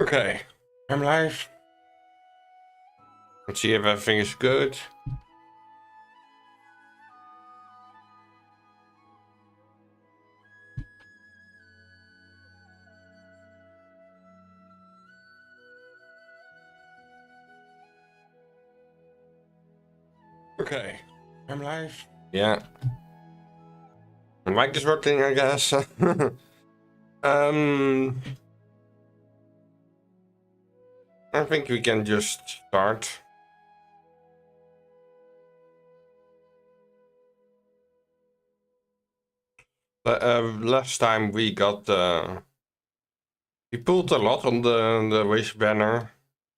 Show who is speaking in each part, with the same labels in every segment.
Speaker 1: Okay, I'm live. Let's see if everything is good. Okay, I'm live. Yeah. The mic is working, I guess. I think we can just start. Last time we got we pulled a lot on the wish banner,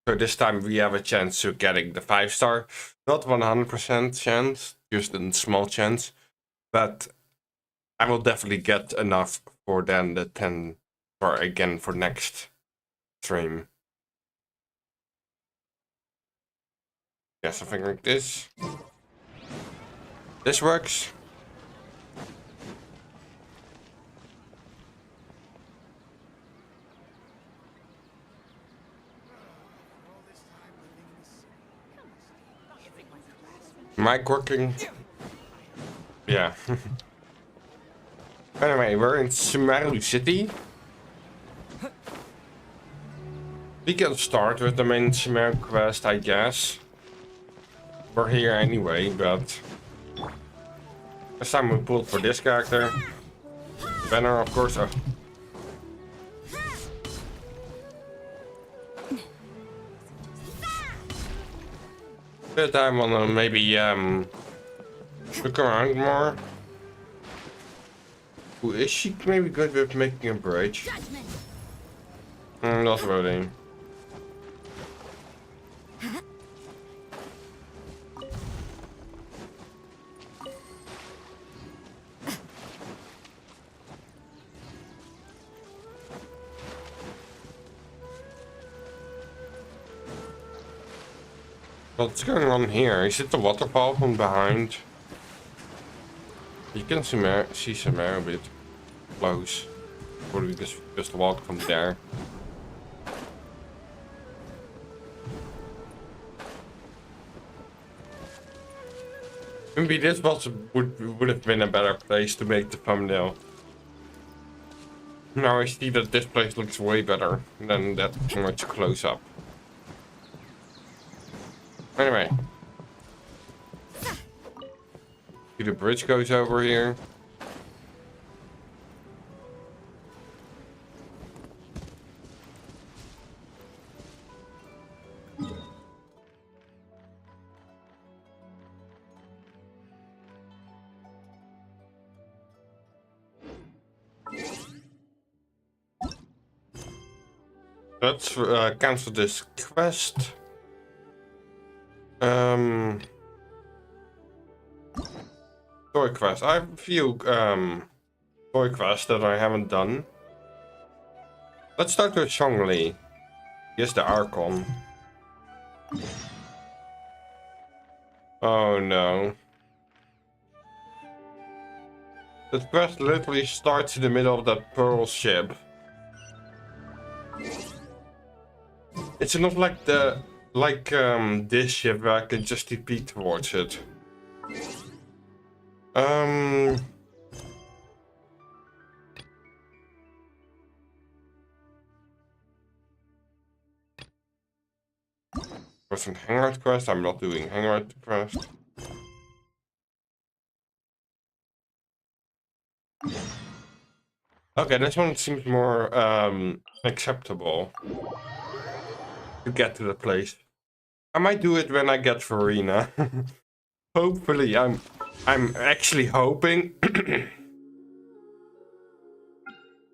Speaker 1: so this time we have a chance to getting the 5-star. Not 100% chance, just a small chance, but I will definitely get enough for then the 10 for next stream. Yeah, something like this. This works. Mic working? Yeah. Anyway, we're in Sumeru City. We can start with the main Sumeru quest, I guess. We're here anyway, but this time we pulled for this character. Banner, of course. Oh. This time I wanna maybe look around more. Ooh, is she maybe good with making a bridge? Not voting. What's going on here? Is it the waterfall from behind? You can see Sumeru a bit close. Or we just walk from there. Maybe this would have been a better place to make the thumbnail. Now I see that this place looks way better than that much close up. Anyway. See, the bridge goes over here. Let's cancel this quest. Toy quest. I have a few toy quests that I haven't done. Let's start with Shongli. Here's the Archon. Oh no. The quest literally starts in the middle of that pearl ship. It's not like this ship where I can just TP towards it. Was an hangout quest? I'm not doing hangout quest. Okay, this one seems more acceptable to get to the place. I might do it when I get furina. Hopefully, I'm actually hoping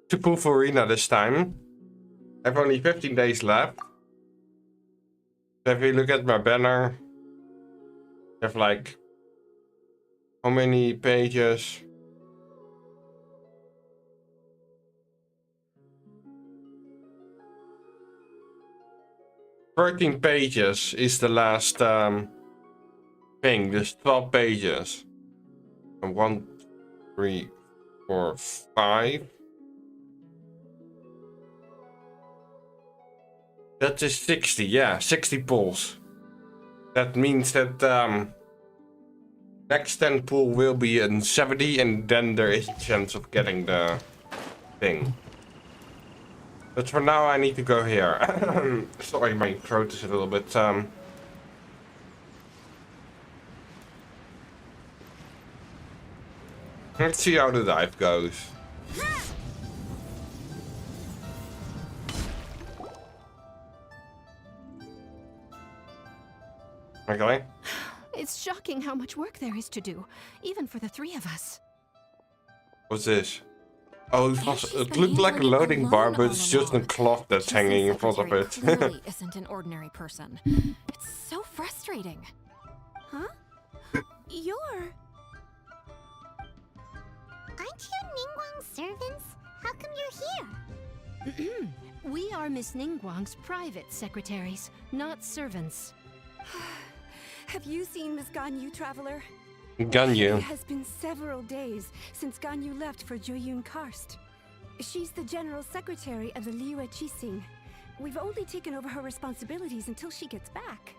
Speaker 1: to pull furina this time. I have only 15 days left. So if you look at my banner, I have like how many pages? "13 pages is the last thing. There's 12 pages. And 1, 3, 4, 5. That is 60, yeah, 60 pulls. That means that next 10 pull will be in 70, and then there is a chance of getting the thing. But for now, I need to go here. Sorry, my throat is a little bit. Let's see how the dive goes. Okay.
Speaker 2: It's shocking how much work there is to do, even for the three of us.
Speaker 1: What's this? Oh, it looked like a loading bar, but it's just a cloth that's hanging in front of it.
Speaker 3: Clearly isn't an ordinary person. It's so frustrating.
Speaker 2: Huh? You're...
Speaker 4: Aren't you Ningguang's servants? How come you're here?
Speaker 2: We are Miss Ningguang's private secretaries, not servants.
Speaker 5: Have you seen Miss Ganyu, Traveler?
Speaker 1: Ganyu.
Speaker 5: It has been several days since Ganyu left for Jueyun Karst. She's the general secretary of the Liyue Qixing. We've only taken over her responsibilities until she gets back.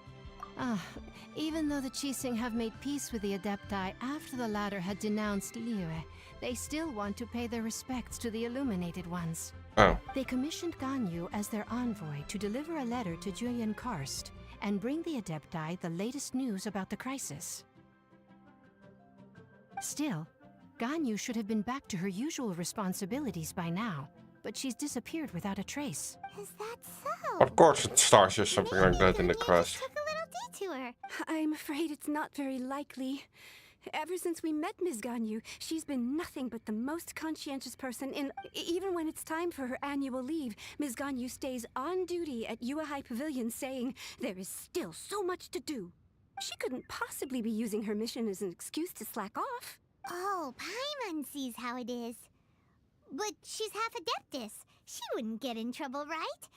Speaker 2: Even though the Qixing have made peace with the Adepti after the latter had denounced Liyue, they still want to pay their respects to the Illuminated Ones.
Speaker 1: Oh.
Speaker 2: They commissioned Ganyu as their envoy to deliver a letter to Jueyun Karst and bring the Adepti the latest news about the crisis. Still, Ganyu should have been back to her usual responsibilities by now, but she's disappeared without a trace.
Speaker 4: Is that so?
Speaker 1: Of course it starts or something like that in the quest.
Speaker 4: Took a little detour.
Speaker 5: I'm afraid it's not very likely. Ever since we met Ms. Ganyu, she's been nothing but the most conscientious person in... Even when it's time for her annual leave, Ms. Ganyu stays on duty at Yuehai Pavilion saying, there is still so much to do. She couldn't possibly be using her mission as an excuse to slack off.
Speaker 4: Oh, Paimon sees how it is. But she's half Adeptus. She wouldn't get in trouble, right?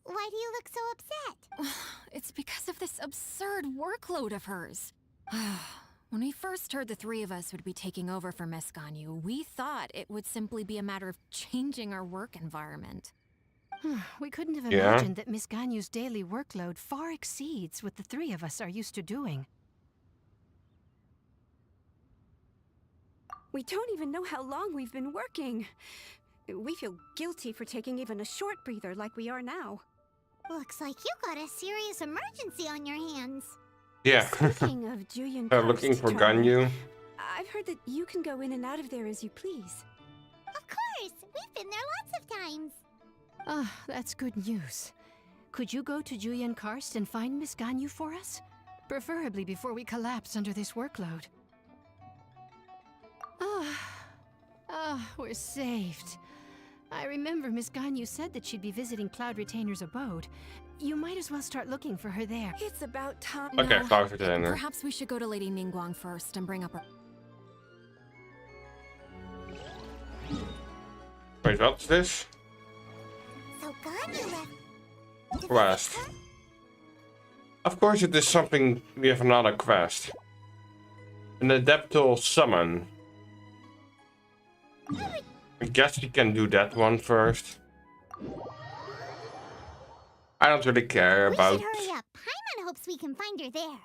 Speaker 4: Why do you look so upset?
Speaker 3: It's because of this absurd workload of hers. When we first heard the three of us would be taking over for Miss Ganyu, we thought it would simply be a matter of changing our work environment.
Speaker 2: We couldn't have imagined that Miss Ganyu's daily workload far exceeds what the three of us are used to doing.
Speaker 5: We don't even know how long we've been working. We feel guilty for taking even a short breather like we are now.
Speaker 4: Looks like you got a serious emergency on your hands.
Speaker 1: Yeah.
Speaker 5: Speaking of Jueyun Karst,
Speaker 1: Looking for
Speaker 5: Traveler,
Speaker 1: Ganyu.
Speaker 5: I've heard that you can go in and out of there as you please.
Speaker 4: Of course, we've been there lots of times.
Speaker 2: That's good news. Could you go to Jueyun Karst and find Miss Ganyu for us? Preferably before we collapse under this workload. We're saved. I remember Miss Ganyu said that she'd be visiting Cloud Retainer's abode. You might as well start looking for her there.
Speaker 5: It's about time.
Speaker 1: Okay, Cloud Retainer.
Speaker 3: Perhaps we should go to Lady Ningguang first and bring up her...
Speaker 1: Wait, what's this?
Speaker 4: So Ganyu left.
Speaker 1: Quest. Of course it is something, we have another quest. An Adeptal Summon. I guess we can do that one first. I don't really care about...
Speaker 4: We should hurry up. Paimon hopes we can find her there.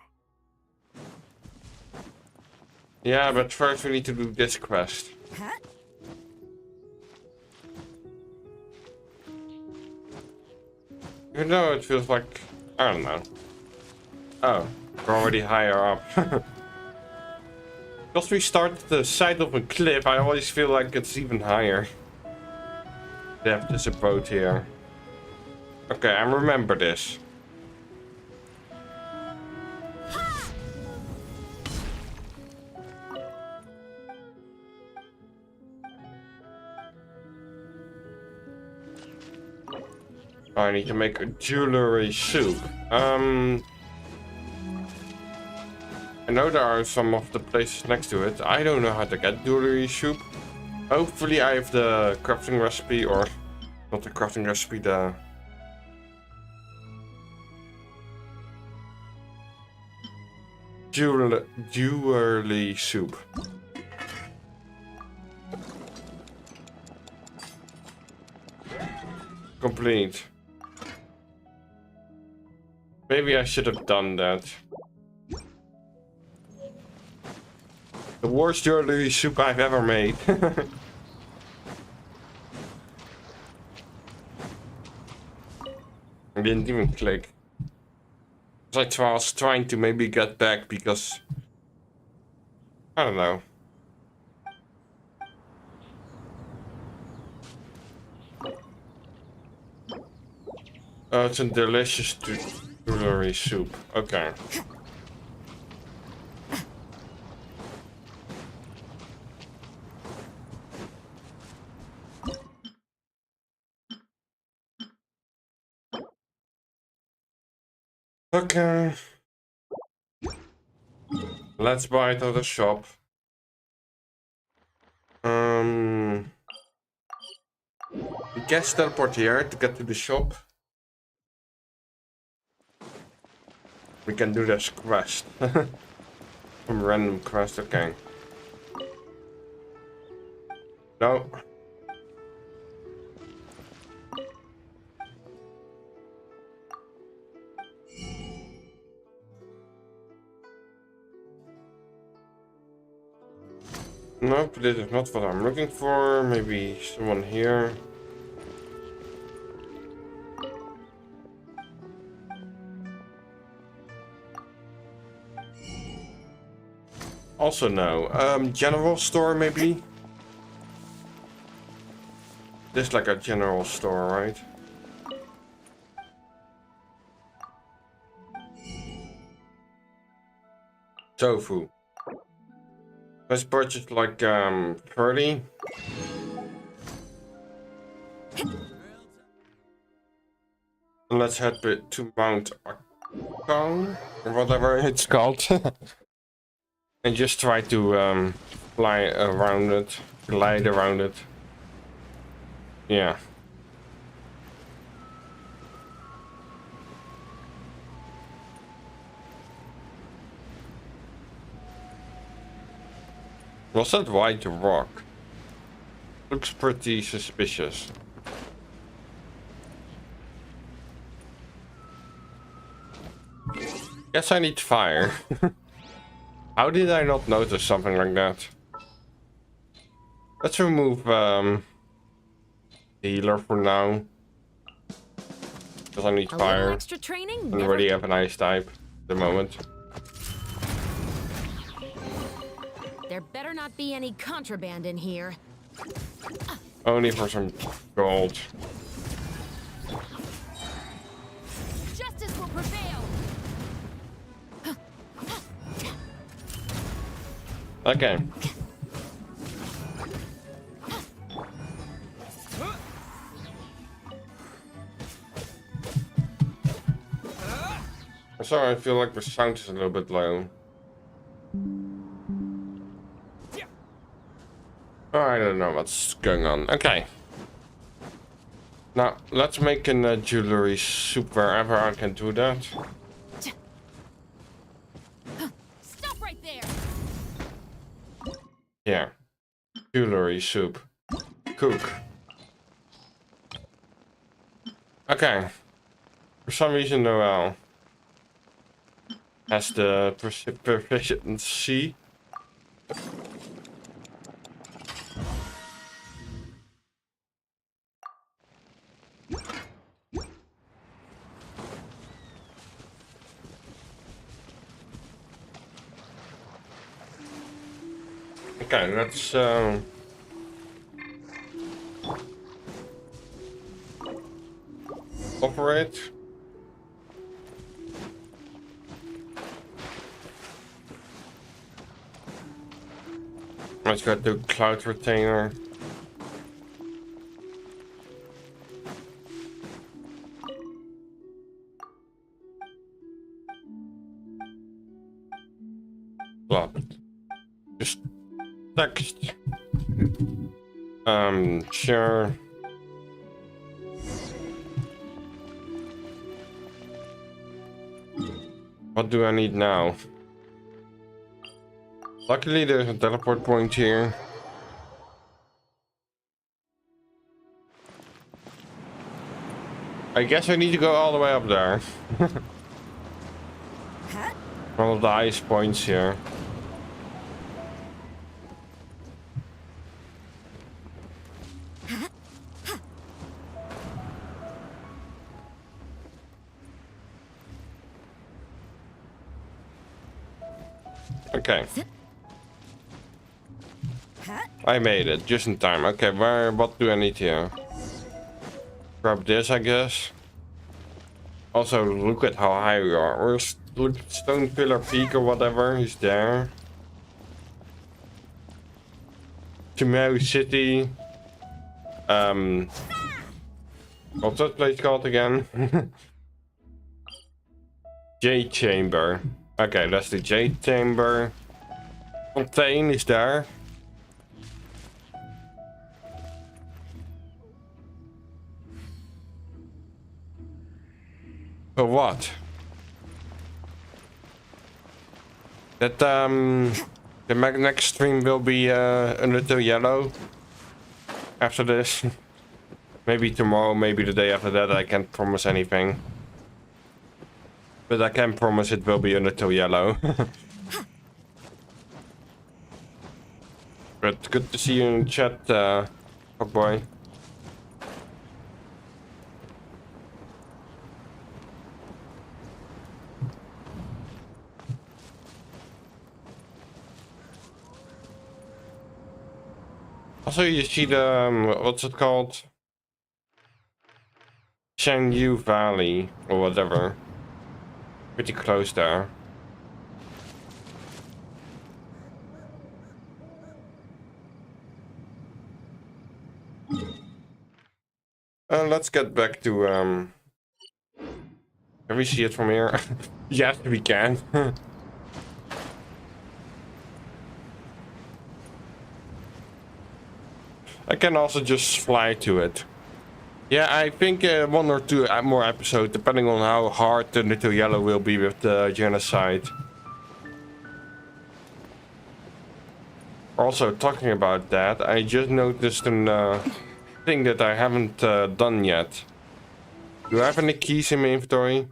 Speaker 1: Yeah, but first we need to do this quest.
Speaker 5: Huh?
Speaker 1: Even though it feels like... I don't know. Oh, we're already higher up. Because we start at the side of a cliff, I always feel like it's even higher. Depth is a boat here. Okay, I remember this. I need to make a jewelry soup. I know there are some of the places next to it. I don't know how to get jewelry soup. Hopefully I have the crafting recipe, or not the crafting recipe, the... Jewelry soup. Complete. Maybe I should have done that. The worst jewelry soup I've ever made. I didn't even click. I was trying to maybe get back because... I don't know. Oh, it's a delicious jewelry soup. Okay. Okay. Let's buy it at the shop. Guess teleport here to get to the shop. We can do this quest. Some random quest, okay. No. Nope, this is not what I'm looking for. Maybe someone here. Also no. General store maybe? This is like a general store, right? Tofu. Let's purchase like 30. And let's head to Mount Akon, or whatever it's called. And just try to fly around it, glide around it. Yeah. Was that white rock? Looks pretty suspicious. Guess I need fire. How did I not notice something like that? Let's remove the healer for now. Because I need
Speaker 3: A
Speaker 1: fire.
Speaker 3: little extra training.
Speaker 1: And
Speaker 3: Never...
Speaker 1: already have an ice type at the moment.
Speaker 3: There better not be any contraband in here.
Speaker 1: Only for some gold.
Speaker 3: Justice will prevail.
Speaker 1: Okay. I'm sorry, I feel like the sound is a little bit low. I don't know what's going on. Okay. Now, let's make a jewelry soup wherever I can do that.
Speaker 3: Stop right there.
Speaker 1: Yeah. Jewelry soup. Cook. Okay. For some reason, Noel has the proficiency. Okay, let's operate. Let's go to cloud retainer. Well, just text. Sure. What do I need now? Luckily there's a teleport point here. I guess I need to go all the way up there. One of the highest points here. Okay. I made it just in time. Okay, what do I need here? Grab this, I guess. Also, look at how high we are. Look at Stone Pillar Peak or whatever. He's there. Sumeru City. What's that place called again? Jade Chamber. Okay, that's the Jade Chamber. Fontaine is there. For what? That the next stream will be a little yellow after this. Maybe tomorrow, maybe the day after that. I can't promise anything, but I can promise it will be a little yellow. But good to see you in chat, boy. Also, you see the what's it called? Shangyu Valley or whatever. Pretty close there. Let's get back to can we see it from here? Yes, we can. I can also just fly to it. Yeah, I think 1 or 2 more episodes, depending on how hard the Little Yellow will be with the genocide. Also, talking about that, I just noticed a thing that I haven't done yet. Do I have any keys in my inventory?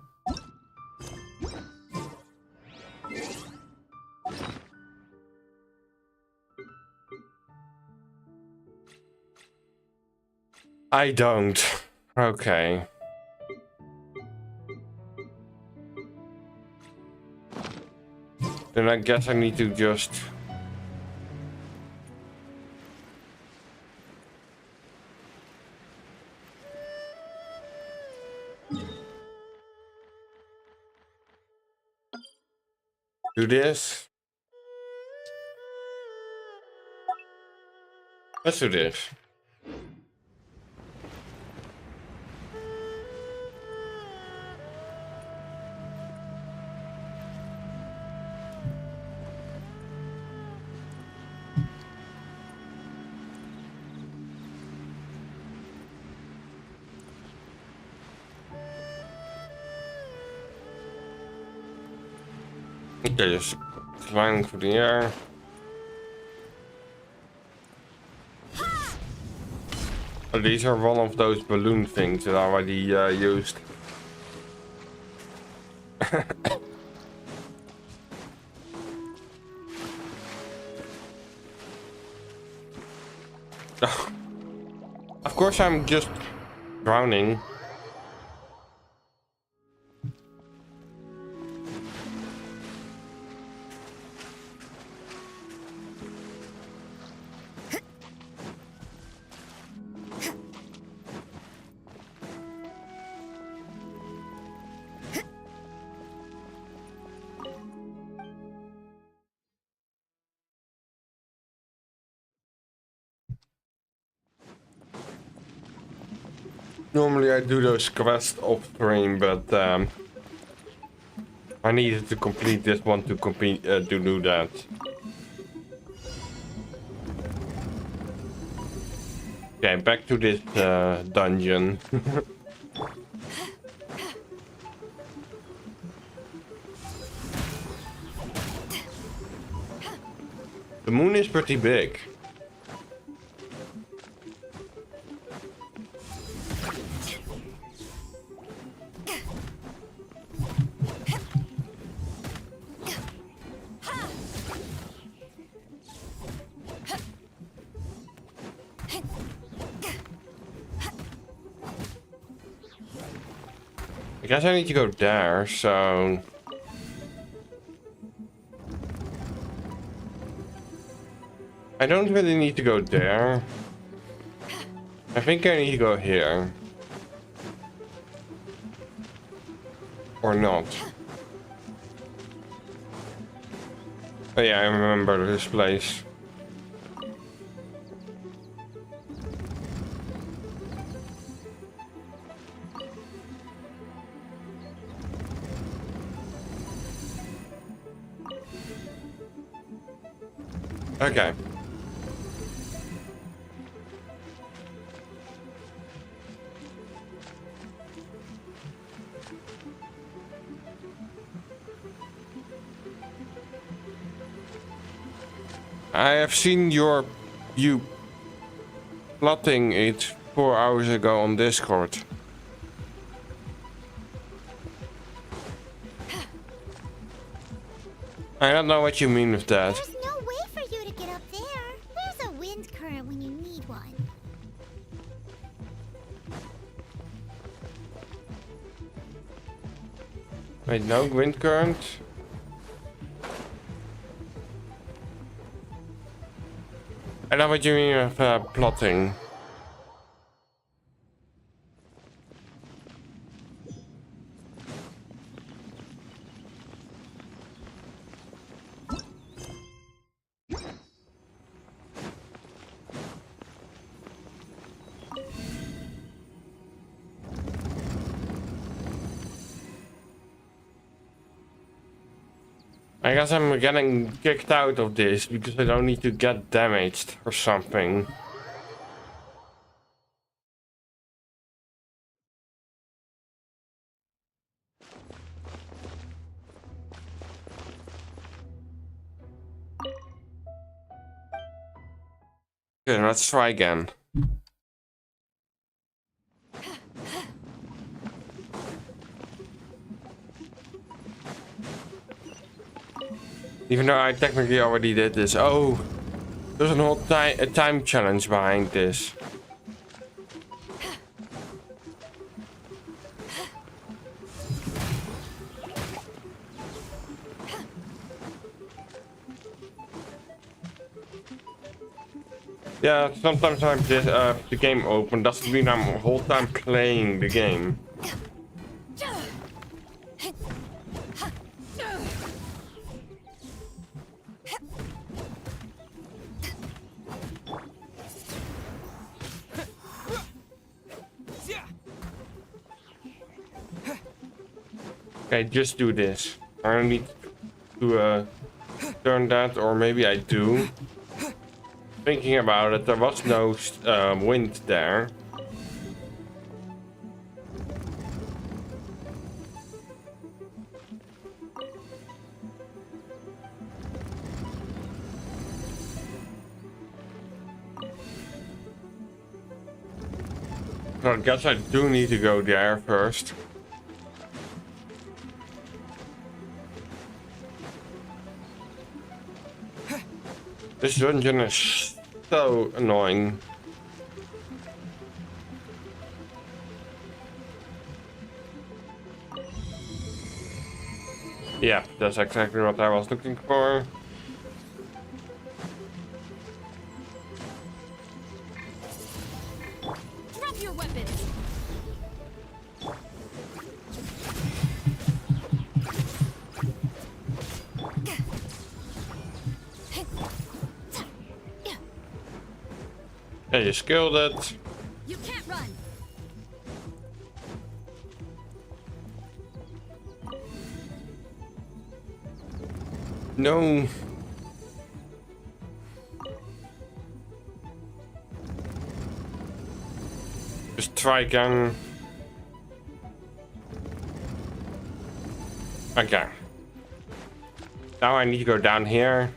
Speaker 1: I don't. Okay. Then I guess I need to just... do this. Let's do this. Okay, just flying through the air. Oh, these are one of those balloon things that I already used. Of course, I'm just drowning. Normally I do those quests off screen, but I needed to complete this one to do that. Okay, back to this dungeon. The moon is pretty big. I guess I need to go there, so... I don't really need to go there. I think I need to go here. Or not. Oh yeah, I remember this place. Okay. I have seen you plotting it 4 hours ago on Discord. I don't know what you mean with that.
Speaker 4: There's no way for you to get up there. Where's a wind current when you need one?
Speaker 1: Wait, no wind current? I know what you mean with plotting. I guess I'm getting kicked out of this because I don't need to get damaged or something. Okay, let's try again. Even though I technically already did this. Oh, there's a time challenge behind this. Yeah, sometimes I have the game open. Doesn't mean I'm the whole time playing the game. Okay, just do this. I don't need to turn that, or maybe I do. Thinking about it, there was no wind there. So I guess I do need to go there first. This dungeon is so annoying. Yeah, that's exactly what I was looking for.
Speaker 3: Drop your weapons.
Speaker 1: Yeah, you skilled it.
Speaker 3: You can't run.
Speaker 1: No. Just try again. Okay. Now I need to go down here.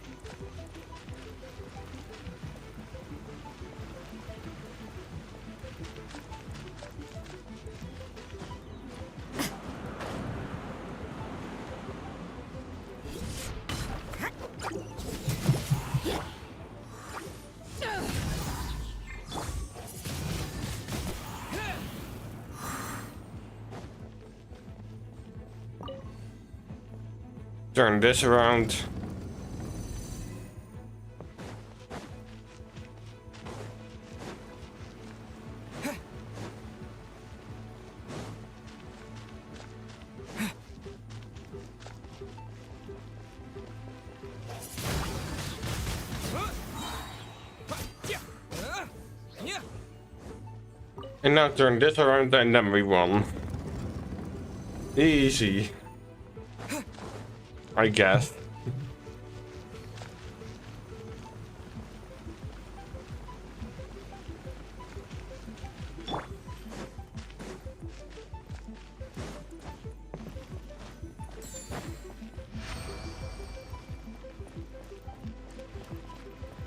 Speaker 1: Turn this around. And now turn this around and then we won. Easy. I guess.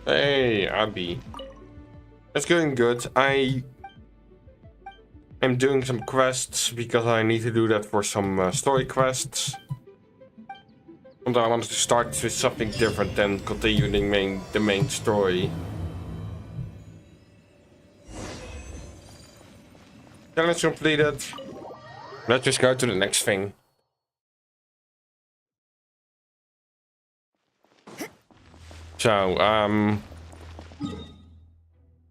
Speaker 1: Hey, Abby. It's going good. I am doing some quests because I need to do that for some story quests. And I wanted to start with something different than continuing the main story. Challenge completed. Let's just go to the next thing. So,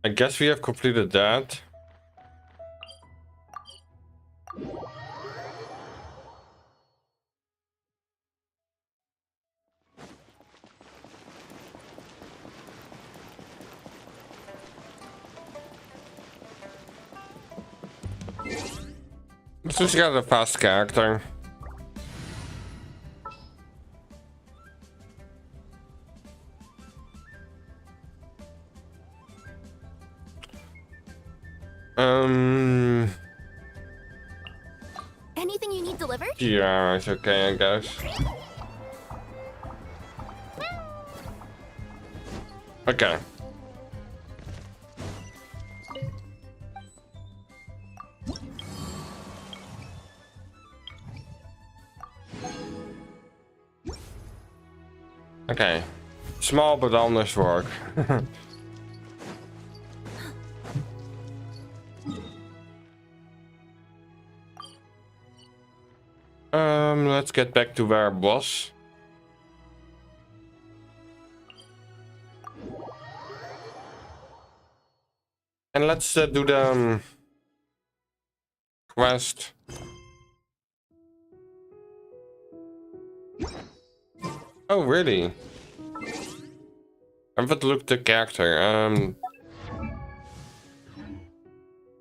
Speaker 1: I guess we have completed that. Let's just get a fast character.
Speaker 3: Anything you need delivered?
Speaker 1: Yeah, it's okay, I guess. Okay. Okay. Small but honest work. Let's get back to where I was. And let's do the quest. Oh, really? I haven't looked at the character.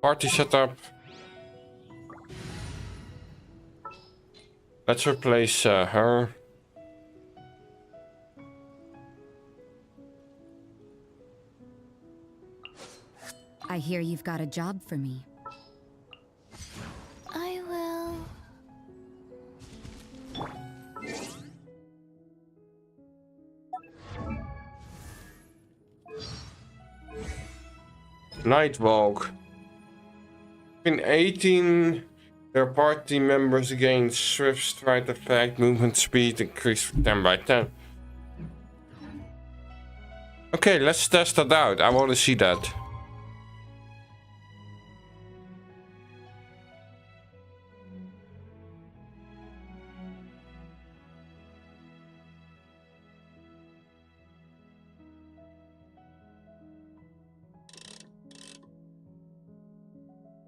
Speaker 1: Party setup. Let's replace her.
Speaker 6: I hear you've got a job for me.
Speaker 4: I will.
Speaker 1: Nightwalk. In 18, their party members gain swift stride effect, movement speed increased 10 by 10. Okay, let's test that out. I want to see that.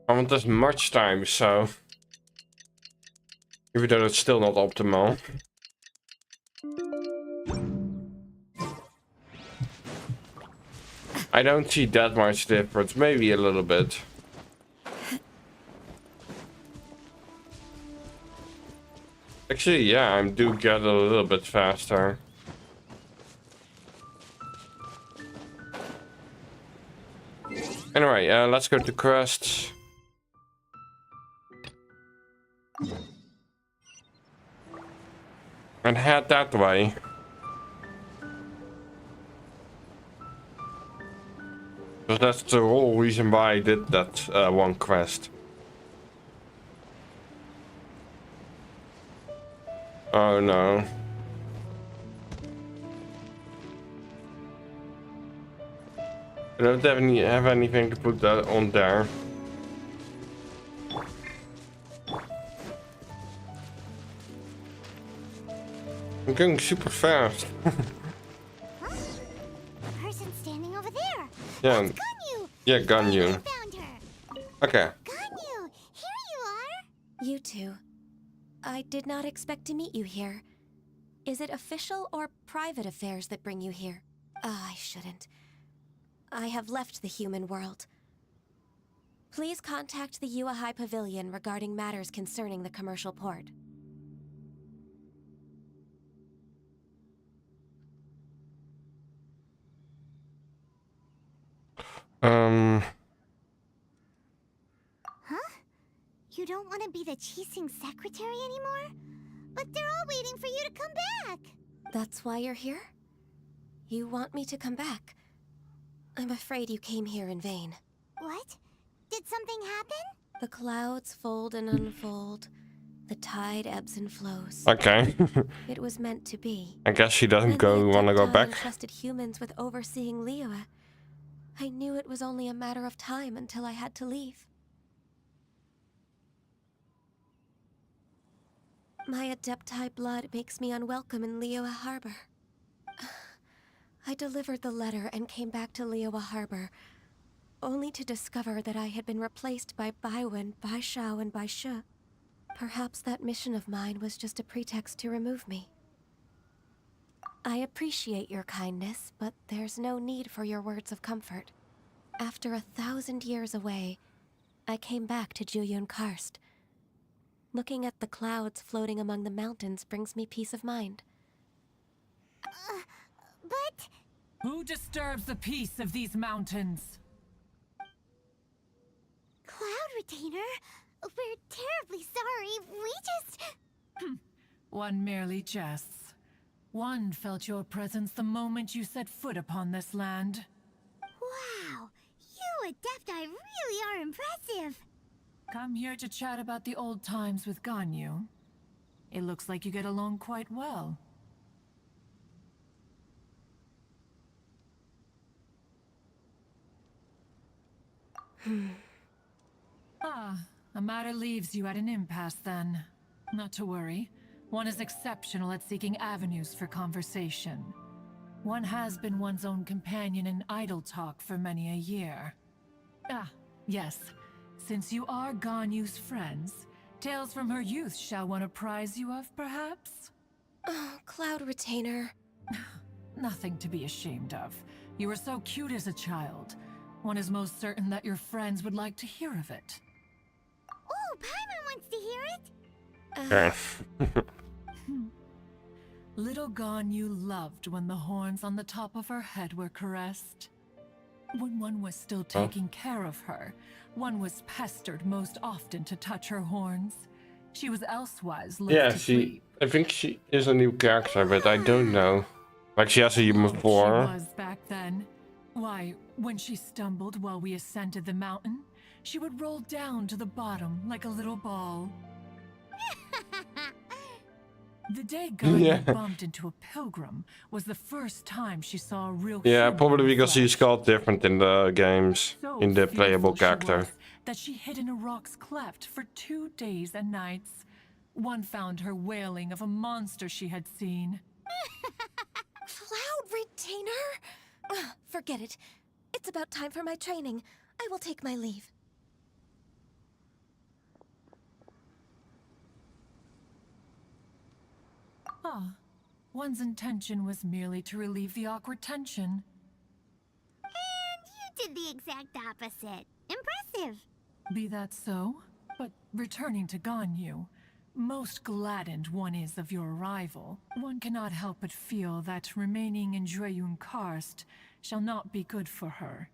Speaker 1: I want as much time, so even though it's still not optimal. I don't see that much difference, maybe a little bit. Actually, yeah, I do get a little bit faster. Anyway, let's go to quests. And head that way. Because that's the whole reason why I did that one quest. Oh no. I don't have anything to put that on there. I'm going super fast.
Speaker 4: Huh? A person standing over there.
Speaker 1: Yeah.
Speaker 4: That's Ganyu.
Speaker 1: Yeah, Ganyu.
Speaker 4: I found her.
Speaker 1: Okay.
Speaker 4: Ganyu, here you are.
Speaker 7: You two. I did not expect to meet you here. Is it official or private affairs that bring you here? I shouldn't. I have left the human world. Please contact the Yuahai Pavilion regarding matters concerning the commercial port.
Speaker 4: Huh? You don't want to be the Qixing secretary anymore? But they're all waiting for you to come back.
Speaker 7: That's why you're here? You want me to come back? I'm afraid you came here in vain.
Speaker 4: What? Did something happen?
Speaker 7: The clouds fold and unfold. The tide ebbs and flows.
Speaker 1: Okay.
Speaker 7: It was meant to be.
Speaker 1: I guess she doesn't
Speaker 7: When
Speaker 1: go
Speaker 7: the
Speaker 1: want to go
Speaker 7: Adepti
Speaker 1: back.
Speaker 7: entrusted humans with overseeing Liyue, I knew it was only a matter of time until I had to leave. My Adepti blood makes me unwelcome in Liyue Harbor. I delivered the letter and came back to Liyue Harbor, only to discover that I had been replaced by Baiwen, Baishao, and Baishu. Perhaps that mission of mine was just a pretext to remove me. I appreciate your kindness, but there's no need for your words of comfort. After 1,000 years away, I came back to Juyun Karst. Looking at the clouds floating among the mountains brings me peace of mind.
Speaker 4: But...
Speaker 8: Who disturbs the peace of these mountains?
Speaker 4: Cloud Retainer, we're terribly sorry. We just...
Speaker 8: One merely jests. One felt your presence the moment you set foot upon this land.
Speaker 4: Wow, you Adepti really are impressive.
Speaker 8: Come here to chat about the old times with Ganyu. It looks like you get along quite well. A matter leaves you at an impasse then. Not to worry. One is exceptional at seeking avenues for conversation. One has been one's own companion in idle talk for many a year. Yes. Since you are Ganyu's friends, tales from her youth shall one apprise you of, perhaps?
Speaker 7: Oh, Cloud Retainer.
Speaker 8: Nothing to be ashamed of. You were so cute as a child. One is most certain that your friends would like to hear of it.
Speaker 4: Oh, Paimon wants to hear it.
Speaker 8: Little Ganyu loved when the horns on the top of her head were caressed. When one was still taking care of her, one was pestered most often to touch her horns. She was elsewise left to sleep.
Speaker 1: I think she is a new character, but I don't know. Like she has a human
Speaker 8: She
Speaker 1: form.
Speaker 8: was back then. Why, when she stumbled while we ascended the mountain, she would roll down to the bottom like a little ball. The day Ganyu bumped into a pilgrim was the first time she saw a real human
Speaker 1: Probably
Speaker 8: in
Speaker 1: because
Speaker 8: flesh.
Speaker 1: she's called different in the games,
Speaker 8: So
Speaker 1: in the playable
Speaker 8: fearful she
Speaker 1: character.
Speaker 8: was that she hid in a rock's cleft for 2 days and nights. One found her wailing of a monster she had seen.
Speaker 7: Cloud Retainer? Forget it. It's about time for my training. I will take my leave.
Speaker 8: One's intention was merely to relieve the awkward tension.
Speaker 4: And you did the exact opposite. Impressive.
Speaker 8: Be that so, but returning to Ganyu, most gladdened one is of your arrival, one cannot help but feel that remaining in Juyun Karst shall not be good for her.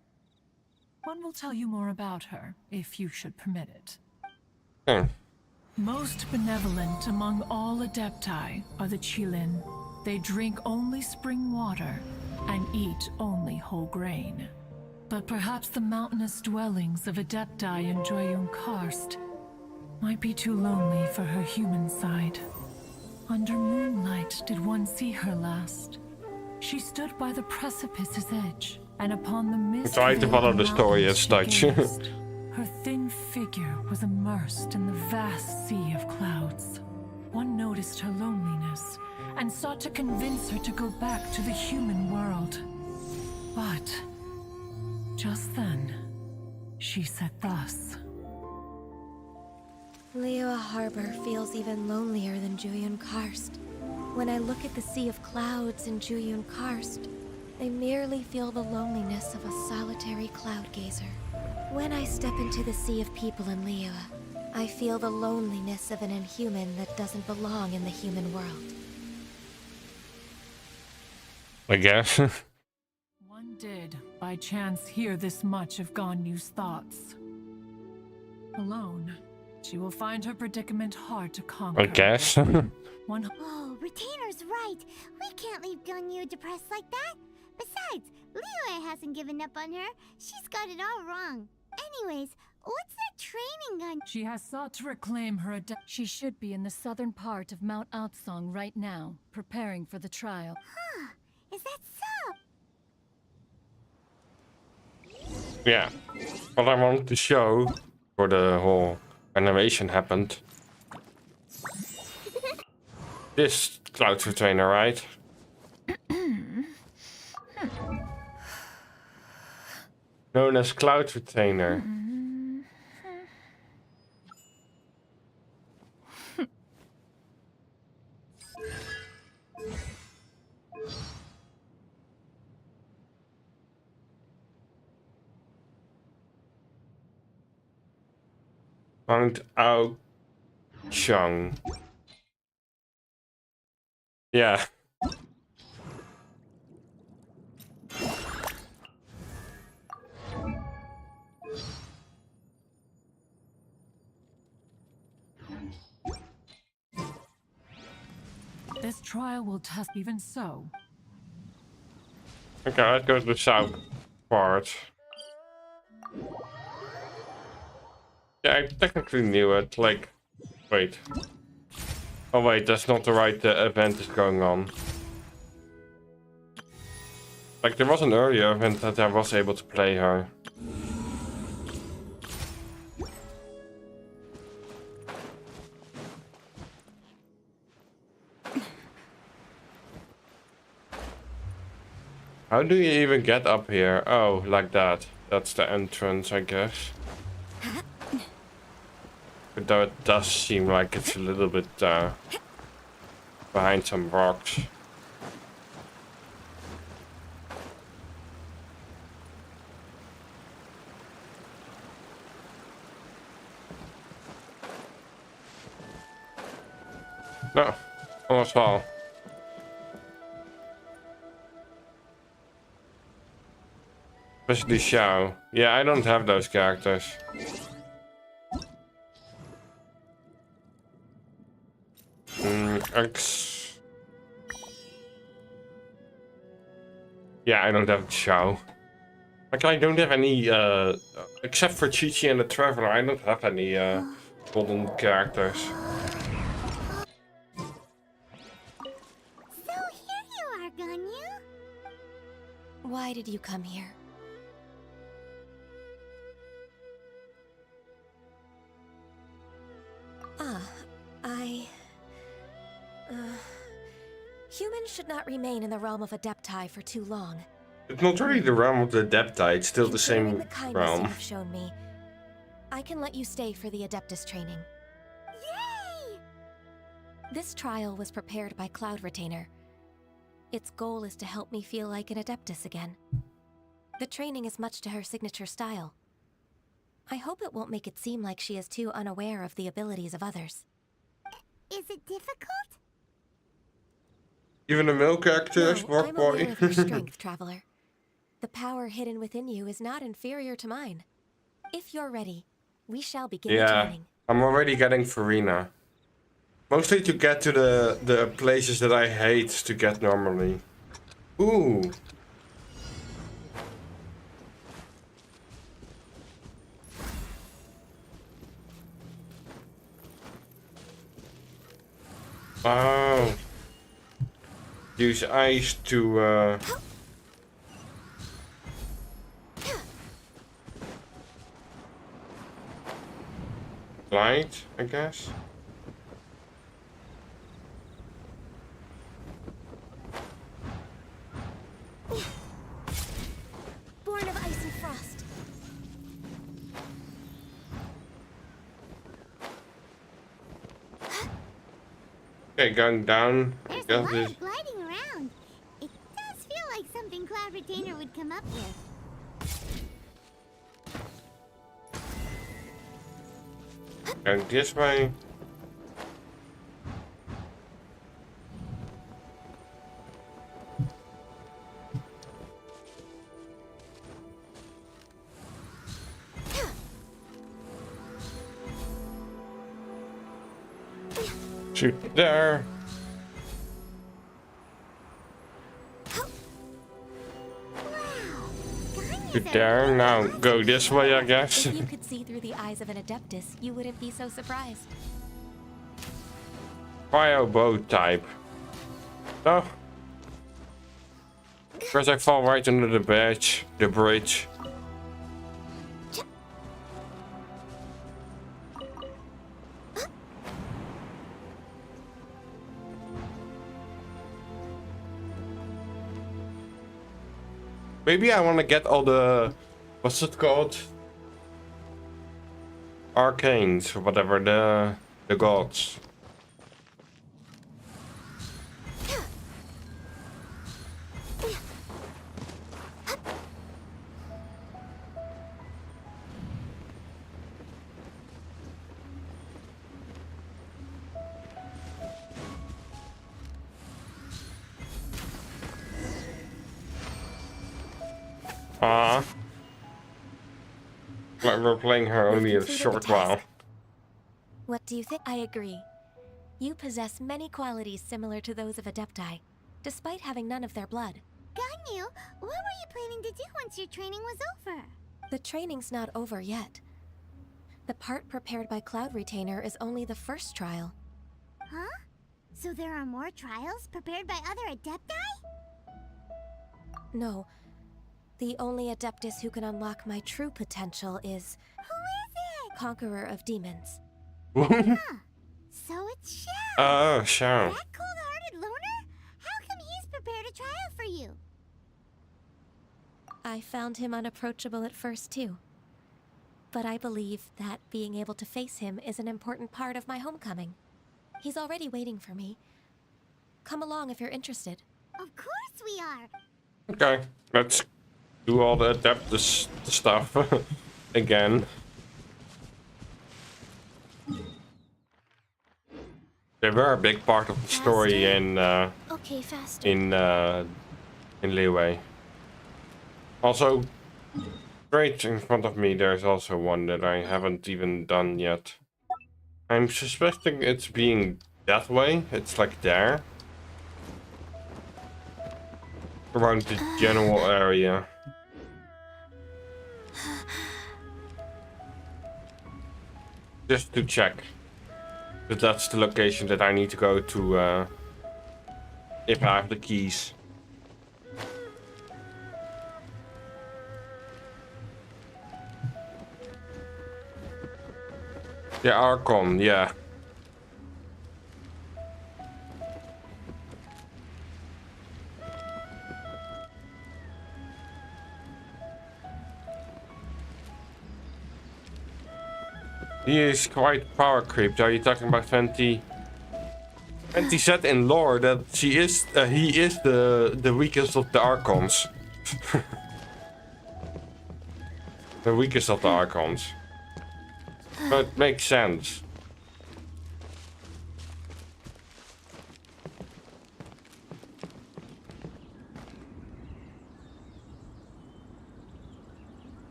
Speaker 8: One will tell you more about her, if you should permit it. Most benevolent among all Adepti are the Qilin. They drink only spring water and eat only whole grain. But perhaps the mountainous dwellings of Adepti in Juyun Karst might be too lonely for her human side. Under moonlight did one see her last. She stood by the precipice's edge, and upon the mist
Speaker 1: Try to follow the story as such.
Speaker 8: her thin figure was immersed in the vast sea of clouds. one noticed her loneliness and sought to convince her to go back to the human world. But just then, she said thus.
Speaker 7: Liyue Harbor feels even lonelier than Jueyun Karst. When I look at the sea of clouds in Jueyun Karst, I merely feel the loneliness of a solitary cloud gazer. When I step into the sea of people in Liyue, I feel the loneliness of an inhuman that doesn't belong in the human world.
Speaker 1: I guess.
Speaker 8: One did, by chance, hear this much of Ganyu's thoughts. Alone, she will find her predicament hard to conquer.
Speaker 1: I guess.
Speaker 8: One
Speaker 4: Oh, Retainer's right. We can't leave Ganyu depressed like that. Besides, Liyue hasn't given up on her. She's got it all wrong. Anyways, what's that training gun?
Speaker 8: She has sought to reclaim her She should be in the southern part of Mount Aslong right now, preparing for the trial.
Speaker 4: Huh, is that so?
Speaker 1: Yeah. What I wanted to show for the whole animation happened. This cloud retainer, right? Known as cloud retainer. Mount Aochang. Yeah.
Speaker 8: This trial will test even so.
Speaker 1: Okay, let's go to the south part. Yeah, I technically knew it. Like, wait. Oh wait, that's not the right event is going on. Like, there was an earlier event that I was able to play her. How do you even get up here? Oh, like that. That's the entrance, I guess. Though it does seem like it's a little bit behind some rocks. No, almost fall. Especially Xiao. Yeah, I don't have those characters. X. Yeah, I don't have Xiao. Like, I don't have any, except for Chi-Chi and the Traveler, I don't have any, golden characters.
Speaker 4: So here you are, Ganyu.
Speaker 7: Why did you come here? Humans should not remain in the realm of Adepti for too long.
Speaker 1: It's not really the realm of the Adepti, it's still the
Speaker 7: Considering
Speaker 1: same
Speaker 7: the kindness
Speaker 1: realm.
Speaker 7: you have shown me, I can let you stay for the Adeptus training.
Speaker 4: Yay!
Speaker 7: This trial was prepared by Cloud Retainer. Its goal is to help me feel like an Adeptus again. The training is much to her signature style. I hope it won't make it seem like she is too unaware of the abilities of others.
Speaker 4: Is it difficult?
Speaker 1: Even the male character is
Speaker 7: No,
Speaker 1: more
Speaker 7: I'm aware
Speaker 1: boy.
Speaker 7: of your strength, Traveler. The power hidden within you is not inferior to mine. If you're ready, we shall begin the
Speaker 1: Yeah,
Speaker 7: training.
Speaker 1: I'm already getting furina. Mostly to get to the places that I hate to get normally. Ooh. Oh. Use ice to light, I guess. Okay, going down.
Speaker 4: There's a
Speaker 1: Guess
Speaker 4: lot
Speaker 1: this.
Speaker 4: of gliding around. It does feel like something Cloud Retainer would come up with.
Speaker 1: Going this way. Shoot there. Shoot there. Now go this way, I guess.
Speaker 3: If you could see through the eyes of an Adeptus, you wouldn't be so surprised.
Speaker 1: Bio bow type. Oh. First I fall right under the bridge. Maybe I want to get all the, what's it called? Arcanes, or whatever, the gods. But we're playing her only a short while.
Speaker 3: What do you think? I agree. You possess many qualities similar to those of Adepti, despite having none of their blood.
Speaker 4: Ganyu, what were you planning to do once your training was over?
Speaker 3: The training's not over yet. The part prepared by Cloud Retainer is only the first trial.
Speaker 4: Huh? So there are more trials prepared by other Adepti?
Speaker 3: No. The only Adeptus who can unlock my true potential is...
Speaker 4: Who is it?
Speaker 3: Conqueror of Demons.
Speaker 4: Huh. So it's Shao.
Speaker 1: Oh, Shao.
Speaker 4: That cold-hearted loner? How come he's prepared a trial for you?
Speaker 3: I found him unapproachable at first, too. But I believe that being able to face him is an important part of my homecoming. He's already waiting for me. Come along if you're interested.
Speaker 4: Of course we are.
Speaker 1: Okay, let's do all the Adeptus stuff again. They were a big part of the story in
Speaker 3: Okay, faster.
Speaker 1: in Liyue. Also, straight in front of me, there's also one that I haven't even done yet. I'm suspecting it's being that way. It's like there. Around the general area. Just to check. But that's the location that I need to go to if I have the keys. The Archon, yeah. He is quite power creeped. Are you talking about Fenty? Fenty said in lore that he is the weakest of the Archons. The weakest of the Archons. So it makes sense.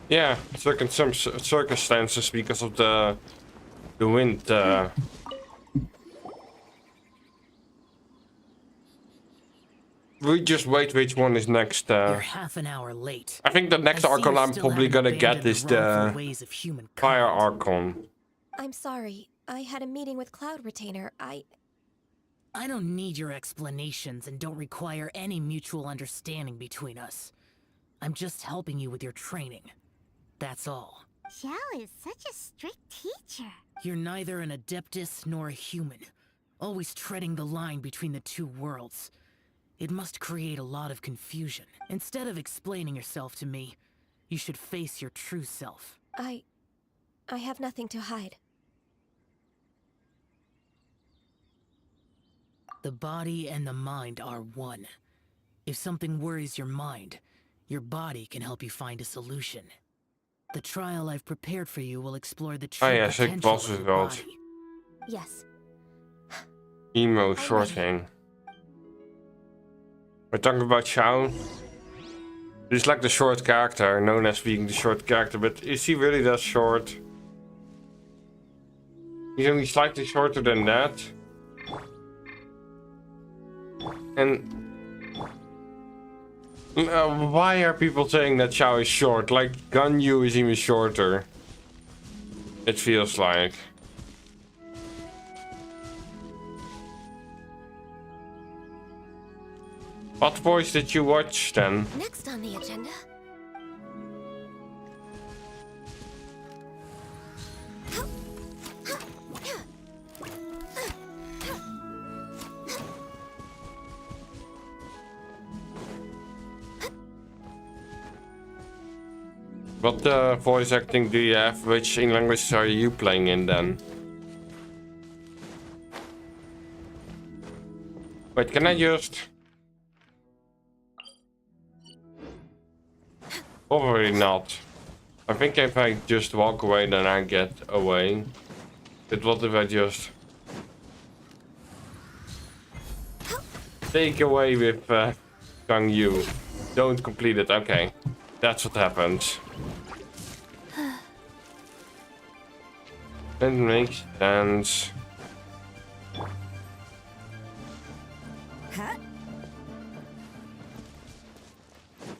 Speaker 1: Yeah, some circumstances because of the wind. We just wait which one is next.
Speaker 9: You're half an hour late.
Speaker 1: I think the next
Speaker 9: I see
Speaker 1: Archon
Speaker 9: you
Speaker 1: I'm
Speaker 9: still
Speaker 1: probably
Speaker 9: haven't
Speaker 1: gonna
Speaker 9: abandoned
Speaker 1: get is
Speaker 9: wrongful
Speaker 1: the
Speaker 9: ways of humankind.
Speaker 1: Fire Archon.
Speaker 3: I'm sorry. I had a meeting with Cloud Retainer.
Speaker 9: I don't need your explanations and don't require any mutual understanding between us. I'm just helping you with your training. That's all.
Speaker 4: Xiao is such a strict teacher.
Speaker 9: You're neither an Adeptus nor a human, always treading the line between the two worlds. It must create a lot of confusion. Instead of explaining yourself to me, you should face your true self.
Speaker 3: I have nothing to hide.
Speaker 9: The body and the mind are one. If something worries your mind, your body can help you find a solution. The trial I've prepared for you will explore the true
Speaker 1: yes, ik
Speaker 9: potential
Speaker 1: was
Speaker 9: of
Speaker 1: het
Speaker 9: your
Speaker 1: wel.
Speaker 9: body.
Speaker 7: Yes.
Speaker 1: Emo shorting. We're talking about Xiao. He's like the short character, known as being the short character, but is he really that short? He's only slightly shorter than that. And why are people saying that Xiao is short? Like Ganyu is even shorter. It feels like. What voice did you watch then?
Speaker 7: Next on the agenda.
Speaker 1: What voice acting do you have? Which language are you playing in then? Wait, can I just... Probably not. I think if I just walk away, then I get away. But what if I just... Take away with Gang Yu. Don't complete it, okay. That's what happens. It makes sense.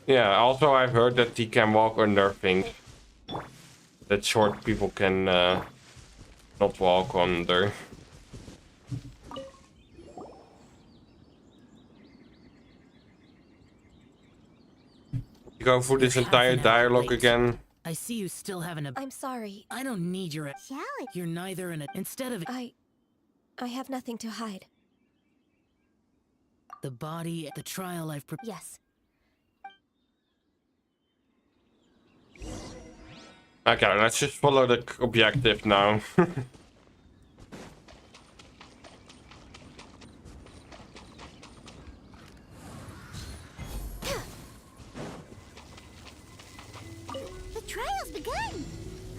Speaker 1: Yeah, also I've heard that he can walk under things that short people can not walk under. You go through this entire dialogue again.
Speaker 9: I see you still haven't.
Speaker 7: I'm sorry.
Speaker 9: I don't need your.
Speaker 4: Shall it?
Speaker 9: You're neither an. Instead of
Speaker 7: I have nothing to hide.
Speaker 9: the body, the trial I've prepared.
Speaker 7: Yes.
Speaker 1: Okay, let's just follow the objective now.
Speaker 4: The trial's begun!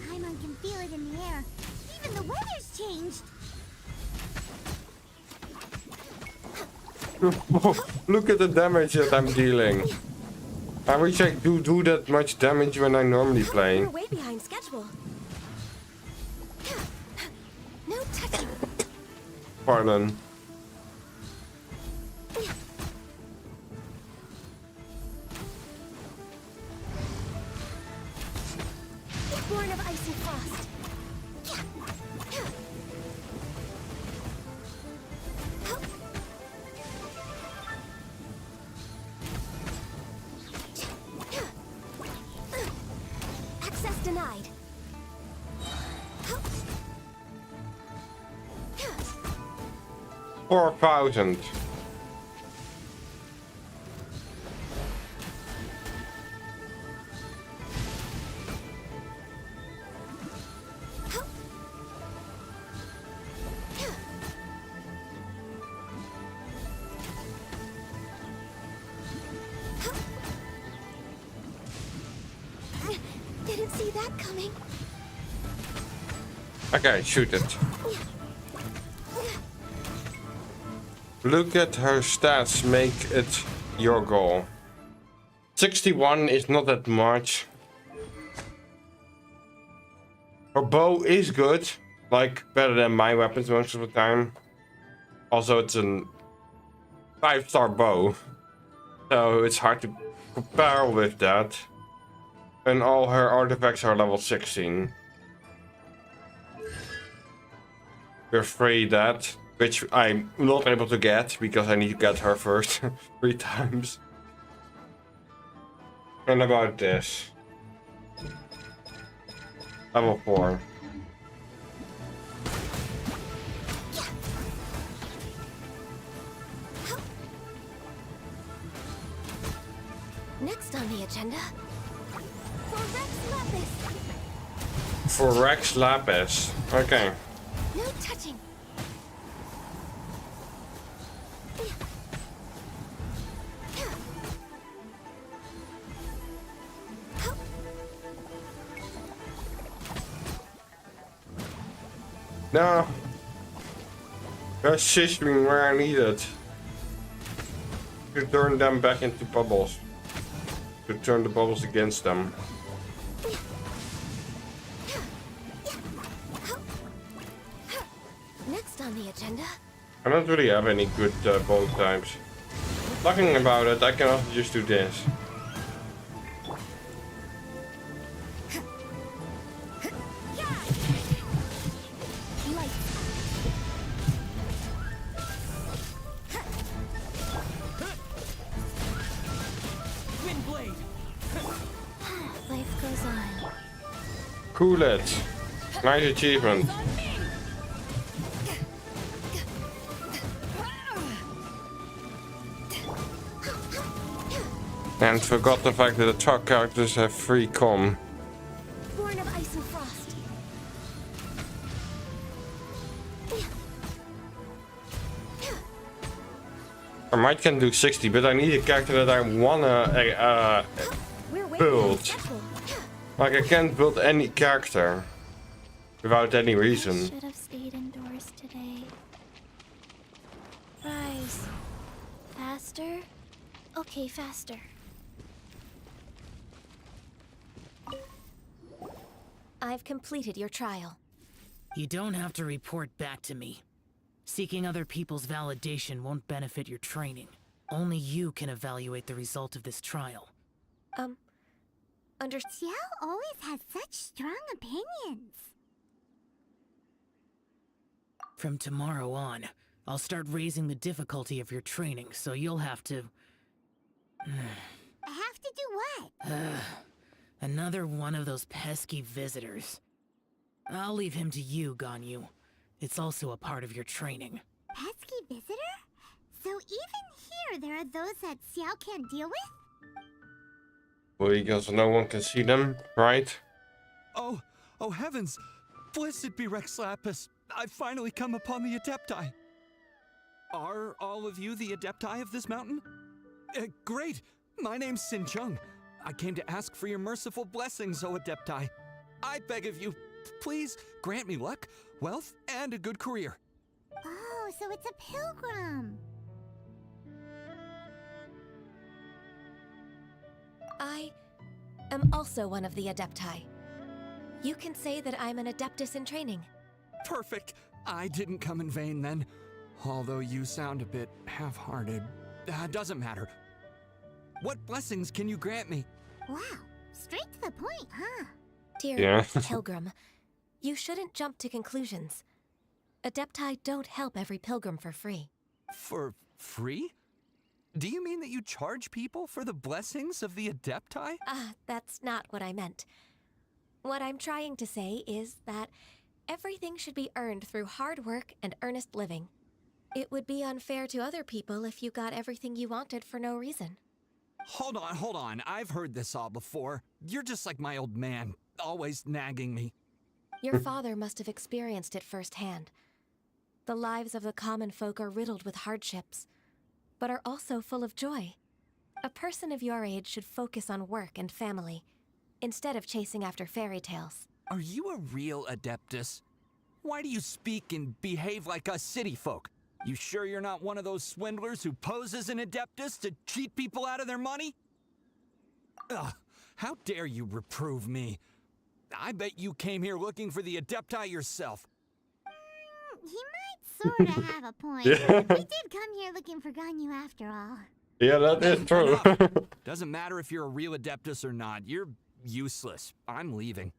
Speaker 4: Paimon can feel it in the air. Even the weather's changed.
Speaker 1: Look at the damage that I'm dealing. I wish I could do that much damage when I normally play.
Speaker 7: We're way behind schedule. No touching.
Speaker 1: Pardon.
Speaker 7: Born of ice and frost. Access denied.
Speaker 1: 4,000.
Speaker 7: Didn't see that coming.
Speaker 1: Okay, shoot it. Look at her stats, make it your goal. 61 is not that much. Her bow is good, like better than my weapons most of the time. Also, it's a 5-star bow, so it's hard to compare with that. And all her artifacts are level 16. We're free that. Which I'm not able to get because I need to get her first 3 times. And about this. Level 4.
Speaker 7: Next on the agenda. For Rex Lapis.
Speaker 1: For Rex Lapis. Okay.
Speaker 7: No touching.
Speaker 1: No. They're sizzling where I need it. To turn them back into bubbles. To turn the bubbles against them.
Speaker 7: Next on the agenda.
Speaker 1: I don't really have any good bone types. Talking about it, I can also just do this.
Speaker 7: Life goes on.
Speaker 1: Cool it. Nice achievement. And forgot the fact that the truck characters have free comm.
Speaker 7: Born of ice and frost.
Speaker 1: I might can do 60, but I need a character that I wanna build. Like I can't build any character without any reason.
Speaker 7: Should have stayed indoors today. Rise. Faster? Okay, faster. I've completed your trial.
Speaker 9: You don't have to report back to me. Seeking other people's validation won't benefit your training. Only you can evaluate the result of this trial.
Speaker 4: Xiao always has such strong opinions.
Speaker 9: From tomorrow on, I'll start raising the difficulty of your training, so you'll have to...
Speaker 4: Have to do what?
Speaker 9: Another one of those pesky visitors. I'll leave him to you, Ganyu. It's also a part of your training.
Speaker 4: Pesky visitor? So even here there are those that Xiao can't deal with?
Speaker 1: Well, because no one can see them, right?
Speaker 10: Oh heavens! Blessed be Rex Lapis. I've finally come upon the Adepti. Are all of you the Adepti of this mountain? Great! My name's Sin Chung. I came to ask for your merciful blessings, O Adepti. I beg of you, please grant me luck, wealth, and a good career.
Speaker 4: Oh, so it's a pilgrim.
Speaker 7: I am also one of the Adepti. You can say that I'm an Adeptus in training.
Speaker 10: Perfect. I didn't come in vain then. Although you sound a bit half-hearted. Doesn't matter. What blessings can you grant me?
Speaker 4: Wow, straight to the point, huh?
Speaker 7: Dear pilgrim, you shouldn't jump to conclusions. Adepti don't help every pilgrim for free.
Speaker 10: For free? Do you mean that you charge people for the blessings of the Adepti?
Speaker 7: That's not what I meant. What I'm trying to say is that everything should be earned through hard work and earnest living. It would be unfair to other people if you got everything you wanted for no reason.
Speaker 10: Hold on. I've heard this all before. You're just like my old man, always nagging me.
Speaker 7: Your father must have experienced it firsthand. The lives of the common folk are riddled with hardships, but are also full of joy. A person of your age should focus on work and family, instead of chasing after fairy tales.
Speaker 10: Are you a real Adeptus? Why do you speak and behave like us city folk? You sure you're not one of those swindlers who pose as an Adeptus to cheat people out of their money? Ugh, how dare you reprove me? I bet you came here looking for the Adepti yourself.
Speaker 4: He might sorta have a point.
Speaker 1: Yeah.
Speaker 4: We did come here looking for Ganyu after all.
Speaker 1: Yeah, that is true.
Speaker 10: Doesn't matter if you're a real Adeptus or not. You're useless. I'm leaving.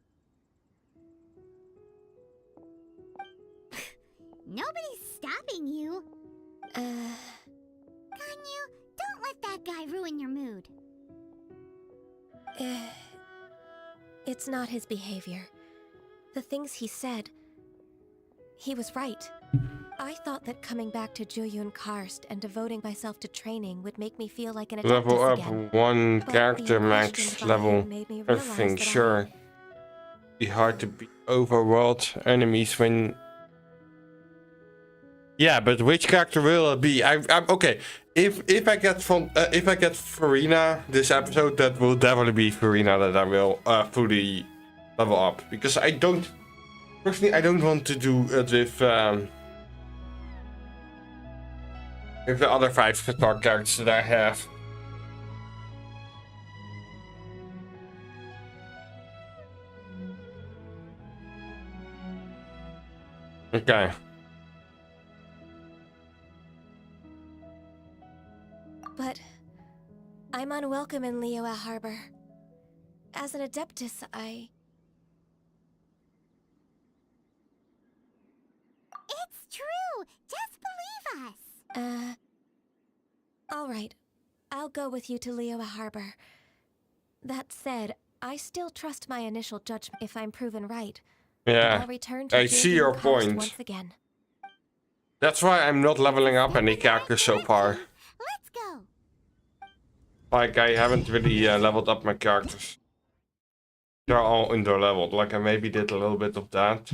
Speaker 4: Nobody's stopping you. Ganyu, don't let that guy ruin your mood.
Speaker 7: It's not his behavior. The things he said, he was right. I thought that coming back to Jueyun Karst and devoting myself to training would make me feel like an Adeptus
Speaker 1: Level up
Speaker 7: again.
Speaker 1: one
Speaker 7: But
Speaker 1: character
Speaker 7: the
Speaker 1: max
Speaker 7: questions
Speaker 1: level.
Speaker 7: made me
Speaker 1: I
Speaker 7: realize
Speaker 1: think
Speaker 7: that
Speaker 1: sure. Be hard to beat overworld enemies when. Yeah, but which character will it be? I'm okay. If I get Furina this episode, that will definitely be Furina that I will fully level up, because I don't Personally, I don't want to do it with the other 5 star characters that I have. Okay.
Speaker 7: But I'm unwelcome in Liyue Harbor. As an Adeptus,
Speaker 4: It's true! Just believe us!
Speaker 7: Alright. I'll go with you to Liyue Harbor. That said, I still trust my initial judgment if I'm proven right.
Speaker 1: Yeah,
Speaker 7: I'll return to
Speaker 1: I see your
Speaker 7: Karst
Speaker 1: point.
Speaker 7: once again.
Speaker 1: That's why I'm not leveling up any characters so far.
Speaker 4: Let's go!
Speaker 1: Like, I haven't really leveled up my characters. They're all under-leveled, like I maybe did a little bit of that.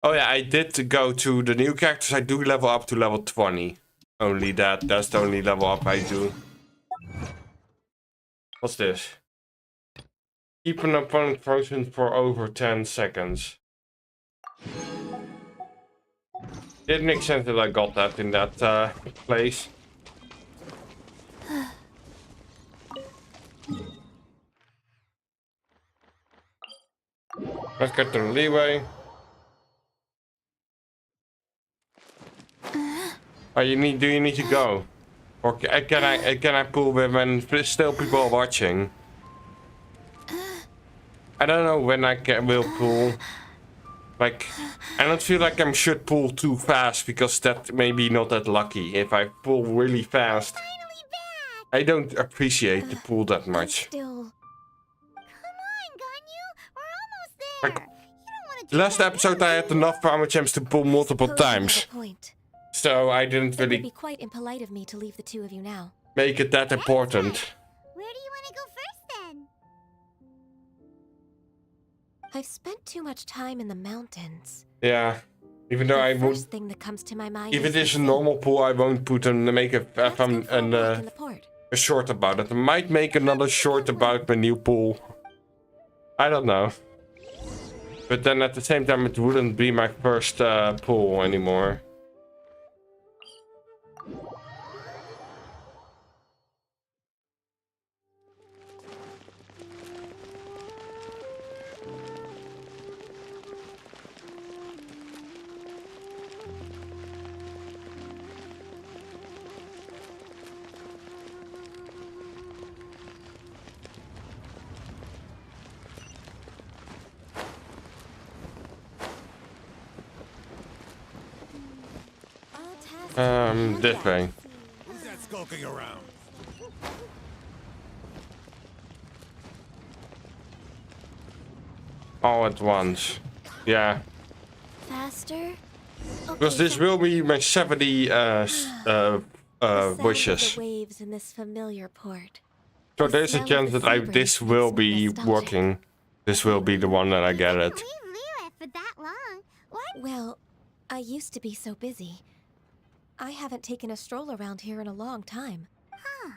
Speaker 1: Oh yeah, I did go to the new characters, I do level up to level 20. Only that's the only level up I do. What's this? Keep an opponent frozen for over 10 seconds. Didn't make sense that I got that in that place. Let's get to the leeway. Oh, do you need to go? Or can I pull when still people are watching? I don't know when I will pull. Like, I don't feel like I should pull too fast because that may be not that lucky. If I pull really fast, I don't appreciate the pull that much.
Speaker 7: Still...
Speaker 4: Come on, Ganyu! We're almost there!
Speaker 1: Like,
Speaker 4: You don't want to
Speaker 1: last episode I had enough farm attempts to pull multiple
Speaker 7: Suppose you have
Speaker 1: times.
Speaker 7: a point.
Speaker 1: So I didn't
Speaker 7: It would be
Speaker 1: really
Speaker 7: quite impolite of me to leave the two of you now.
Speaker 1: make it that important.
Speaker 4: Where do you want to go first, then?
Speaker 7: I've spent too much time in the mountains.
Speaker 1: Yeah. Even though
Speaker 7: The
Speaker 1: I won't,
Speaker 7: first thing that comes to my mind
Speaker 1: if
Speaker 7: is
Speaker 1: it
Speaker 7: the
Speaker 1: is a
Speaker 7: sea.
Speaker 1: normal pool, I won't put make
Speaker 7: Let's go for a walk in
Speaker 1: a
Speaker 7: the port.
Speaker 1: short about it. I might make another short about my new pool. I don't know. But then at the same time, it wouldn't be my first pool anymore. This way.
Speaker 11: Who's that skulking around?
Speaker 1: All at once. Yeah.
Speaker 7: Faster?
Speaker 1: Because this will be my 70 wishes.
Speaker 7: The waves in this familiar port.
Speaker 1: So there's a chance that this will be working. This will be the one that I get it.
Speaker 4: Leave Liyue for that long. What?
Speaker 7: Well, I used to be so busy. I haven't taken a stroll around here in a long time.
Speaker 4: Huh.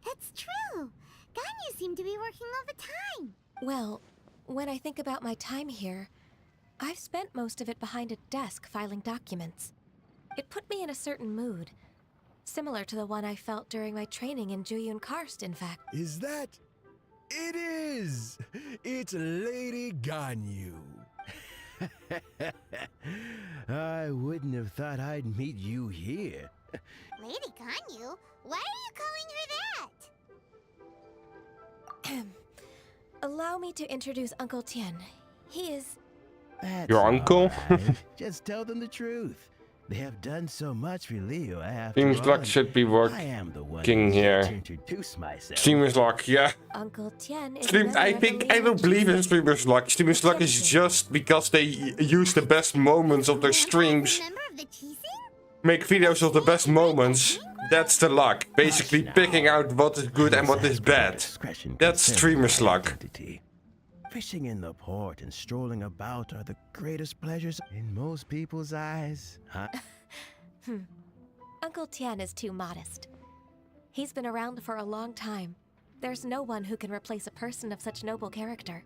Speaker 4: It's true. Ganyu seemed to be working all the time.
Speaker 7: Well, when I think about my time here, I've spent most of it behind a desk filing documents. It put me in a certain mood, similar to the one I felt during my training in Juyun Karst, in fact.
Speaker 11: Is that? It is! It's Lady Ganyu. I wouldn't have thought I'd meet you here.
Speaker 4: Lady Ganyu? Why are you calling her that?
Speaker 7: Allow me to introduce Uncle Tian. He is...
Speaker 11: That's
Speaker 1: Your uncle?
Speaker 11: all right. Just tell them the truth. They have done so much for Leo after
Speaker 1: Seems
Speaker 11: all,
Speaker 1: like
Speaker 11: and
Speaker 1: should be
Speaker 11: I am the one
Speaker 1: working
Speaker 11: who's
Speaker 1: here.
Speaker 11: to introduce myself.
Speaker 1: Streamer's luck, yeah.
Speaker 7: Uncle Tian is
Speaker 1: Stream, I think I don't believe in streamer's luck. Streamer's luck is just because they use the best moments of their streams.
Speaker 4: Member of the Chising?
Speaker 1: Make videos of the best moments. That's the luck. Basically picking out what is good and what is bad. That's streamer's luck.
Speaker 11: Identity. Fishing in the port and strolling about are the greatest pleasures in most people's eyes. Huh?
Speaker 7: Uncle Tian is too modest. He's been around for a long time. There's no one who can replace a person of such noble character.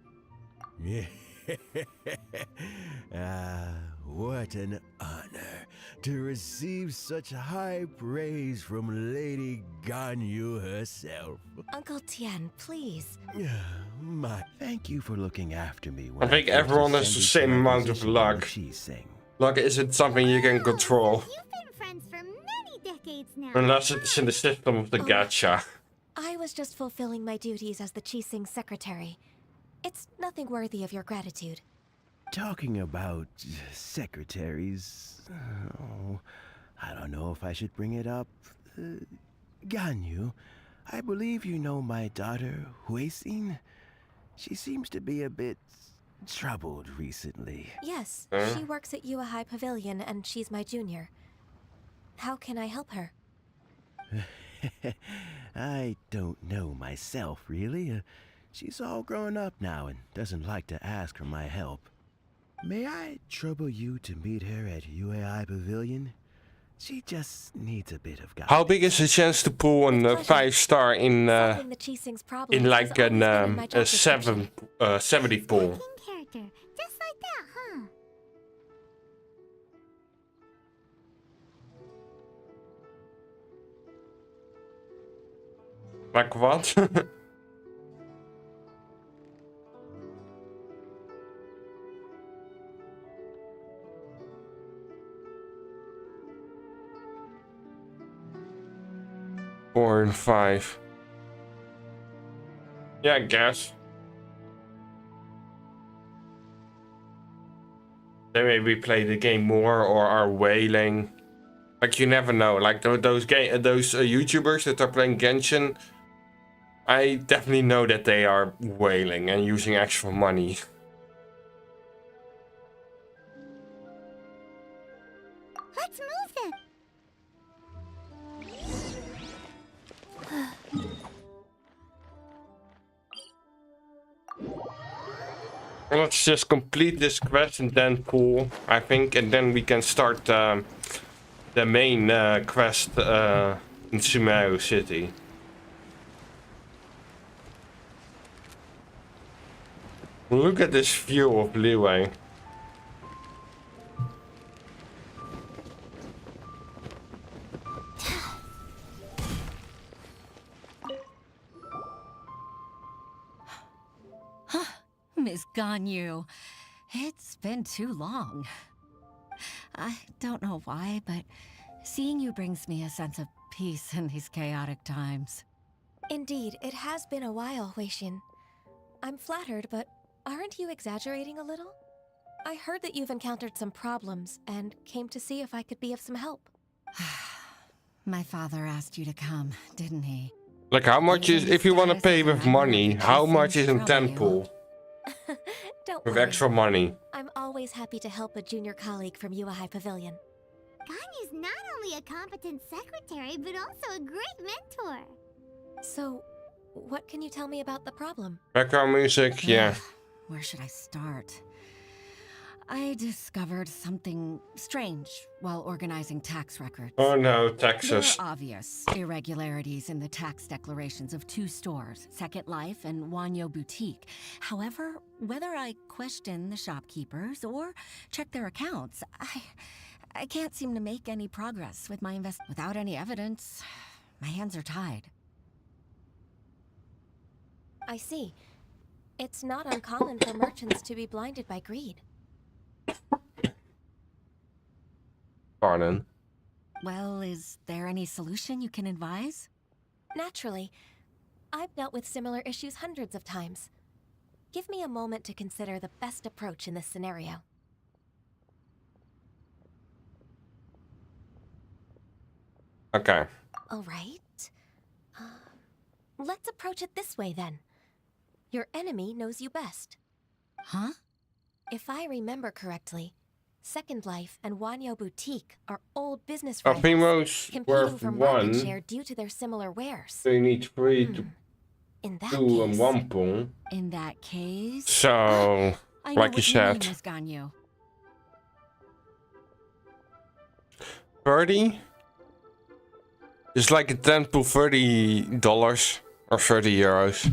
Speaker 11: What an honor to receive such high praise from Lady Ganyu herself.
Speaker 7: Uncle Tian, please.
Speaker 11: My thank you for looking after me
Speaker 1: I
Speaker 11: when
Speaker 1: think
Speaker 11: first
Speaker 1: everyone has the
Speaker 11: ascended to
Speaker 1: same
Speaker 11: my
Speaker 1: amount of
Speaker 11: position in the
Speaker 1: luck.
Speaker 11: Qixing.
Speaker 1: Luck isn't something you can control.
Speaker 4: So you've been friends for many decades now.
Speaker 1: Unless it's in the system of the gacha.
Speaker 7: I was just fulfilling my duties as the Qixing secretary. It's nothing worthy of your gratitude.
Speaker 11: Talking about secretaries, I don't know if I should bring it up. Ganyu, I believe you know my daughter, Huixin. She seems to be a bit troubled recently.
Speaker 7: Yes, she works at Yua High Pavilion and she's my junior. How can I help her?
Speaker 11: I don't know myself, really. She's all grown up now and doesn't like to ask for my help. May I trouble you to meet her at UAI Pavilion? She just needs a bit of guidance.
Speaker 1: How big is the chance to pull a 5-star in like a 70 pool?
Speaker 4: Character, just like that, huh?
Speaker 1: Like what? Four and 5. Yeah, I guess. They maybe play the game more or are wailing. Like, you never know. Like those YouTubers that are playing Genshin, I definitely know that they are wailing and using extra money.
Speaker 4: Let's move then.
Speaker 1: Let's just complete this quest and then pull, I think, and then we can start the main quest in Sumeru City. Look at this view of Liyue.
Speaker 6: Miss Ganyu, it's been too long. I don't know why, but seeing you brings me a sense of peace in these chaotic times.
Speaker 7: Indeed, it has been a while, Huixin. I'm flattered, but aren't you exaggerating a little? I heard that you've encountered some problems and came to see if I could be of some help.
Speaker 6: My father asked you to come, didn't he?
Speaker 1: Like, how much is, if you want to pay with money, how much is in temple?
Speaker 7: Don't
Speaker 1: With
Speaker 7: worry.
Speaker 1: extra money.
Speaker 7: I'm always happy to help a junior colleague from Yua High Pavilion.
Speaker 4: Ganyu's not only a competent secretary, but also a great mentor.
Speaker 7: So, what can you tell me about the problem?
Speaker 1: Background music, yeah.
Speaker 6: Where should I start? I discovered something strange while organizing tax records.
Speaker 1: Oh no,
Speaker 6: There
Speaker 1: Texas.
Speaker 6: are obvious irregularities in the tax declarations of 2 stores, Second Life and Wanyo Boutique. However, whether I question the shopkeepers or check their accounts, I can't seem to make any progress with my without any evidence. My hands are tied.
Speaker 7: I see. It's not uncommon for merchants to be blinded by greed.
Speaker 1: Pardon.
Speaker 6: Well, is there any solution you can advise?
Speaker 7: Naturally. I've dealt with similar issues hundreds of times. Give me a moment to consider the best approach in this scenario.
Speaker 1: Okay.
Speaker 7: All right. Let's approach it this way then. Your enemy knows you best.
Speaker 6: Huh?
Speaker 7: If I remember correctly, Second Life and Wanyo Boutique are old business
Speaker 1: Our
Speaker 7: rivals,
Speaker 1: Primo's
Speaker 7: competing
Speaker 1: worth
Speaker 7: for market
Speaker 1: 1.
Speaker 7: share due to their similar wares.
Speaker 1: So you need 3 to
Speaker 7: In that
Speaker 1: 2 and
Speaker 7: case,
Speaker 1: 1 pool.
Speaker 6: In that case...
Speaker 1: So,
Speaker 6: I know
Speaker 1: like you
Speaker 6: what
Speaker 1: said,
Speaker 6: mean, Miss Ganyu.
Speaker 1: 30? It's like a 10 to $30 or 30 euros.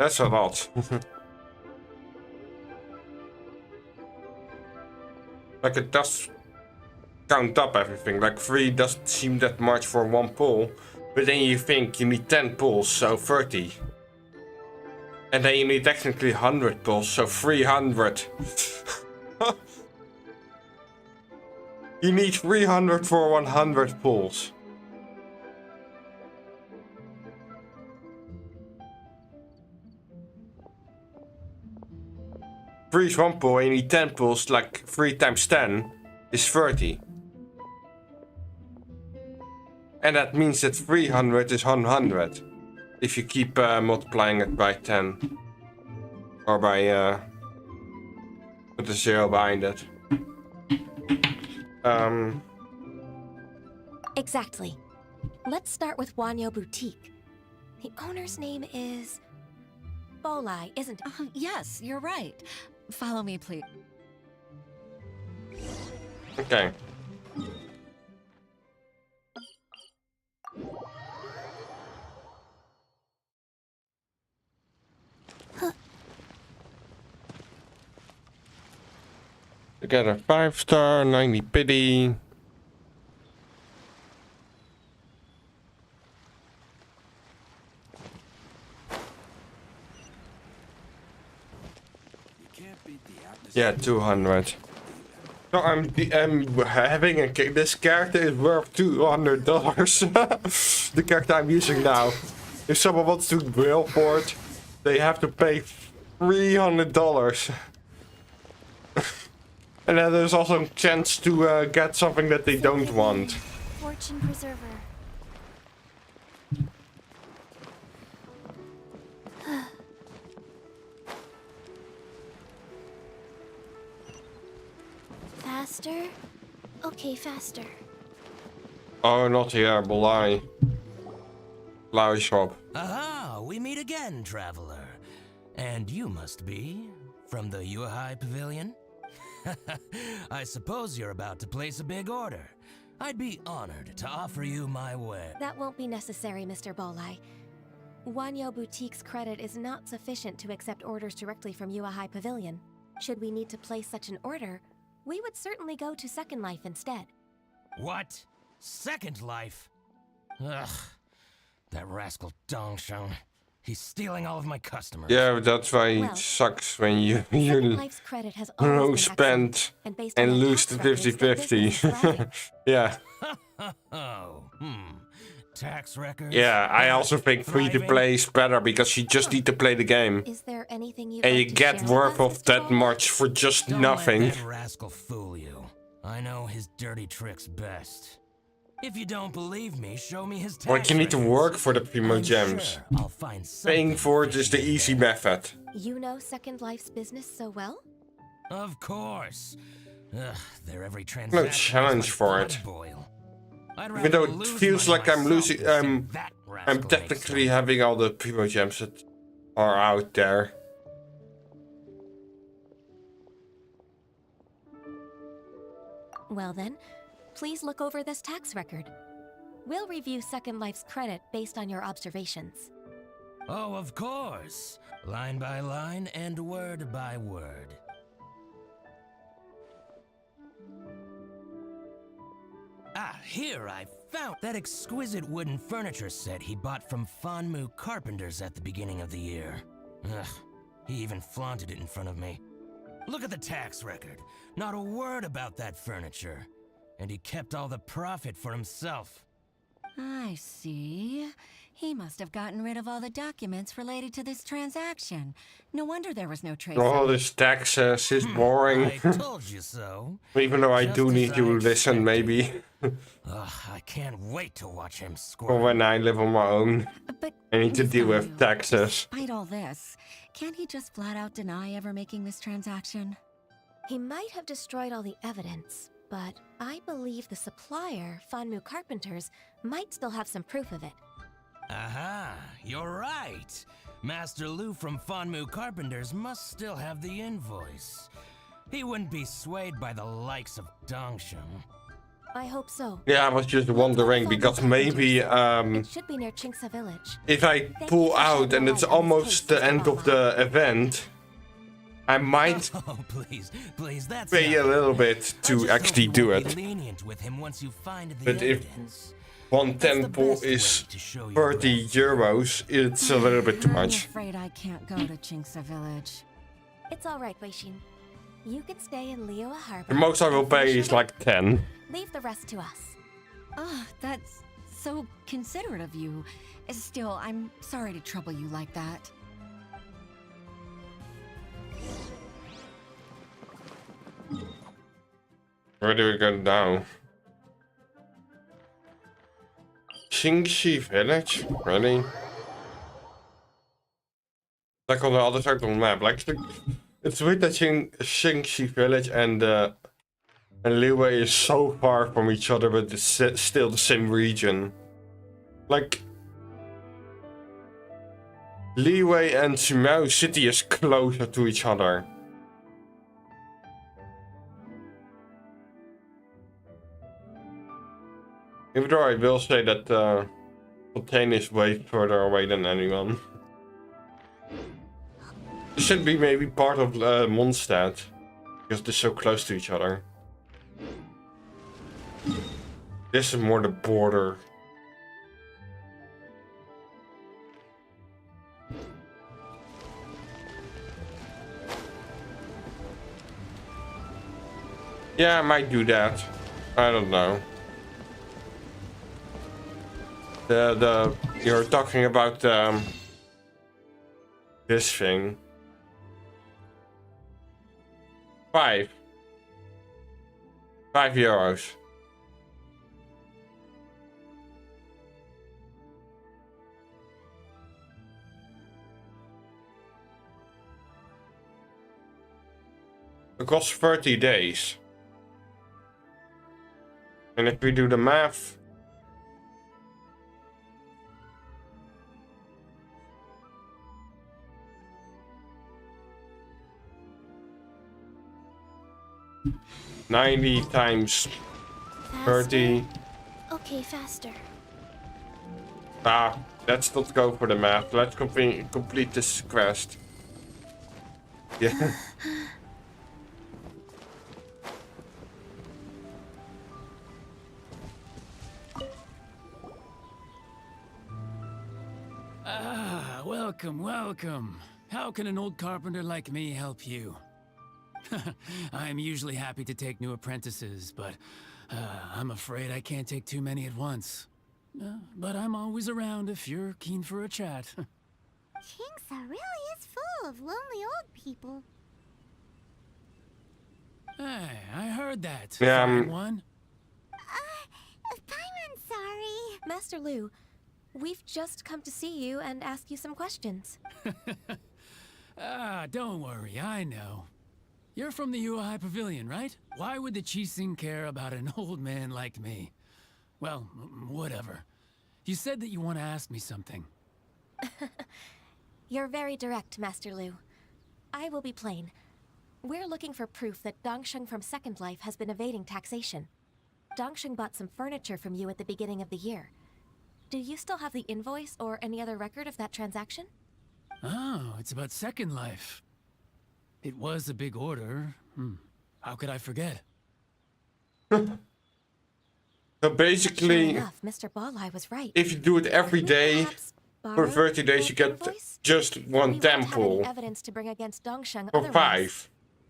Speaker 1: That's a lot. Like it does count up everything. Like 3 doesn't seem that much for 1 pull. But then you think you need 10 pulls, so 30. And then you need technically 100 pulls, so 300. You need 300 for 100 pulls. Freeze 1 pull and you need 10 pulls, like 3 times 10 is 30. And that means that 300 is 100. If you keep multiplying it by 10. Or by put a 0 behind it.
Speaker 7: Exactly. Let's start with Wanyo Boutique. The owner's name is Bolai, isn't it?
Speaker 6: Yes, you're right. Follow me, please.
Speaker 1: Okay. You get a 5-star, 90 pity. Yeah, 200. So I'm having this character is worth $200. The character I'm using now. If someone wants to bill for it, they have to pay $300. And then there's also a chance to get something that they don't want.
Speaker 4: Fortune Preserver. Faster? Okay, faster.
Speaker 1: Oh, not here, Bolai. Flower shop.
Speaker 12: Aha, we meet again, traveler. And you must be from the Yuhai Pavilion? I suppose you're about to place a big order. I'd be honored to offer you my ware.
Speaker 7: That won't be necessary, Mr. Bolai. Wanyo Boutique's credit is not sufficient to accept orders directly from Yuhai Pavilion. Should we need to place such an order, we would certainly go to Second Life instead.
Speaker 12: What? Second Life? Ugh. That rascal Dongsheng. He's stealing all of my customers.
Speaker 1: Yeah, but that's why it
Speaker 7: Well,
Speaker 1: sucks when you
Speaker 7: Life's credit has always been
Speaker 1: spend
Speaker 7: excellent, and based on
Speaker 1: and
Speaker 7: the
Speaker 1: lose
Speaker 7: tax
Speaker 1: the
Speaker 7: records, the business is
Speaker 1: 50-50.
Speaker 7: thriving.
Speaker 1: Yeah.
Speaker 12: Oh, tax records?
Speaker 1: Yeah, I also think free to play is better because you just need to play the game.
Speaker 7: Is there anything you'd
Speaker 1: And
Speaker 7: like
Speaker 1: you
Speaker 7: to
Speaker 1: get
Speaker 7: share
Speaker 1: worth
Speaker 7: with us,
Speaker 1: of
Speaker 7: Mr.
Speaker 1: that
Speaker 7: Bolai?
Speaker 1: much for just
Speaker 12: Don't
Speaker 1: nothing.
Speaker 12: let that rascal fool you. I know his dirty tricks best. If you don't believe me, show me his tax
Speaker 1: Like you need to
Speaker 12: records.
Speaker 1: work for the primo
Speaker 12: I'm
Speaker 1: gems.
Speaker 12: sure I'll find
Speaker 1: Paying
Speaker 12: something
Speaker 1: for it
Speaker 12: fit
Speaker 1: is the
Speaker 12: your
Speaker 1: easy
Speaker 12: bill.
Speaker 1: method.
Speaker 7: You know Second Life's business so well?
Speaker 12: Of course. Ugh, their every
Speaker 1: No
Speaker 12: transaction
Speaker 1: challenge
Speaker 12: makes my
Speaker 1: for
Speaker 12: blood
Speaker 1: it.
Speaker 12: boil. I'd
Speaker 1: Even though
Speaker 12: rather
Speaker 1: it
Speaker 12: lose
Speaker 1: feels
Speaker 12: money
Speaker 1: like I'm
Speaker 12: myself
Speaker 1: losing,
Speaker 12: than see that
Speaker 1: I'm
Speaker 12: rascal make
Speaker 1: technically
Speaker 12: some.
Speaker 1: having all the primo gems that are out there.
Speaker 7: Well then, please look over this tax record. We'll review Second Life's credit based on your observations.
Speaker 12: Oh, of course. Line by line and word by word. Ah, here I found that exquisite wooden furniture set he bought from Fanmu Carpenters at the beginning of the year. Ugh, he even flaunted it in front of me. Look at the tax record. Not a word about that furniture. And he kept all the profit for himself.
Speaker 6: I see. He must have gotten rid of all the documents related to this transaction. No wonder there was no trace
Speaker 1: All
Speaker 6: of it.
Speaker 1: this taxes is boring.
Speaker 12: I told you so.
Speaker 1: Even though I
Speaker 12: Just
Speaker 1: do
Speaker 12: as
Speaker 1: need to
Speaker 12: I
Speaker 1: listen,
Speaker 12: expected.
Speaker 1: maybe.
Speaker 12: Ugh, I can't wait to watch him
Speaker 1: For
Speaker 12: squirt.
Speaker 1: when I live on my own.
Speaker 6: But
Speaker 1: I need to deal with
Speaker 6: Miss Gayu,
Speaker 1: taxes.
Speaker 6: Despite all this, can't he just flat out deny ever making this transaction?
Speaker 7: He might have destroyed all the evidence, but I believe the supplier, Fanmu Carpenters, might still have some proof of it.
Speaker 12: Aha, you're right. Master Lu from Fanmu Carpenters must still have the invoice. He wouldn't be swayed by the likes of Dongsheng.
Speaker 7: I hope so.
Speaker 1: Yeah, I was just wondering because maybe
Speaker 7: It should be near Chinksa village.
Speaker 1: if I pull out and it's almost the end of the event, I might
Speaker 12: Oh, please, that's
Speaker 1: pay a
Speaker 12: not-
Speaker 1: little bit
Speaker 12: I
Speaker 1: to
Speaker 12: just
Speaker 1: actually
Speaker 12: hope you
Speaker 1: do
Speaker 12: won't
Speaker 1: it.
Speaker 12: be lenient with him once you find the
Speaker 1: But if
Speaker 12: evidence.
Speaker 1: one
Speaker 12: That's the
Speaker 1: temple
Speaker 12: best way
Speaker 1: is
Speaker 12: to show your
Speaker 1: 30 euros, it's a little bit too
Speaker 6: I'm
Speaker 1: much.
Speaker 6: afraid I can't go to Chinksa village.
Speaker 7: It's all right, Weishin. You can stay in Liyue Harbor.
Speaker 1: The most I will pay is like 10.
Speaker 7: Leave the rest to us.
Speaker 6: Ah, that's so considerate of you. Still, I'm sorry to trouble you like that.
Speaker 1: Where do we go now? Xingxi village? Really? Like on the other side of the map. Like it's weird that Xingxi village and Liyue is so far from each other, but it's still the same region. Like Liyue and Sumeru city is closer to each other. Even though I will say that Fontaine is way further away than anyone. This should be maybe part of Mondstadt, because they're so close to each other. This is more the border. Yeah, I might do that. I don't know. You're talking about this thing. 5 euros. It costs 30 days. And if we do the math, $90 times 30.
Speaker 4: Okay, faster.
Speaker 1: Let's not go for the math. Let's complete this quest. Yeah.
Speaker 10: Ah, welcome. How can an old carpenter like me help you? I'm usually happy to take new apprentices, but I'm afraid I can't take too many at once. But I'm always around if you're keen for a chat.
Speaker 4: Chinksa really is full of lonely old people.
Speaker 10: Hey, I heard that.
Speaker 1: Yeah,
Speaker 10: Fine one.
Speaker 4: Paimon's sorry.
Speaker 7: Master Lu, we've just come to see you and ask you some questions.
Speaker 10: Don't worry, I know. You're from the Yuehai Pavilion, right? Why would the Qixing care about an old man like me? Well, whatever. You said that you want to ask me something.
Speaker 7: You're very direct, Master Lu. I will be plain. We're looking for proof that Dongsheng from Second Life has been evading taxation. Dongsheng bought some furniture from you at the beginning of the year. Do you still have the invoice or any other record of that transaction?
Speaker 10: Oh, it's about Second Life. It was a big order. How could I forget?
Speaker 1: So basically,
Speaker 7: Sure enough, Mr. Balai was right.
Speaker 1: if you do it every day for 30 days, you get just one temple
Speaker 7: Evidence to bring against Dongsheng
Speaker 1: for
Speaker 7: otherwise.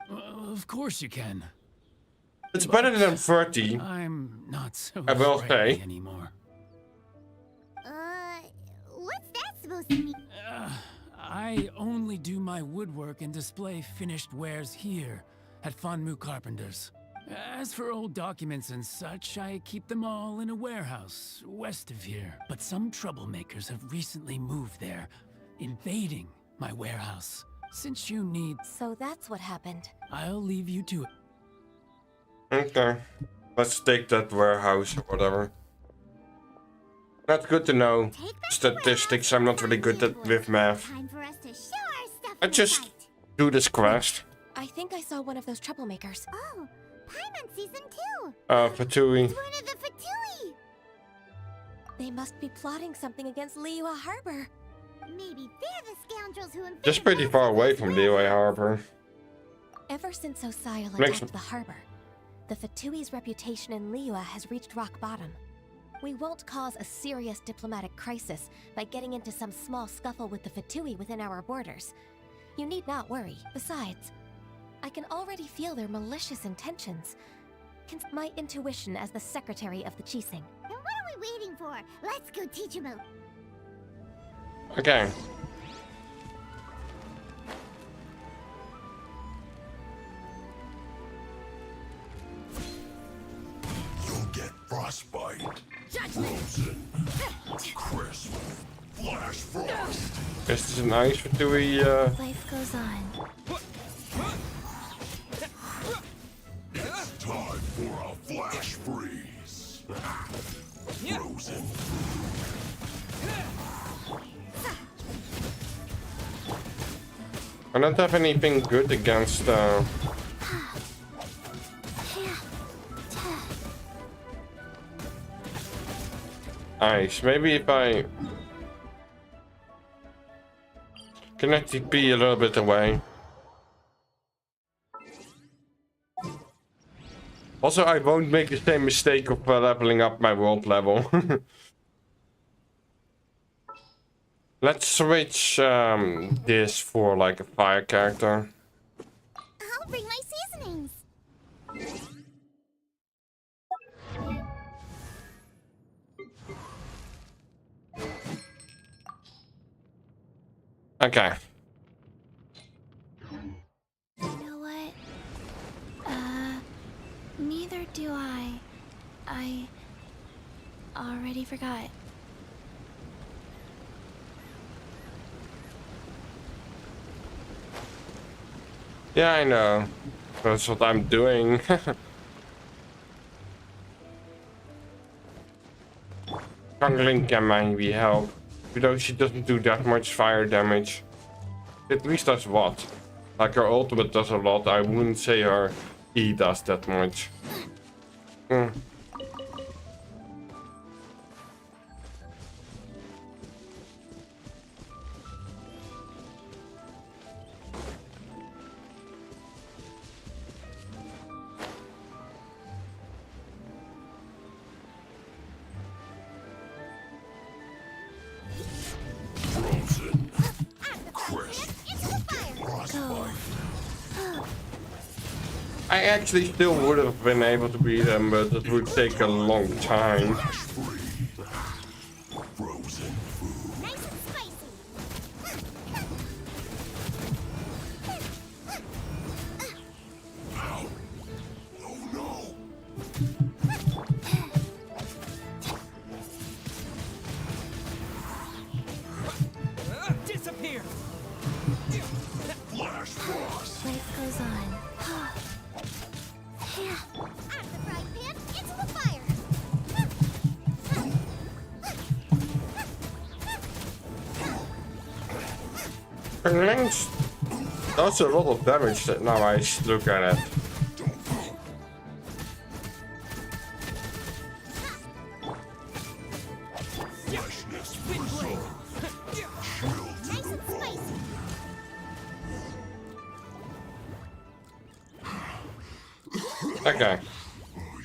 Speaker 1: 5.
Speaker 10: Of course you can.
Speaker 1: It's better than 30.
Speaker 10: I'm not so
Speaker 1: I will
Speaker 10: frightened
Speaker 1: say.
Speaker 10: anymore.
Speaker 4: What's that supposed to mean?
Speaker 10: I only do my woodwork and display finished wares here at Fanmu Carpenters. As for old documents and such, I keep them all in a warehouse west of here. But some troublemakers have recently moved there, invading my warehouse. Since you need...
Speaker 7: So that's what happened.
Speaker 10: I'll leave you to it.
Speaker 1: Okay. Let's take that warehouse or whatever. That's good to know. Statistics, I'm not really good at with math.
Speaker 4: Time for us to show our stuff
Speaker 1: I
Speaker 4: in the
Speaker 1: just
Speaker 4: fight.
Speaker 1: do this quest.
Speaker 7: I think I saw one of those troublemakers.
Speaker 4: Oh, Paimon sees them too.
Speaker 1: Fatui.
Speaker 4: It's one of the Fatui.
Speaker 7: They must be plotting something against Liyue Harbor.
Speaker 4: Maybe they're the scoundrels who invaded
Speaker 1: Just pretty
Speaker 4: most
Speaker 1: far
Speaker 4: of
Speaker 1: away
Speaker 4: these
Speaker 1: from
Speaker 4: worlds.
Speaker 1: Liyue Harbor.
Speaker 7: Ever since Osial
Speaker 1: Next-
Speaker 7: attacked the harbor, the Fatui's reputation in Liyue has reached rock bottom. We won't cause a serious diplomatic crisis by getting into some small scuffle with the Fatui within our borders. You need not worry. Besides, I can already feel their malicious intentions. My intuition as the secretary of the Qixing.
Speaker 4: Then what are we waiting for? Let's go teach him a...
Speaker 1: Okay.
Speaker 13: You'll get frostbite. Frozen. Crisp. Flash frost.
Speaker 1: Is this an ice Fatui?
Speaker 7: Life goes on.
Speaker 13: It's time for a flash freeze. Frozen.
Speaker 1: I don't have anything good against ice. Maybe if I can I TP a little bit away. Also, I won't make the same mistake of leveling up my world level. Let's switch this for like a fire character.
Speaker 4: I'll bring my seasonings.
Speaker 1: Okay.
Speaker 4: You know what? Neither do I. I already forgot.
Speaker 1: Yeah, I know. That's what I'm doing. Kangling can maybe help. Though she doesn't do that much fire damage. At least does what? Like her ultimate does a lot. I wouldn't say her E does that much.
Speaker 13: Frozen. Crisp. Frostbite.
Speaker 1: I actually still would have been able to beat them, but it would take a long time.
Speaker 13: Flash freeze. Frozen food.
Speaker 4: Nice and spicy.
Speaker 13: Ow. Oh no.
Speaker 12: Disappear!
Speaker 13: Flash frost.
Speaker 4: Life goes on. Out of the frying pan, into the fire.
Speaker 1: Links. That's a lot of damage that now I look at it.
Speaker 13: Freshness preserved. Chill to
Speaker 4: Nice
Speaker 13: the
Speaker 4: and
Speaker 13: bone.
Speaker 4: spicy.
Speaker 1: Okay.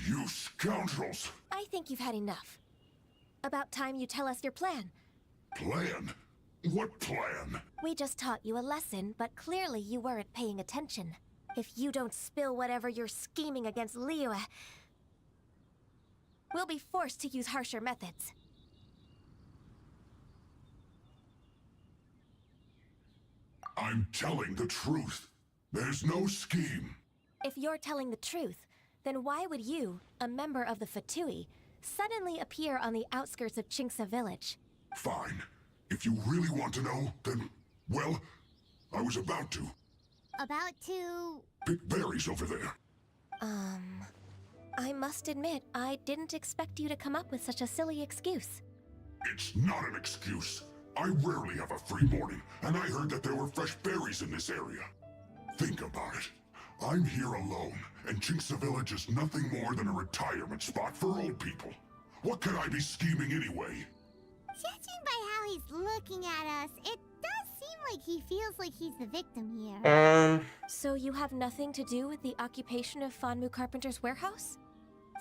Speaker 13: You scoundrels.
Speaker 7: I think you've had enough. About time you tell us your plan.
Speaker 13: Plan? What plan?
Speaker 7: We just taught you a lesson, but clearly you weren't paying attention. If you don't spill whatever you're scheming against Liyue, we'll be forced to use harsher methods.
Speaker 13: I'm telling the truth. There's no scheme.
Speaker 7: If you're telling the truth, then why would you, a member of the Fatui, suddenly appear on the outskirts of Qingce village?
Speaker 13: Fine. If you really want to know, then, well, I was about to.
Speaker 4: About to...
Speaker 13: Pick berries over there.
Speaker 7: I must admit, I didn't expect you to come up with such a silly excuse.
Speaker 13: It's not an excuse. I rarely have a free morning, and I heard that there were fresh berries in this area. Think about it. I'm here alone, and Chinxa Village is nothing more than a retirement spot for old people. What could I be scheming anyway?
Speaker 4: Judging by how he's looking at us, it does seem like he feels like he's the victim here.
Speaker 7: So you have nothing to do with the occupation of Fanmu Carpenter's warehouse?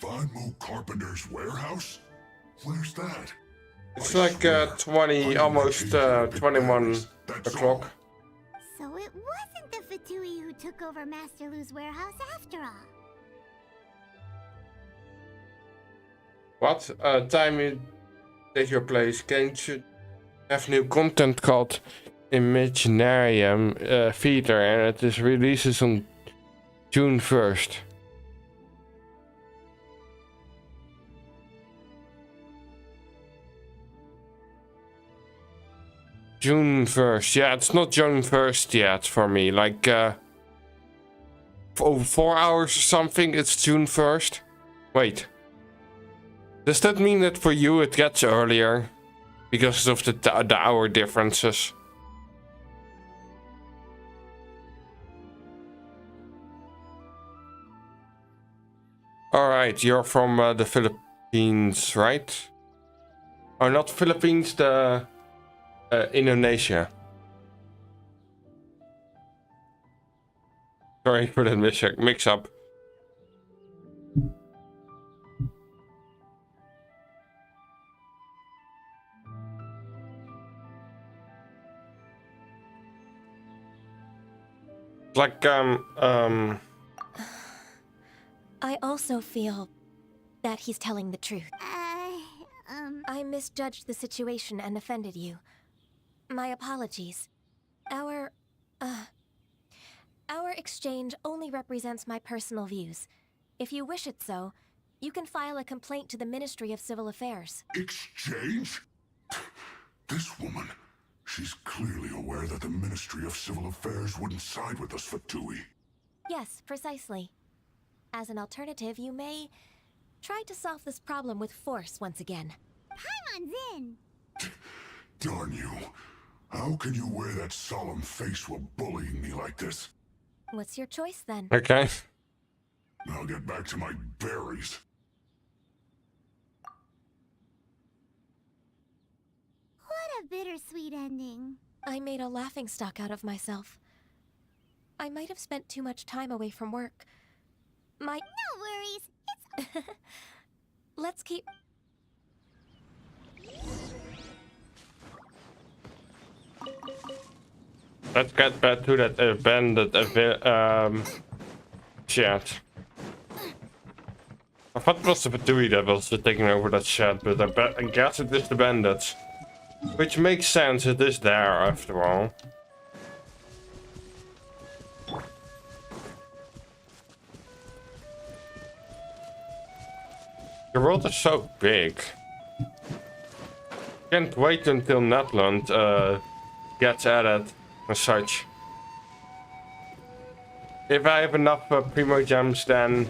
Speaker 13: Fanmu Carpenter's warehouse? Where's that?
Speaker 1: It's like 20, almost 21 o'clock.
Speaker 4: So it wasn't the Fatui who took over Master Lu's warehouse after all.
Speaker 1: What? Time you take your place. Genshin have new content called Imaginarium Theater, and it is releases on June 1st. June 1st. Yeah, it's not June 1st yet for me. Like, over 4 hours or something, it's June 1st. Wait. Does that mean that for you it gets earlier? Because of the hour differences? Alright, you're from the Philippines, right? Oh, not Philippines, the Indonesia. Sorry for the mix-up. Like,
Speaker 7: I also feel that he's telling the truth. I misjudged the situation and offended you. My apologies. Our exchange only represents my personal views. If you wish it so, you can file a complaint to the Ministry of Civil Affairs.
Speaker 13: Exchange? This woman, she's clearly aware that the Ministry of Civil Affairs wouldn't side with us, Fatui.
Speaker 7: Yes, precisely. As an alternative, you may try to solve this problem with force once again.
Speaker 4: Paimon's in!
Speaker 13: Darn you. How can you wear that solemn face while bullying me like this?
Speaker 7: What's your choice then?
Speaker 1: okay.
Speaker 13: I'll get back to my berries.
Speaker 4: What a bittersweet ending.
Speaker 7: I made a laughingstock out of myself. I might have spent too much time away from work.
Speaker 4: No worries. It's...
Speaker 7: Let's keep...
Speaker 1: Let's get back to that abandoned chat. I thought it was the Fatui that was taking over that chat, but I guess it is the bandits. Which makes sense, it is there after all. The world is so big. Can't wait until Netland gets added and such. If I have enough primo gems, then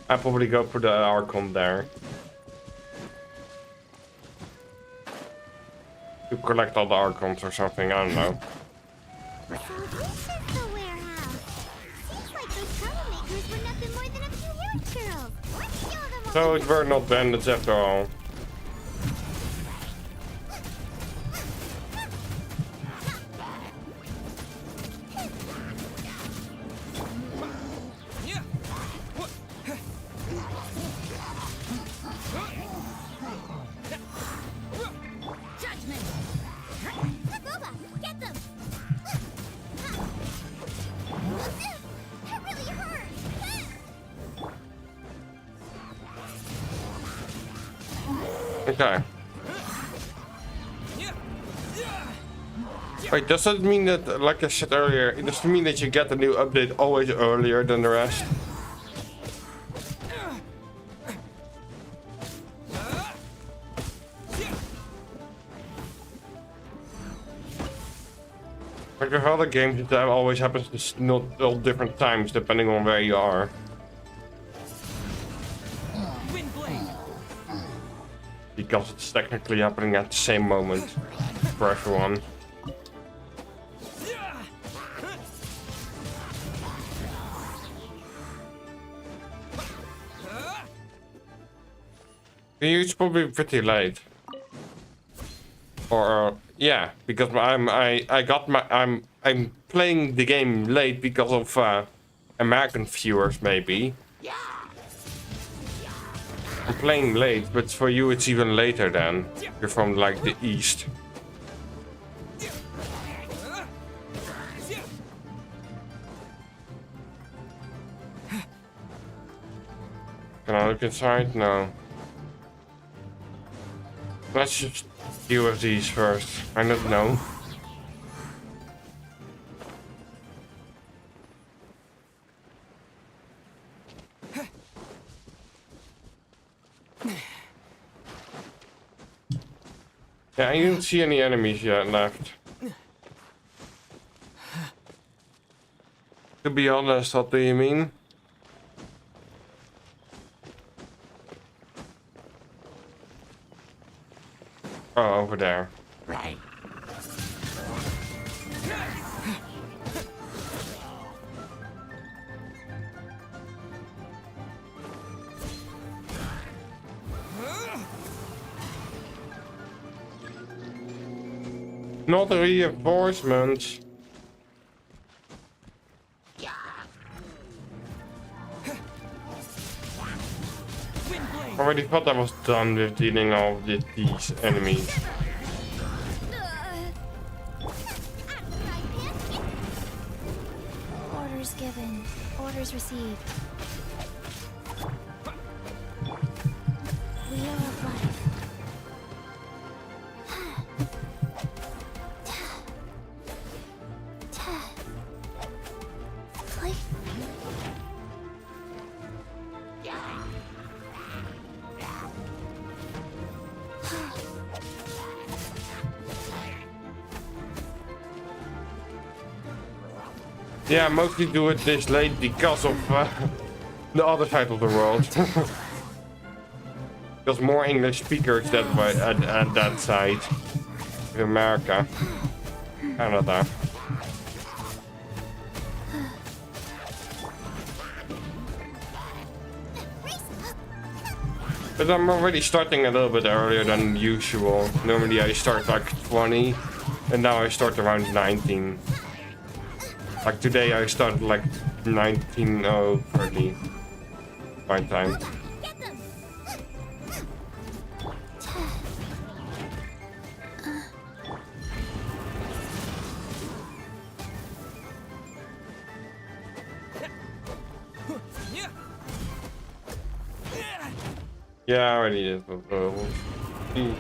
Speaker 1: I'll probably go for the Archon there. To collect all the Archons or something, I don't know.
Speaker 4: So this is the warehouse. Seems like those troublemakers were nothing more than a few young girls. Let's show them what
Speaker 1: So
Speaker 4: we
Speaker 1: it were not bandits after all. Okay. Wait, does that mean that, like I said earlier, it does mean that you get the new update always earlier than the rest? Like with other games, that always happens to not all different times depending on where you are. Because it's technically happening at the same moment for everyone. It's probably pretty late. Or yeah, because I'm playing the game late because of American viewers maybe. I'm playing late, but for you it's even later then. You're from like the east. Can I look inside? No. Let's just deal with these first. I don't know. Yeah, I didn't see any enemies yet left. To be honest, what do you mean? Oh, over there.
Speaker 12: Right.
Speaker 1: Not a reinforcement. Already thought I was done with dealing with these enemies.
Speaker 4: Orders given. Orders received. Wheel of life. Click.
Speaker 1: Yeah, I mostly do it this late because of the other side of the world. Because more English speakers that way at that side. In America. Canada. But I'm already starting a little bit earlier than usual. Normally I start like 20 and now I start around 19. Like today I started like 19:30 my time. Yeah, I already is, but we'll see.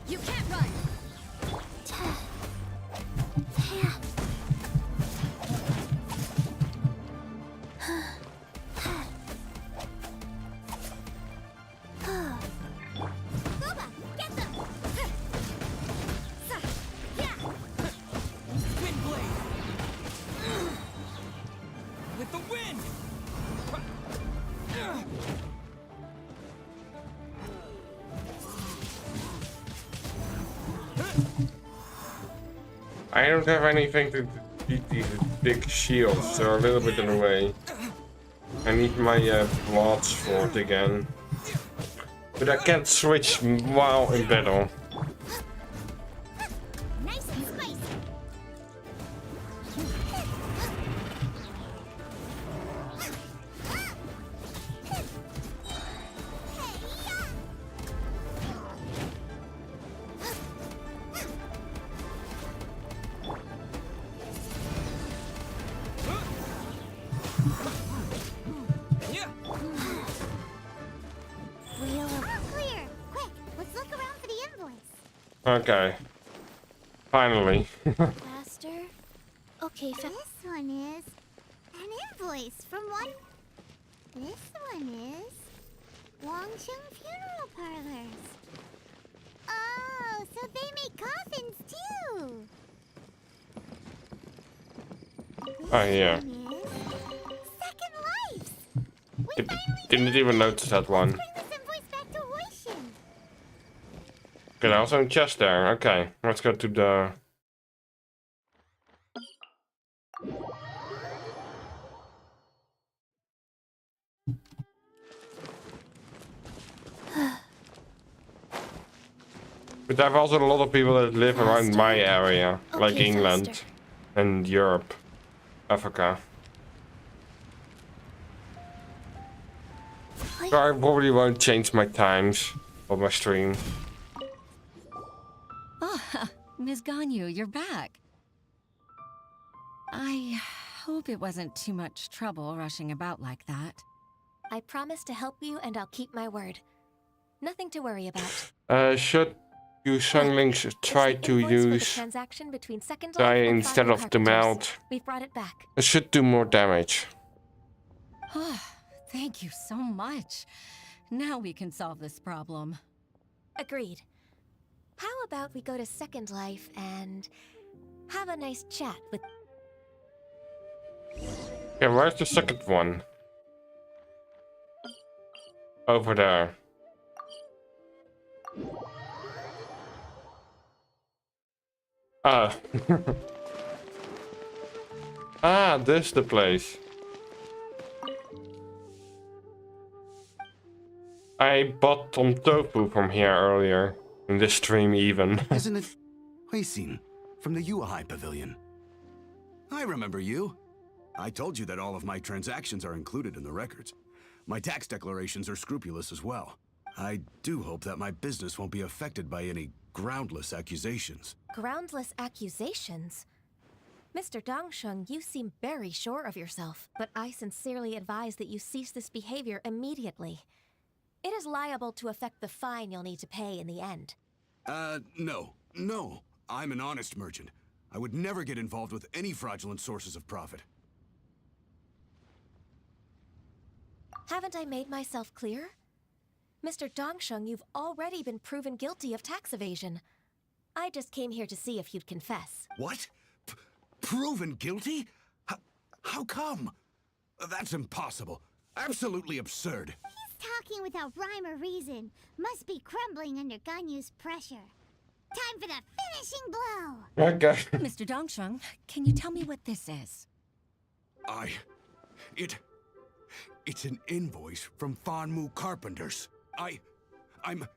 Speaker 3: You can't run.
Speaker 12: With the wind!
Speaker 1: I don't have anything to beat these big shields, they're a little bit in the way. I need my blood sword again. But I can't switch while in battle.
Speaker 4: Nice and spicy. Clear. Quick, let's look around for the invoice.
Speaker 1: Okay. Finally.
Speaker 4: Faster. Okay, this one is an invoice from one. This one is Wangcheng Funeral Parlors. Oh, so they make coffins too.
Speaker 1: Oh yeah.
Speaker 4: Second Lives.
Speaker 1: Didn't even notice that one.
Speaker 4: Bring this invoice back to Huishin.
Speaker 1: Okay, there's also a chest there. Okay, let's go to the... But there are also a lot of people that live around my area, like England
Speaker 7: faster.
Speaker 1: and Europe, Africa. So I probably won't change my times of my stream.
Speaker 6: Ah, Ms. Ganyu, you're back. I hope it wasn't too much trouble rushing about like that.
Speaker 7: I promise to help you and I'll keep my word. Nothing to worry about.
Speaker 1: Should you Sunlings try to use
Speaker 7: transaction between Second
Speaker 1: die
Speaker 7: Life and
Speaker 1: instead
Speaker 7: Fire
Speaker 1: of the
Speaker 7: Carpenters.
Speaker 1: melt?
Speaker 7: We've brought it back.
Speaker 1: It should do more damage.
Speaker 6: Thank you so much. Now we can solve this problem.
Speaker 7: Agreed. How about we go to Second Life and have a nice chat with...
Speaker 1: Okay, where's the second one? Over there. Ah. Ah, this is the place. I bought some tofu from here earlier. In this stream even.
Speaker 14: Isn't it Huixin from the Yuehai Pavilion? I remember you. I told you that all of my transactions are included in the records. My tax declarations are scrupulous as well. I do hope that my business won't be affected by any groundless accusations.
Speaker 7: Groundless accusations? Mr. Dongsheng, you seem very sure of yourself, but I sincerely advise that you cease this behavior immediately. It is liable to affect the fine you'll need to pay in the end.
Speaker 14: No. I'm an honest merchant. I would never get involved with any fraudulent sources of profit.
Speaker 7: Haven't I made myself clear? Mr. Dongsheng, you've already been proven guilty of tax evasion. I just came here to see if you'd confess.
Speaker 14: What? Proven guilty? How come? That's impossible. Absolutely absurd.
Speaker 4: He's talking without rhyme or reason. Must be crumbling under Ganyu's pressure. Time for the finishing blow!
Speaker 1: Okay.
Speaker 6: Mr. Dongsheng, can you tell me what this is?
Speaker 14: It's an invoice from Fanmu Carpenters. I'm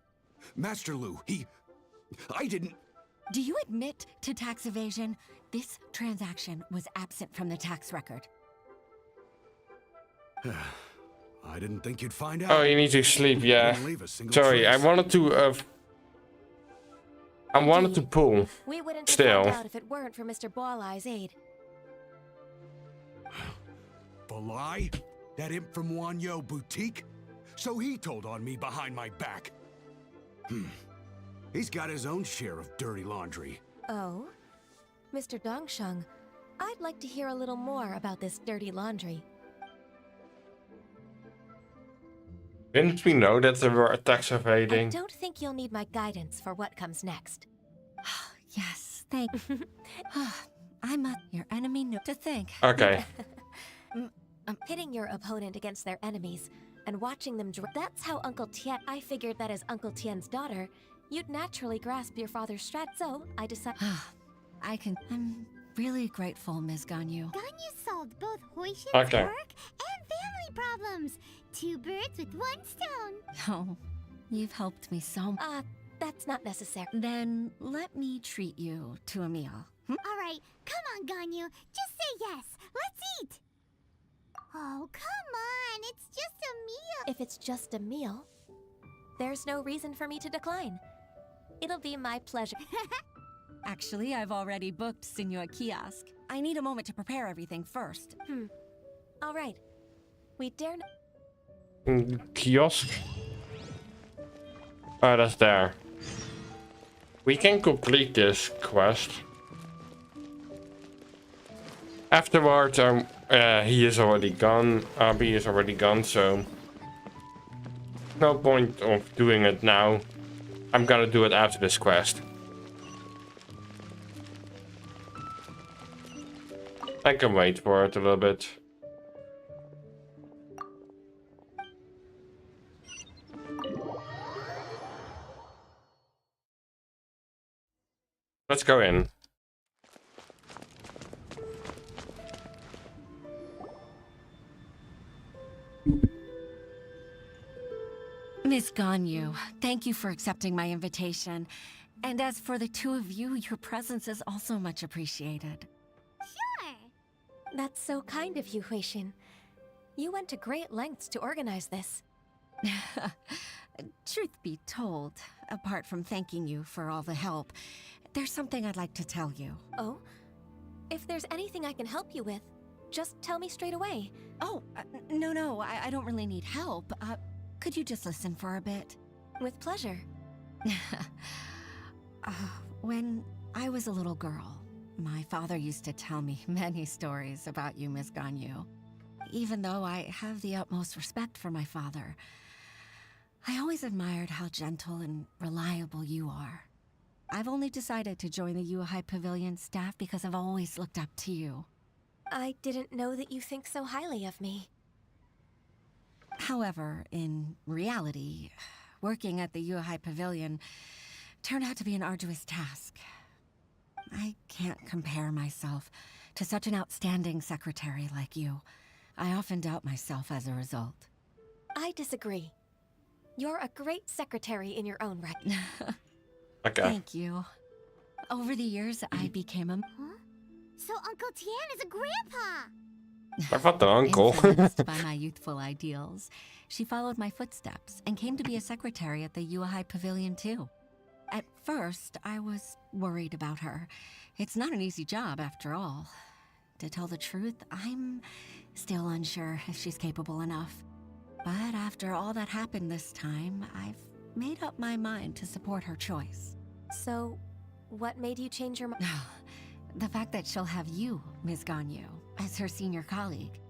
Speaker 14: Master Lu. I didn't...
Speaker 6: Do you admit to tax evasion? This transaction was absent from the tax record.
Speaker 14: I didn't think you'd find out.
Speaker 1: Oh, you need to sleep, yeah. Sorry, I wanted to pull.
Speaker 7: We wouldn't
Speaker 1: Still.
Speaker 7: have found out if it weren't for Mr. Boalai's aid.
Speaker 14: Balai? That imp from Wanyo Boutique? So he told on me behind my back. He's got his own share of dirty laundry.
Speaker 7: Oh? Mr. Dongsheng, I'd like to hear a little more about this dirty laundry.
Speaker 1: Didn't we know that they were tax evading?
Speaker 7: I don't think you'll need my guidance for what comes next.
Speaker 6: Yes, thank you. I'm your enemy, no to think.
Speaker 1: Okay.
Speaker 7: Pitting your opponent against their enemies and watching them that's how Uncle Tien... I figured that as Uncle Tien's daughter, you'd naturally grasp your father's strat, so I decided...
Speaker 6: I'm really grateful, Ms. Ganyu.
Speaker 4: Ganyu solved both Huixin's work and family problems. 2 birds with 1 stone.
Speaker 6: Oh, you've helped me so much.
Speaker 7: That's not necessary.
Speaker 6: Then let me treat you to a meal.
Speaker 4: All right, come on, Ganyu. Just say yes. Let's eat. Oh, come on. It's just a meal.
Speaker 7: If it's just a meal, there's no reason for me to decline. It'll be my pleasure.
Speaker 6: Actually, I've already booked Senor Kiosk. I need a moment to prepare everything first.
Speaker 7: All right. We dare
Speaker 1: Kiosk? Oh, that's there. We can complete this quest. Afterwards, he is already gone. Abby is already gone, so no point of doing it now. I'm gonna do it after this quest. I can wait for it a little bit. let's go in.
Speaker 6: Miss Ganyu, thank you for accepting my invitation. And as for the two of you, your presence is also much appreciated.
Speaker 4: Sure.
Speaker 7: That's so kind of you, Huixin. You went to great lengths to organize this.
Speaker 6: Truth be told, apart from thanking you for all the help, there's something I'd like to tell you.
Speaker 7: Oh? If there's anything I can help you with, just tell me straight away.
Speaker 6: Oh, no, I don't really need help. Could you just listen for a bit?
Speaker 7: With pleasure.
Speaker 6: When I was a little girl, my father used to tell me many stories about you, Miss Ganyu. Even though I have the utmost respect for my father, I always admired how gentle and reliable you are. I've only decided to join the Yuhai Pavilion staff because I've always looked up to you.
Speaker 7: I didn't know that you think so highly of me.
Speaker 6: However, in reality, working at the Yuhai Pavilion turned out to be an arduous task. I can't compare myself to such an outstanding secretary like you. I often doubt myself as a result.
Speaker 7: I disagree. You're a great secretary in your own right.
Speaker 1: Okay.
Speaker 6: Thank you. Over the years, I became a...
Speaker 4: Huh? So Uncle Tian is a grandpa!
Speaker 1: I thought the uncle.
Speaker 6: Influenced by my youthful ideals, she followed my footsteps and came to be a secretary at the Yuhai Pavilion too. At first, I was worried about her. It's not an easy job, after all. To tell the truth, I'm still unsure if she's capable enough. But after all that happened this time, I've made up my mind to support her choice.
Speaker 7: So, what made you change your mind?
Speaker 6: The fact that she'll have you, Ms. Ganyu, as her senior colleague.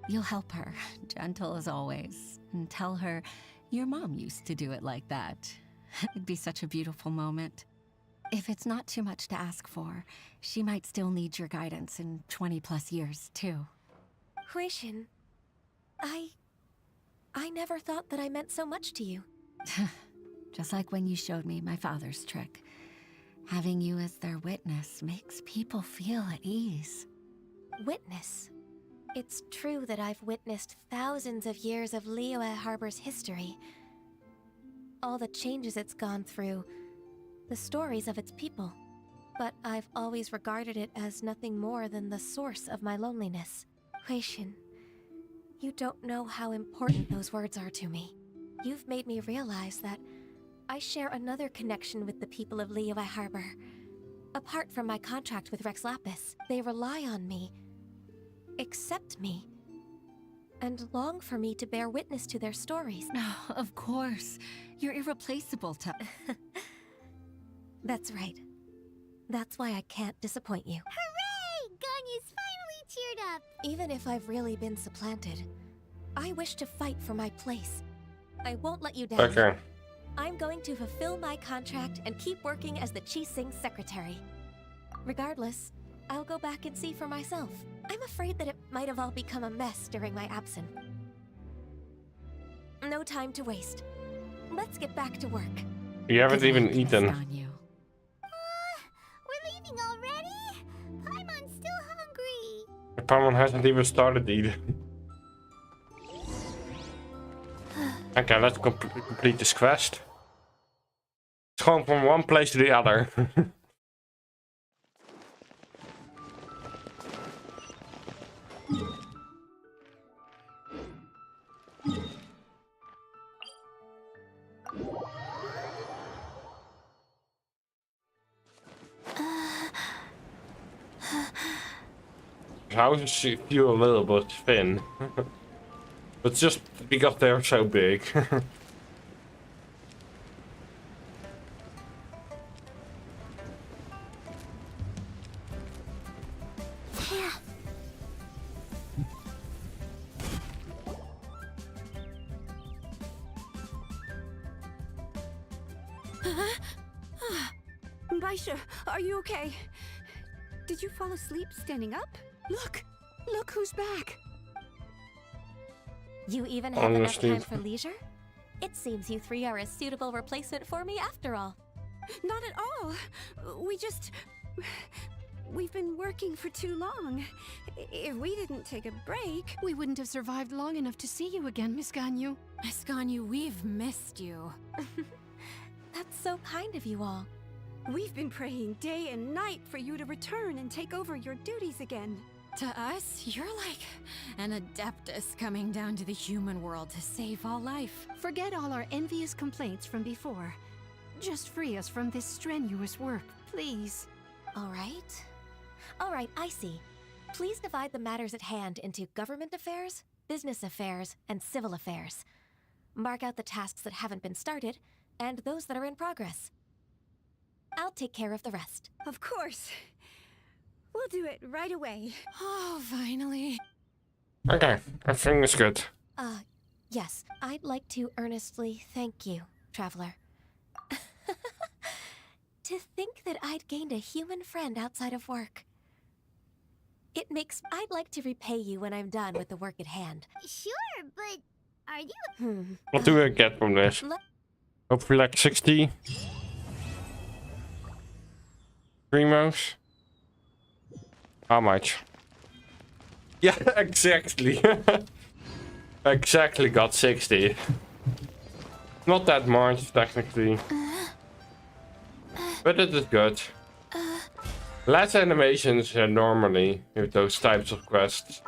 Speaker 6: You'll help her, gentle as always, and tell her your mom used to do it like that. It'd be such a beautiful moment. If it's not too much to ask for, she might still need your guidance in 20+ years, too.
Speaker 7: Huixin, I never thought that I meant so much to you.
Speaker 6: Just like when you showed me my father's trick. Having you as their witness makes people feel at ease.
Speaker 7: Witness? It's true that I've witnessed thousands of years of Liyue Harbor's history. All the changes it's gone through, the stories of its people. But I've always regarded it as nothing more than the source of my loneliness. Huixin, you don't know how important those words are to me. You've made me realize that I share another connection with the people of Liyue Harbor. Apart from my contract with Rex Lapis, they rely on me, accept me, and long for me to bear witness to their stories.
Speaker 6: No, of course. You're irreplaceable to...
Speaker 7: That's right. That's why I can't disappoint you.
Speaker 4: Hooray! Ganyu's finally cheered up!
Speaker 7: Even if I've really been supplanted, I wish to fight for my place. I won't let you down.
Speaker 1: Okay.
Speaker 7: I'm going to fulfill my contract and keep working as the Qixing secretary. Regardless, I'll go back and see for myself. I'm afraid that it might have all become a mess during my absence. No time to waste. Let's get back to work.
Speaker 1: You haven't even eaten.
Speaker 4: We're leaving already? Paimon's still hungry.
Speaker 1: Paimon hasn't even started eating. Okay, let's complete this quest. It's gewoon from one place to the other. Houses feel a little bit thin. But just because they're so big.
Speaker 5: Baisha, are you okay? Did you fall asleep standing up? Look who's back.
Speaker 7: You even have enough time for leisure? It seems you three are a suitable replacement for me after all.
Speaker 5: Not at all. We just... We've been working for too long. If we didn't take a break...
Speaker 2: We wouldn't have survived long enough to see you again, Miss Ganyu.
Speaker 3: Miss Ganyu, we've missed you.
Speaker 7: That's so kind of you all.
Speaker 5: We've been praying day and night for you to return and take over your duties again.
Speaker 3: To us, you're like an adeptus coming down to the human world to save all life.
Speaker 2: Forget all our envious complaints from before. Just free us from this strenuous work, please.
Speaker 7: All right, I see. Please divide the matters at hand into government affairs, business affairs, and civil affairs. Mark out the tasks that haven't been started, and those that are in progress. I'll take care of the rest.
Speaker 5: Of course. We'll do it right away.
Speaker 3: Oh, finally.
Speaker 1: Okay, I think it's good.
Speaker 7: Yes. I'd like to earnestly thank you, Traveler. To think that I'd gained a human friend outside of work. I'd like to repay you when I'm done with the work at hand.
Speaker 4: Sure, but are you...
Speaker 1: What do I get from this? Hopefully like 60. Primos. How much? Yeah, exactly. Exactly got 60. Not that much, technically. But it is good. Less animations normally with those types of quests.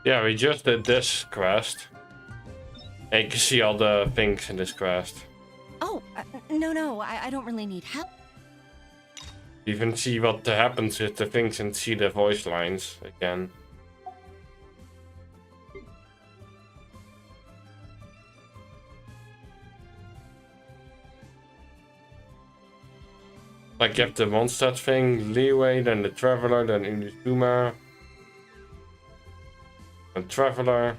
Speaker 1: Yeah, we just did this quest. And you can see all the things in this quest.
Speaker 6: Oh, no, I don't really need help.
Speaker 1: You even see what happens with the things and see the voice lines again. Like you have the Mondstadt thing, Leeway, then the Traveler, then Inazuma. A Traveler.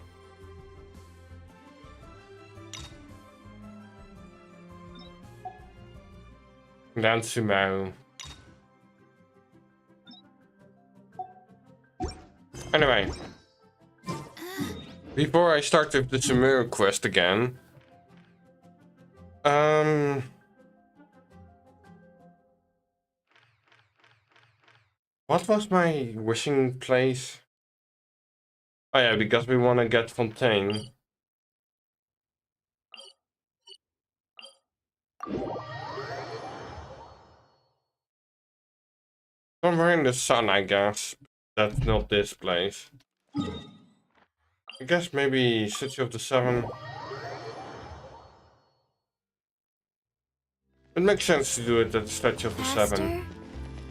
Speaker 1: Then Sumeru. Anyway. Before I start with the Sumeru quest again. What was my wishing place? Oh yeah, because we want to get Fontaine. Somewhere in the sun, I guess. That's not this place. I guess maybe City of the Seven. It makes sense to do it at the Statue of the Seven.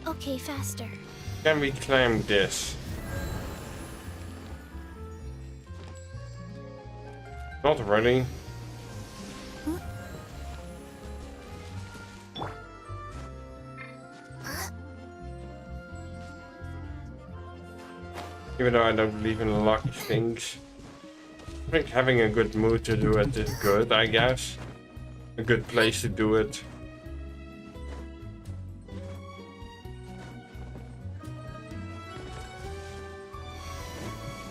Speaker 4: Okay, faster.
Speaker 1: Can we climb this? Not ready. Even though I don't believe in lucky things. I think having a good mood to do it is good, I guess. A good place to do it.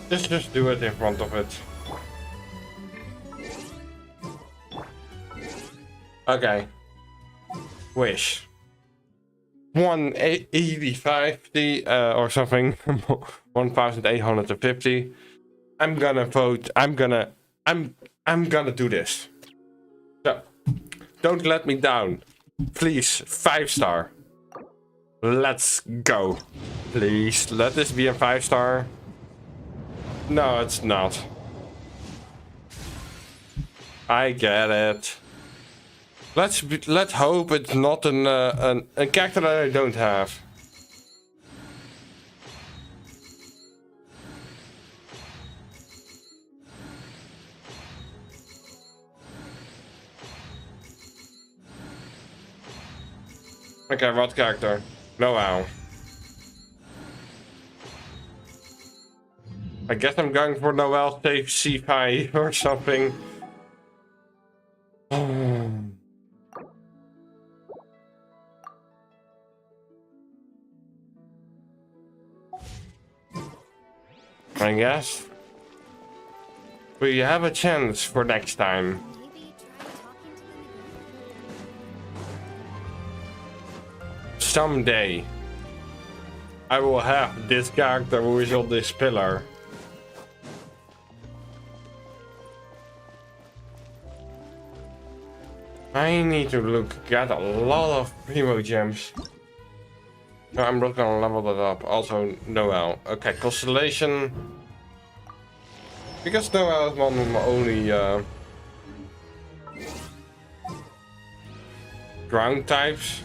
Speaker 1: Just do it in front of it. Okay. Wish. 185 or something. 1850. I'm gonna vote. I'm gonna do this. So don't let me down. Please, 5-star. Let's go. Please, let this be a 5-star. No, it's not. I get it. Let's hope it's not a character that I don't have. Okay, what character? Noel. I guess I'm going for Noel save C5 or something. I guess we have a chance for next time. Someday I will have this character who is on this pillar. I need to get a lot of primo gems. No, I'm not gonna level that up. Also, Noel. Okay, Constellation. Because Noel is one of my only ground types.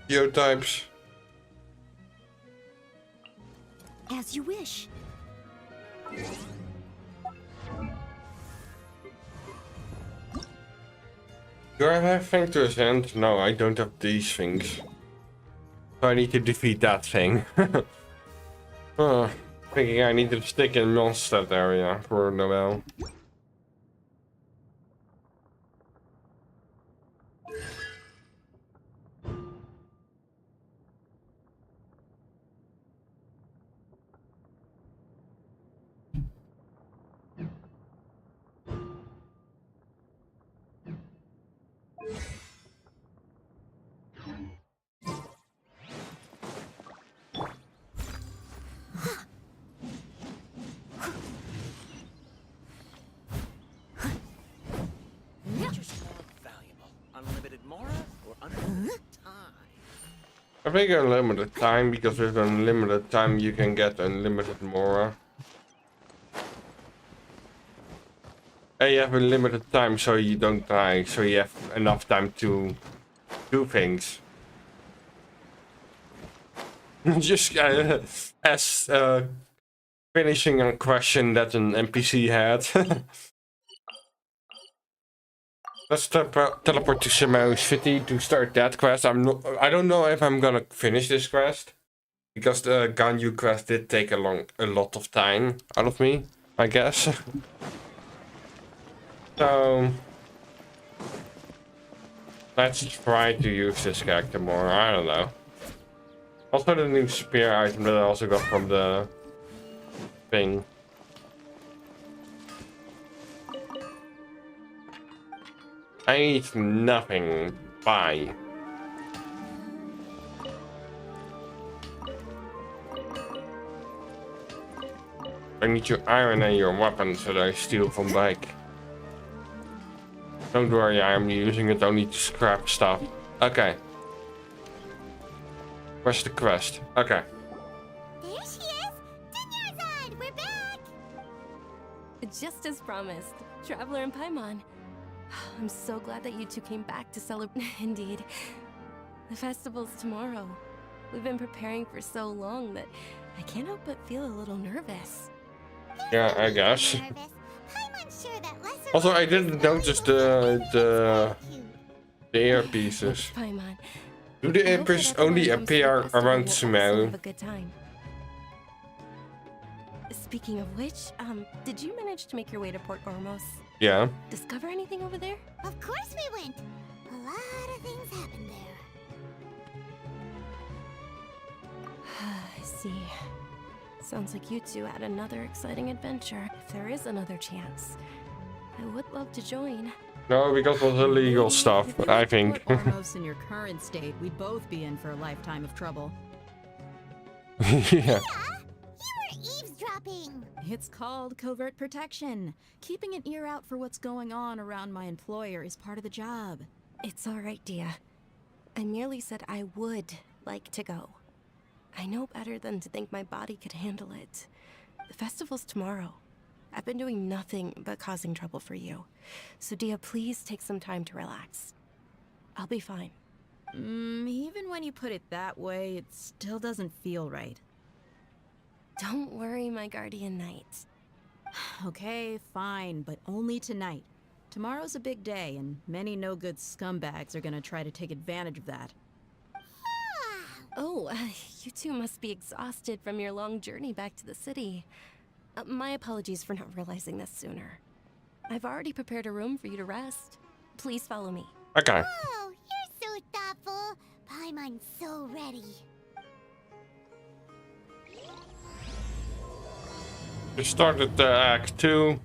Speaker 1: Geotypes.
Speaker 7: As you wish.
Speaker 1: Do I have thing to ascend? No, I don't have these things. So I need to defeat that thing. Thinking I need to stick in Mondstadt area for Noel. I think unlimited time, because with unlimited time you can get unlimited Mora. And you have a limited time so you don't die, so you have enough time to do things. Just as finishing a question that an NPC had. Let's teleport to Sumeru City to start that quest. I don't know if I'm gonna finish this quest, because the Ganyu quest did take a lot of time out of me, I guess. So let's try to use this character more. I don't know. Also the new spear item that I also got from the thing. I need nothing. Bye. I need your iron and your weapons that I steal from back. Don't worry, I am using it only to scrap stuff. Okay. Where's the quest? Okay.
Speaker 4: There she is! Dunyarzad! We're back!
Speaker 7: Just as promised, Traveler and Paimon. I'm so glad that you two came back to celebrate. Indeed. The festival's tomorrow. We've been preparing for so long that I can't help but feel a little nervous.
Speaker 1: Yeah, I guess. Also, I didn't notice the earpieces.
Speaker 7: Paimon.
Speaker 1: Do the earpieces only appear around Sumeru?
Speaker 7: A good time. Speaking of which, did you manage to make your way to Port Ormos?
Speaker 1: Yeah.
Speaker 7: Discover anything over there?
Speaker 4: Of course we went! A lot of things happened there.
Speaker 7: I see. Sounds like you two had another exciting adventure. If there is another chance, I would love to join.
Speaker 1: No, because of illegal stuff, I think.
Speaker 15: Almost in your current state, we'd both be in for a lifetime of trouble.
Speaker 1: Yeah.
Speaker 4: You were eavesdropping!
Speaker 15: It's called covert protection. Keeping an ear out for what's going on around my employer is part of the job.
Speaker 7: It's all right, Dia. I merely said I would like to go. I know better than to think my body could handle it. The festival's tomorrow. I've been doing nothing but causing trouble for you. So Dia, please take some time to relax. I'll be fine.
Speaker 15: Even when you put it that way, it still doesn't feel right.
Speaker 7: Don't worry, my guardian knight.
Speaker 15: Okay, fine, but only tonight. Tomorrow's a big day, and many no-good scumbags are gonna try to take advantage of that.
Speaker 7: Oh, you two must be exhausted from your long journey back to the city. My apologies for not realizing this sooner. I've already prepared a room for you to rest. Please follow me.
Speaker 1: Okay.
Speaker 4: Oh, you're so thoughtful. Paimon's so ready.
Speaker 1: We started Act 2.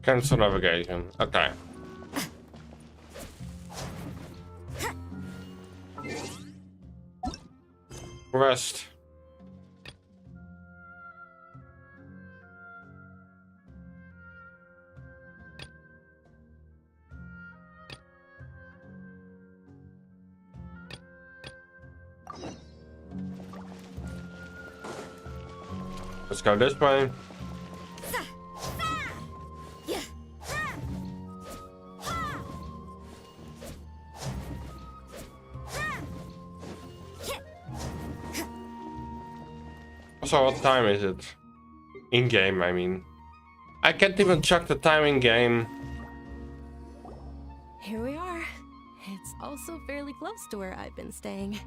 Speaker 1: Cancel navigation. Okay. Rest. Let's go this way. So what time is it? In game, I mean. I can't even check the time in game.
Speaker 7: Here we are. It's also fairly close to where I've been staying.
Speaker 4: It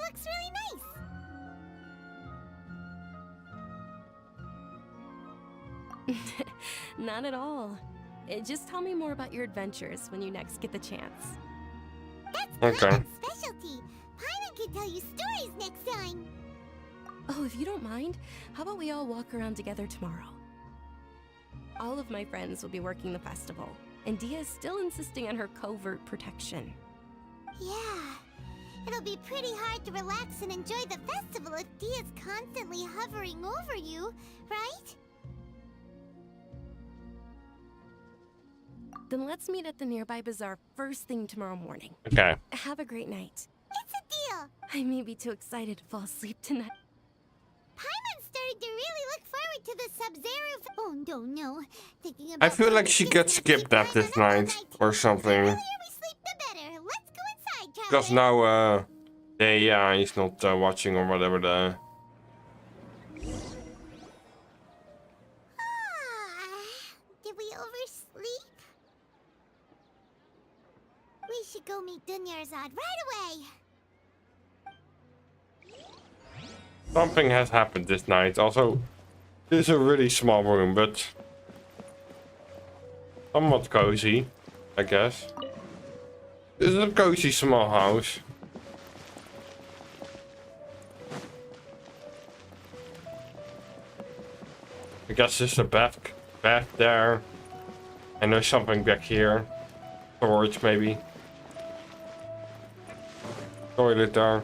Speaker 4: looks really nice.
Speaker 7: Not at all. Just tell me more about your adventures when you next get the chance.
Speaker 4: That's
Speaker 1: Okay.
Speaker 4: Paimon's specialty. Paimon can tell you stories next time.
Speaker 7: Oh, if you don't mind, how about we all walk around together tomorrow? All of my friends will be working the festival, and Dia's still insisting on her covert protection.
Speaker 4: Yeah. It'll be pretty hard to relax and enjoy the festival if Dia's constantly hovering over you, right?
Speaker 7: Then let's meet at the nearby bazaar first thing tomorrow morning.
Speaker 1: Okay.
Speaker 7: Have a great night.
Speaker 4: It's a deal.
Speaker 7: I may be too excited to fall asleep tonight.
Speaker 4: Paimon's starting to really look forward to the Sub-Zero. Oh no. Thinking
Speaker 1: I
Speaker 4: about
Speaker 1: feel like
Speaker 4: Paimon's
Speaker 1: she
Speaker 4: just
Speaker 1: gets
Speaker 4: gonna keep
Speaker 1: skipped at this
Speaker 4: Paimon up all
Speaker 1: night
Speaker 4: night.
Speaker 1: or something.
Speaker 4: The earlier we sleep, the better. Let's go inside,
Speaker 1: Because
Speaker 4: traveler.
Speaker 1: now, he's not watching or whatever the...
Speaker 4: Did we oversleep? We should go meet Dunyarzad right away.
Speaker 1: Something has happened this night. Also, this is a really small room, but somewhat cozy, I guess. This is a cozy small house. I guess there's a bath there. And there's something back here. Storage, maybe. Toilet there.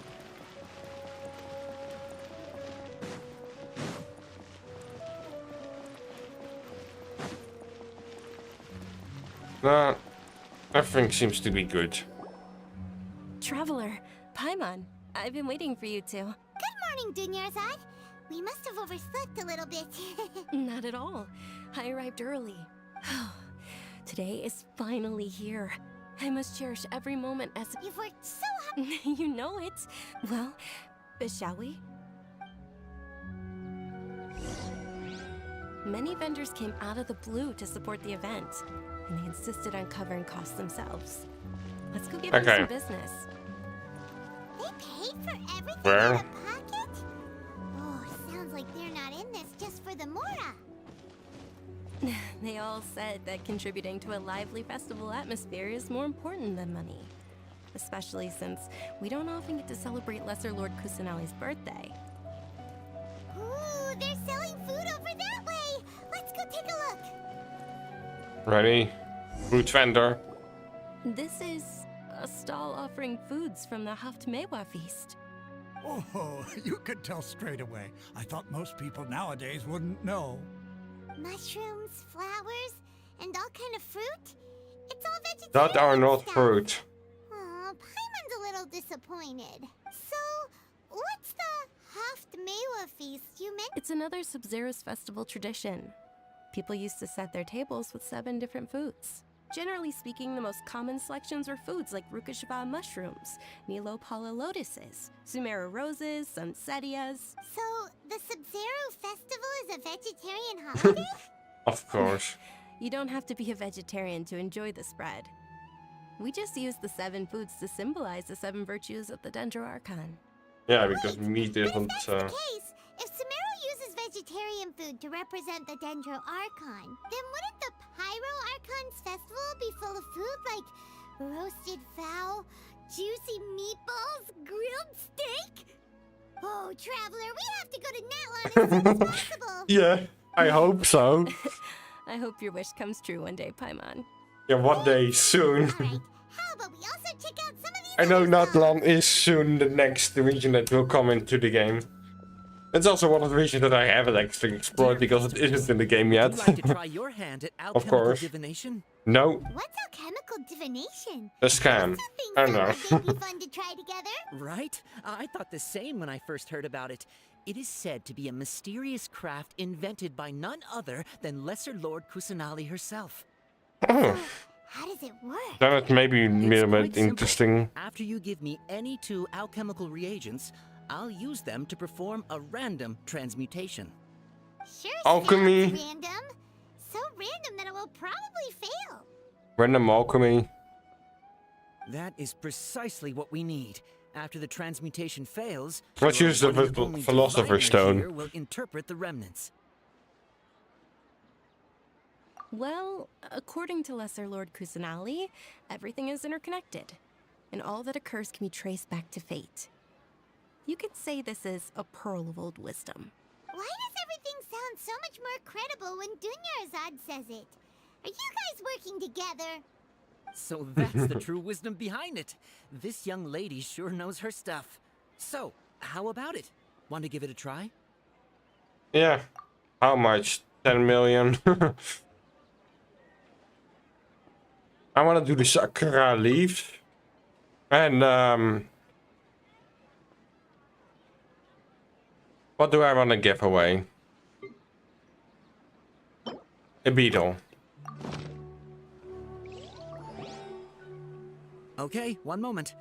Speaker 1: Everything seems to be good.
Speaker 7: Traveler, Paimon, I've been waiting for you two.
Speaker 4: Good morning, Dunyarzad. We must have overslept a little bit.
Speaker 7: Not at all. I arrived early. Today is finally here. I must cherish every moment as
Speaker 4: You've worked so hard.
Speaker 7: you know it. Well, shall we? Many vendors came out of the blue to support the event, and they insisted on covering costs themselves. Let's go give them some business.
Speaker 4: They paid for everything
Speaker 1: Where?
Speaker 4: out of pocket? Oh, sounds like they're not in this just for the Mora.
Speaker 7: They all said that contributing to a lively festival atmosphere is more important than money. Especially since we don't often get to celebrate Lesser Lord Kusanali's birthday.
Speaker 4: Ooh, they're selling food over that way. Let's go take a look.
Speaker 1: Ready? Food vendor.
Speaker 7: This is a stall offering foods from the Haft Mewa feast.
Speaker 16: Oh, you could tell straight away. I thought most people nowadays wouldn't know.
Speaker 4: Mushrooms, flowers, and all kind of fruit? It's all vegetarian
Speaker 1: That are not
Speaker 4: stuff.
Speaker 1: fruit.
Speaker 4: Aw, Paimon's a little disappointed. So, what's the Haft Mewa feast you meant?
Speaker 7: It's another Sub-Zero's festival tradition. People used to set their tables with 7 different foods. Generally speaking, the most common selections were foods like Rukashaba mushrooms, Nilopala lotuses, Sumeru roses, Sunsetias.
Speaker 4: So, the Sub-Zero festival is a vegetarian holiday?
Speaker 1: Of course.
Speaker 7: You don't have to be a vegetarian to enjoy the spread. We just use the 7 foods to symbolize the 7 virtues of the Dendro Archon.
Speaker 1: Yeah, because meat isn't.
Speaker 4: If Sumeru uses vegetarian food to represent the Dendro Archon, then wouldn't the Pyro Archon's festival be full of food like roasted fowl, juicy meatballs, grilled steak? Oh, Traveler, we have to go to Netlon as soon as possible.
Speaker 1: Yeah, I hope so.
Speaker 7: I hope your wish comes true one day, Paimon.
Speaker 1: Yeah, one day soon.
Speaker 4: How about we also check out some of these
Speaker 1: I know Natlan is soon the next region that will come into the game. It's also one of the regions that I haven't actually explored because it isn't in the game yet.
Speaker 17: Would you like to try your hand at
Speaker 1: Of
Speaker 17: alchemical
Speaker 1: course.
Speaker 17: divination?
Speaker 1: No,
Speaker 4: What's alchemical divination?
Speaker 1: a scam. I don't know.
Speaker 4: It'd be fun to try together.
Speaker 17: Right? I thought the same when I first heard about it. It is said to be a mysterious craft invented by none other than Lesser Lord Kusanali herself.
Speaker 1: Oh,
Speaker 4: How does it work?
Speaker 1: then it may be a
Speaker 17: It's
Speaker 1: bit
Speaker 17: quite simple.
Speaker 1: interesting.
Speaker 17: After you give me any 2 alchemical reagents, I'll use them to perform a random transmutation.
Speaker 4: Sure
Speaker 1: Alchemy.
Speaker 4: sounds random. So random that it will probably fail.
Speaker 1: Random alchemy.
Speaker 17: That is precisely what we need. After the transmutation fails,
Speaker 1: Let's
Speaker 17: your
Speaker 1: use the
Speaker 17: one and only
Speaker 1: Philosopher's
Speaker 17: diviner
Speaker 1: Stone.
Speaker 17: here will interpret the remnants.
Speaker 7: Well, according to Lesser Lord Kusanali, everything is interconnected, and all that occurs can be traced back to fate. You could say this is a pearl of old wisdom.
Speaker 4: Why does everything sound so much more credible when Dunyarzad says it? Are you guys working together?
Speaker 17: So that's the true wisdom behind it. This young lady sure knows her stuff. So, how about it? Want to give it a try?
Speaker 1: Yeah. How much? 10 million. I want to do the Sakura leaves. And, what do I want to give away? A beetle.
Speaker 17: Okay, one moment.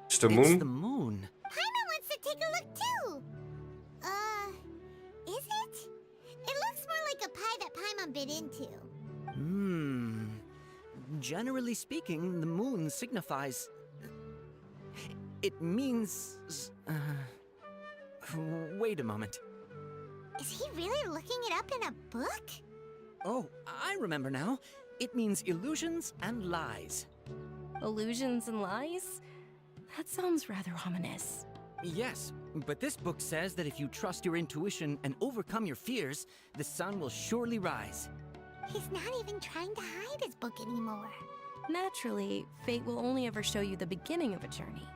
Speaker 1: It's the
Speaker 17: It's
Speaker 1: moon?
Speaker 17: the moon.
Speaker 4: Paimon wants to take a look too. Is it? It looks more like a pie that Paimon bit into.
Speaker 17: Generally speaking, the moon signifies... It means... Wait a moment.
Speaker 4: Is he really looking it up in a book?
Speaker 17: Oh, I remember now. It means illusions and lies.
Speaker 7: Illusions and lies? That sounds rather ominous.
Speaker 17: Yes, but this book says that if you trust your intuition and overcome your fears, the sun will surely rise.
Speaker 4: He's not even trying to hide his book anymore.
Speaker 7: Naturally, fate will only ever show you the beginning of a journey.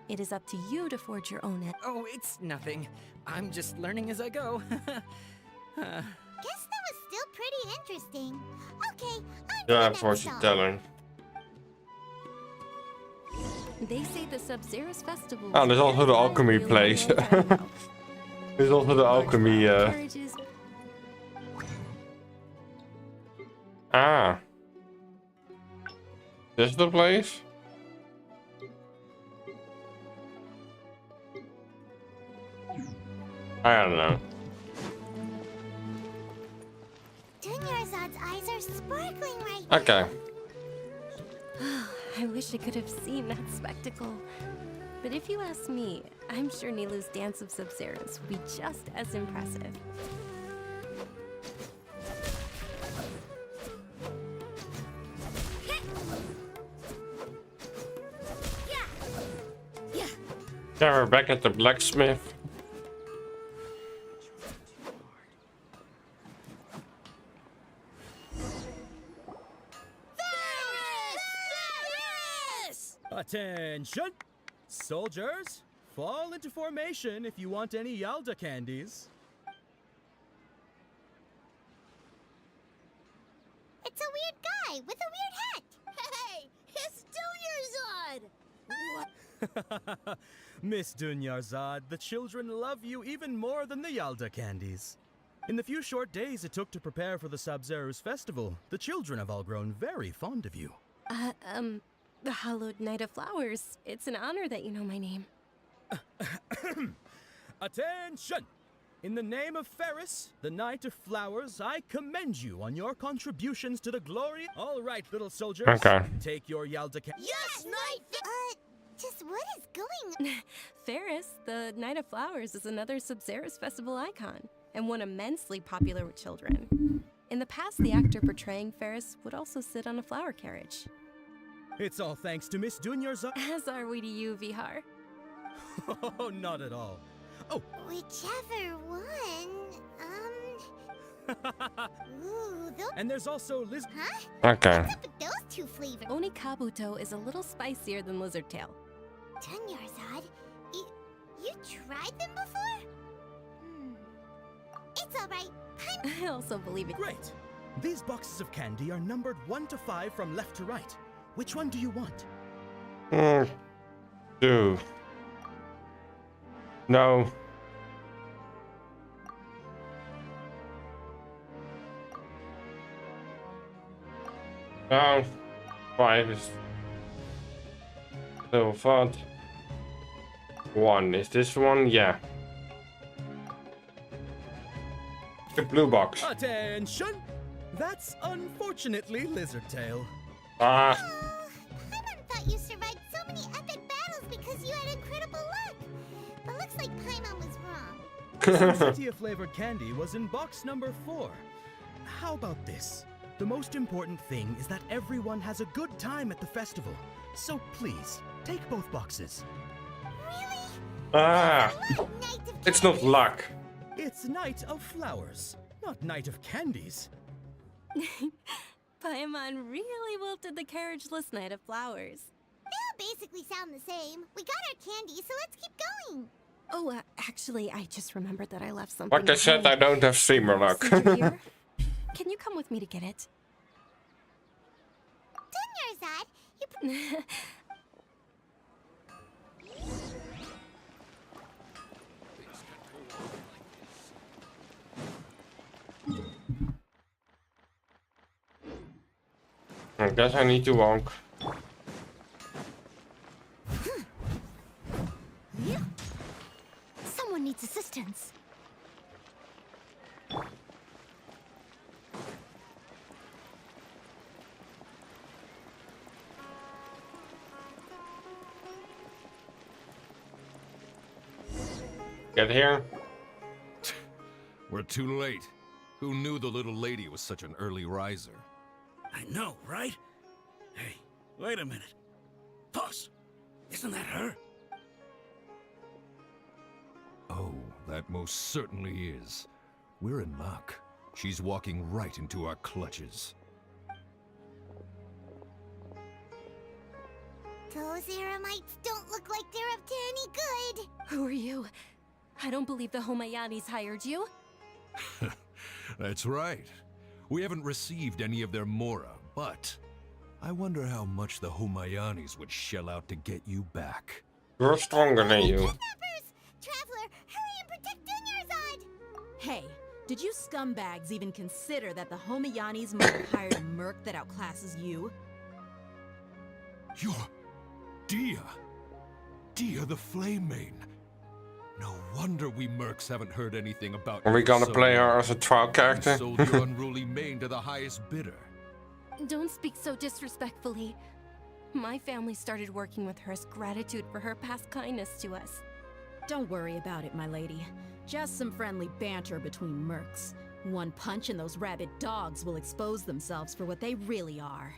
Speaker 7: It is up to you to forge your own end.
Speaker 17: Oh, it's nothing. I'm just learning as I go.
Speaker 4: Guess that was still pretty interesting. Okay, on to
Speaker 1: Yeah,
Speaker 4: the next
Speaker 1: fortune
Speaker 4: song.
Speaker 1: teller.
Speaker 7: They say the Sub-Zerus Festival...
Speaker 1: Oh, there's also the alchemy place. There's also the alchemy, Ah. This is the place? I don't know.
Speaker 4: Dunyarzad's eyes are sparkling right now.
Speaker 1: Okay.
Speaker 7: I wish I could have seen that spectacle. But if you ask me, I'm sure Nilu's Dance of Sub-Zerus will be just as impressive.
Speaker 1: Yeah, we're back at the blacksmith.
Speaker 18: Attention! Soldiers, fall into formation if you want any Yalda candies.
Speaker 4: It's a weird guy with a weird hat. Hey, it's Dunyarzad! What?
Speaker 18: Miss Dunyarzad, the children love you even more than the Yalda candies. In the few short days it took to prepare for the Sub-Zerus festival, the children have all grown very fond of you.
Speaker 7: The Hallowed Knight of Flowers. It's an honor that you know my name.
Speaker 18: Attention! In the name of Ferris, the Knight of Flowers, I commend you on your contributions to the glory. All right, little soldiers.
Speaker 1: Okay.
Speaker 18: Take your Yalda.
Speaker 4: Yes, Knight! Just what is going on?
Speaker 7: Ferris, the Knight of Flowers, is another Sabzerus festival icon, and one immensely popular with children. In the past, the actor portraying Ferris would also sit on a flower carriage.
Speaker 18: It's all thanks to Miss Dunyarzad.
Speaker 7: As are we to you, Vihar.
Speaker 18: Oh, not at all. Oh.
Speaker 4: Whichever one, Ooh, those...
Speaker 18: And there's also Liz...
Speaker 4: Huh?
Speaker 1: Okay.
Speaker 4: What's up with those two flavors?
Speaker 7: Onikabuto is a little spicier than Lizard Tail.
Speaker 4: Dunyarzad, you tried them before? It's alright.
Speaker 7: I also believe it.
Speaker 18: Great. These boxes of candy are numbered 1 to 5 from left to right. Which one do you want?
Speaker 1: Dude. No. No. 5 is so fun. 1 is this one? Yeah. The blue box.
Speaker 18: Attention! That's unfortunately Lizard Tail.
Speaker 1: Ah.
Speaker 4: Paimon thought you survived so many epic battles because you had incredible luck. But looks like Paimon was wrong.
Speaker 18: Cynthia flavored candy was in box number 4. How about this? The most important thing is that everyone has a good time at the festival. So please, take both boxes.
Speaker 4: Really?
Speaker 1: Ah. It's not luck.
Speaker 18: It's Knight of Flowers, not Knight of Candies.
Speaker 7: Paimon really wilted the carriageless Knight of Flowers.
Speaker 4: They all basically sound the same. We got our candy, so let's keep going.
Speaker 7: Oh, actually, I just remembered that I left something.
Speaker 1: Like I said, I don't have streamer luck.
Speaker 7: Can you come with me to get it?
Speaker 4: Dunyarzad, you...
Speaker 1: I guess I need to walk.
Speaker 2: Someone needs assistance.
Speaker 1: Get here.
Speaker 19: We're too late. Who knew the little lady was such an early riser?
Speaker 16: I know, right? Hey, wait a minute. Pause. Isn't that her?
Speaker 19: Oh, that most certainly is. We're in luck. She's walking right into our clutches.
Speaker 4: Those Eremites don't look like they're up to any good.
Speaker 7: Who are you? I don't believe the Homayanis hired you.
Speaker 19: That's right. We haven't received any of their mora, but I wonder how much the Homayanis would shell out to get you back.
Speaker 1: We're stronger than you.
Speaker 4: Traveler, hurry and protect Dunyarzad!
Speaker 15: Hey, did you scumbags even consider that the Homayanis might have hired a merc that outclasses you?
Speaker 19: You're... Dia! Dia the Flame Main! No wonder we mercs haven't heard anything about
Speaker 1: Are we gonna play her as a trial character?
Speaker 19: You sold your unruly mane to the highest bidder.
Speaker 7: Don't speak so disrespectfully. My family started working with her as gratitude for her past kindness to us.
Speaker 15: Don't worry about it, my lady. Just some friendly banter between mercs. One punch and those rabid dogs will expose themselves for what they really are.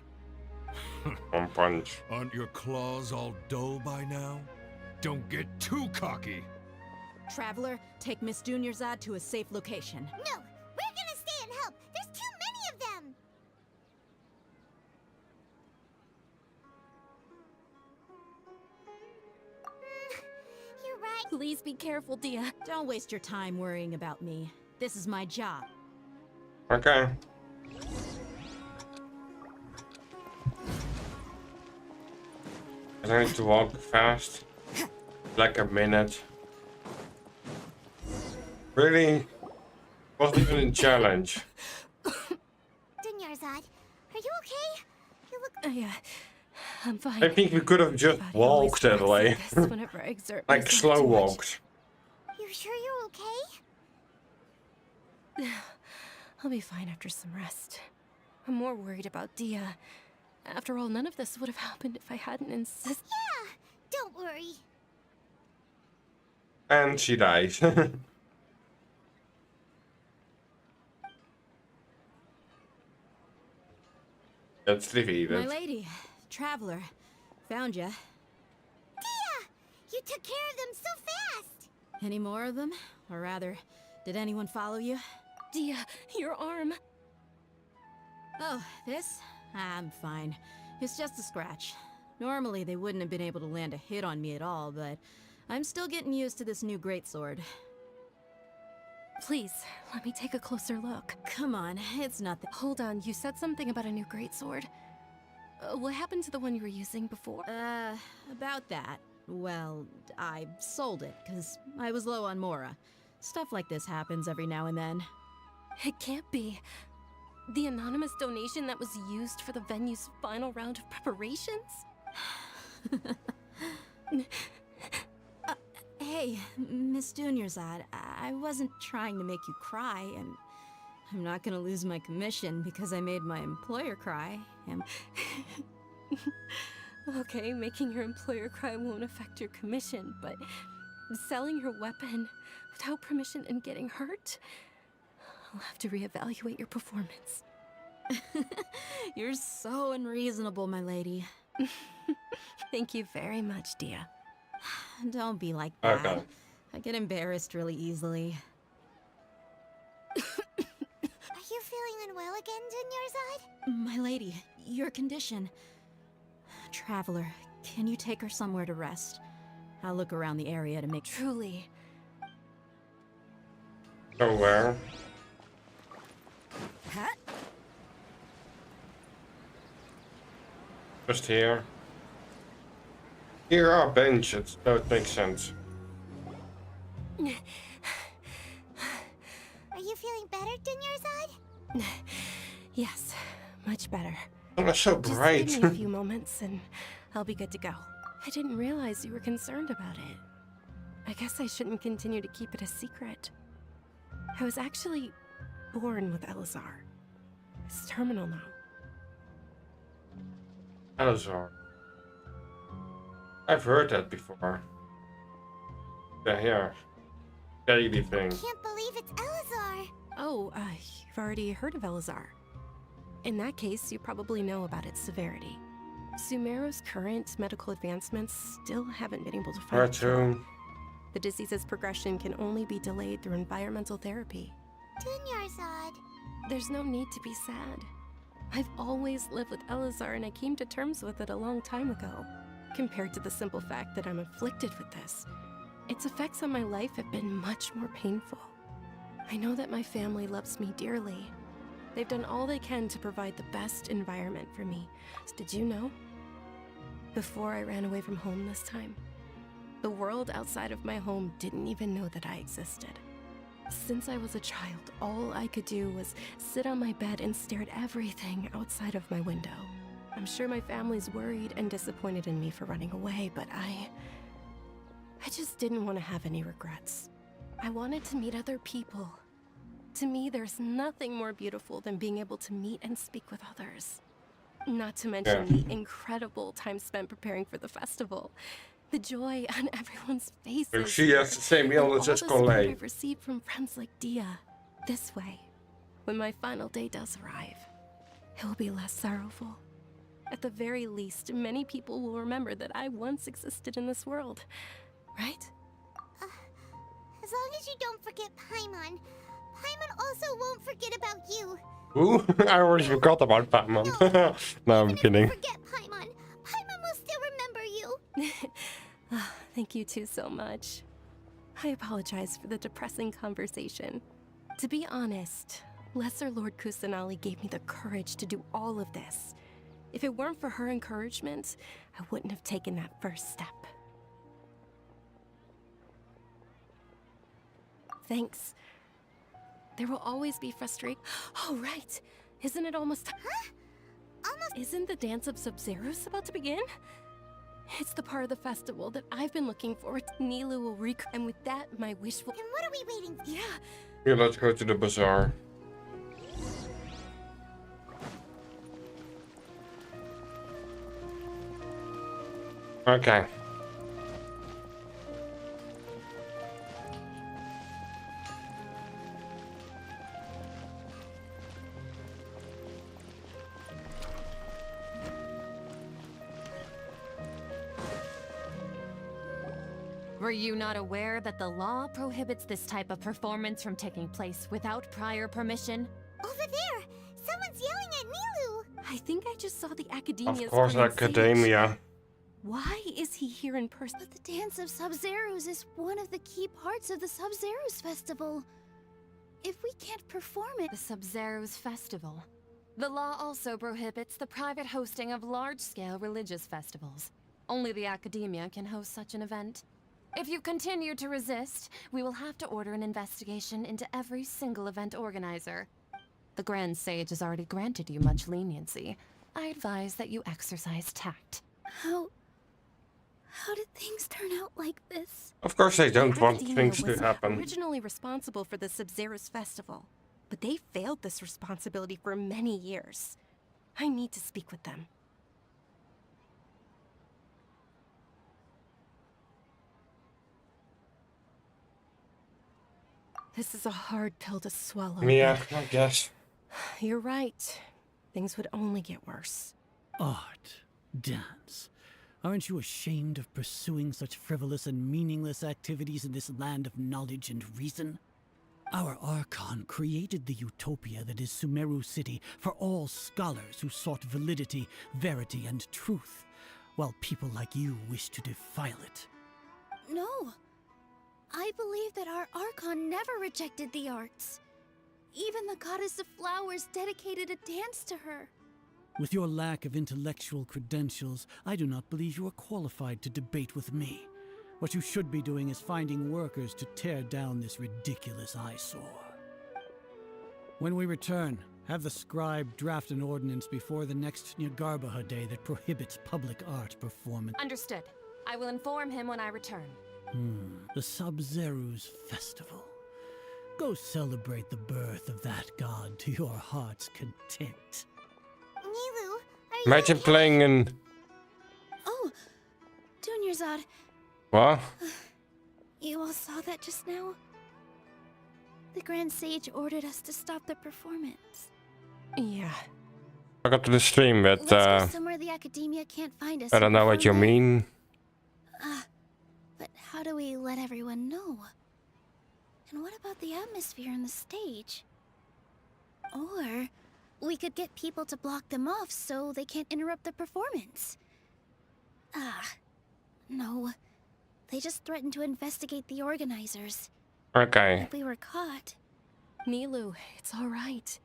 Speaker 1: One punch.
Speaker 19: Aren't your claws all dull by now? Don't get too cocky!
Speaker 15: Traveler, take Miss Dunyarzad to a safe location.
Speaker 4: No! We're gonna stay and help! There's too many of them! You're right.
Speaker 7: Please be careful, Dia.
Speaker 15: Don't waste your time worrying about me. This is my job.
Speaker 1: Okay. I need to walk fast. Like a minute. Really? Wasn't even a challenge.
Speaker 4: Dunyarzad, are you okay? You look...
Speaker 7: Yeah, I'm fine.
Speaker 1: I think we could have just walked that way.
Speaker 7: Whenever I exert
Speaker 1: Like
Speaker 7: myself
Speaker 1: slow
Speaker 7: too much.
Speaker 1: walked.
Speaker 4: You sure you're okay?
Speaker 20: I'll be fine after some rest. I'm more worried about Dia. After all, none of this would have happened if I hadn't insisted.
Speaker 4: Yeah, don't worry.
Speaker 1: And she dies. It's defeated.
Speaker 15: My lady, traveler, found ya.
Speaker 4: Dia! You took care of them so fast!
Speaker 15: Any more of them? Or rather, did anyone follow you?
Speaker 20: Dia, your arm.
Speaker 15: Oh, this? I'm fine. It's just a scratch. Normally, they wouldn't have been able to land a hit on me at all, but I'm still getting used to this new greatsword.
Speaker 20: Please, let me take a closer look.
Speaker 15: Come on, it's nothing.
Speaker 20: Hold on, you said something about a new greatsword. What happened to the one you were using before?
Speaker 15: About that. Well, I sold it, because I was low on Mora. Stuff like this happens every now and then.
Speaker 20: It can't be. The anonymous donation that was used for the venue's final round of preparations?
Speaker 15: Hey, Miss Dunyarzad, I wasn't trying to make you cry, and I'm not gonna lose my commission because I made my employer cry.
Speaker 20: Okay, making your employer cry won't affect your commission, but selling your weapon without permission and getting hurt? I'll have to reevaluate your performance.
Speaker 15: You're so unreasonable, my lady.
Speaker 20: Thank you very much, Dia.
Speaker 15: Don't be like that.
Speaker 1: Okay.
Speaker 15: I get embarrassed really easily.
Speaker 4: Are you feeling unwell again, Dunyarzad?
Speaker 15: My lady, your condition. Traveler, can you take her somewhere to rest? I'll look around the area to make...
Speaker 20: Truly.
Speaker 1: Nowhere.
Speaker 15: Huh?
Speaker 1: Just here. Here are benches. That makes sense.
Speaker 4: Are you feeling better, Dunyarzad?
Speaker 20: Yes, much better.
Speaker 1: Oh, it's so bright.
Speaker 20: Just give me a few moments and I'll be good to go. I didn't realize you were concerned about it. I guess I shouldn't continue to keep it a secret. I was actually born with Elazar. It's terminal now.
Speaker 1: Elazar. I've heard that before. Yeah, here. Daily thing.
Speaker 4: Can't believe it's Elazar.
Speaker 20: Oh, you've already heard of Elazar. In that case, you probably know about its severity. Sumeru's current medical advancements still haven't been able to find a cure. The disease's progression can only be delayed through environmental therapy.
Speaker 4: Dunyarzad.
Speaker 20: There's no need to be sad. I've always lived with Elazar and I came to terms with it a long time ago. Compared to the simple fact that I'm afflicted with this, its effects on my life have been much more painful. I know that my family loves me dearly. They've done all they can to provide the best environment for me. Did you know? Before I ran away from home this time, the world outside of my home didn't even know that I existed. Since I was a child, all I could do was sit on my bed and stare at everything outside of my window. I'm sure my family's worried and disappointed in me for running away, but I just didn't want to have any regrets. I wanted to meet other people. To me, there's nothing more beautiful than being able to meet and speak with others. Not to mention the incredible time spent preparing for the festival. The joy on everyone's faces.
Speaker 1: She has the same illness as Colette.
Speaker 20: I've received from friends like Dia. This way, when my final day does arrive, it will be less sorrowful. At the very least, many people will remember that I once existed in this world. Right?
Speaker 4: As long as you don't forget Paimon. Paimon also won't forget about you.
Speaker 1: Ooh, I already forgot about Paimon. No, I'm kidding.
Speaker 4: Forget Paimon. Paimon will still remember you.
Speaker 20: Thank you two so much. I apologize for the depressing conversation. To be honest, Lesser Lord Kusanali gave me the courage to do all of this. If it weren't for her encouragement, I wouldn't have taken that first step. Thanks. There will always be frustration. Oh, right. Isn't it almost...
Speaker 4: Huh? Almost...
Speaker 20: Isn't the Dance of Sub-Zeros about to begin? It's the part of the festival that I've been looking forward to. Nilu will and with that, my wish will...
Speaker 4: Then what are we waiting for?
Speaker 20: Yeah,
Speaker 1: Yeah, let's go to the bazaar. Okay.
Speaker 3: Were you not aware that the law prohibits this type of performance from taking place without prior permission?
Speaker 4: Over there! Someone's yelling at Nilu!
Speaker 20: I think I just saw the Academia's
Speaker 1: Of course,
Speaker 20: Grand Sage.
Speaker 1: Academia.
Speaker 20: Why is he here in person?
Speaker 2: But the Dance of Sub-Zerus is one of the key parts of the Sub-Zerus Festival. If we can't perform it...
Speaker 3: The Sub-Zerus Festival. The law also prohibits the private hosting of large-scale religious festivals. Only the Academia can host such an event. If you continue to resist, we will have to order an investigation into every single event organizer. The Grand Sage has already granted you much leniency. I advise that you exercise tact.
Speaker 2: How did things turn out like this?
Speaker 1: Of course they don't want
Speaker 20: Academia
Speaker 1: things to
Speaker 20: was
Speaker 1: happen.
Speaker 20: originally responsible for the Sub-Zerus Festival, but they failed this responsibility for many years. I need to speak with them. This is a hard pill to swallow.
Speaker 1: Yeah, I guess.
Speaker 20: You're right. Things would only get worse.
Speaker 16: Art. Dance. Aren't you ashamed of pursuing such frivolous and meaningless activities in this land of knowledge and reason? Our Archon created the utopia that is Sumeru City for all scholars who sought validity, verity, and truth, while people like you wish to defile it.
Speaker 2: No. I believe that our Archon never rejected the arts. Even the goddess of flowers dedicated a dance to her.
Speaker 16: With your lack of intellectual credentials, I do not believe you are qualified to debate with me. What you should be doing is finding workers to tear down this ridiculous eyesore. When we return, have the scribe draft an ordinance before the next Nyargarbaha day that prohibits public art performance.
Speaker 3: Understood. I will inform him when I return.
Speaker 16: The Sub-Zerus Festival. Go celebrate the birth of that god to your heart's content.
Speaker 4: Nilu, are you
Speaker 1: Imagine playing in...
Speaker 2: Oh, Dunyarzad,
Speaker 1: What?
Speaker 2: you all saw that just now? The Grand Sage ordered us to stop the performance.
Speaker 20: Yeah.
Speaker 1: I got to the stream, but
Speaker 2: Let's go somewhere the Academia can't find us.
Speaker 1: I don't know what you mean.
Speaker 2: But how do we let everyone know? And what about the atmosphere on the stage? Or we could get people to block them off so they can't interrupt the performance. No. They just threatened to investigate the organizers.
Speaker 1: Okay.
Speaker 2: If we were caught.
Speaker 20: Nilu, it's all right.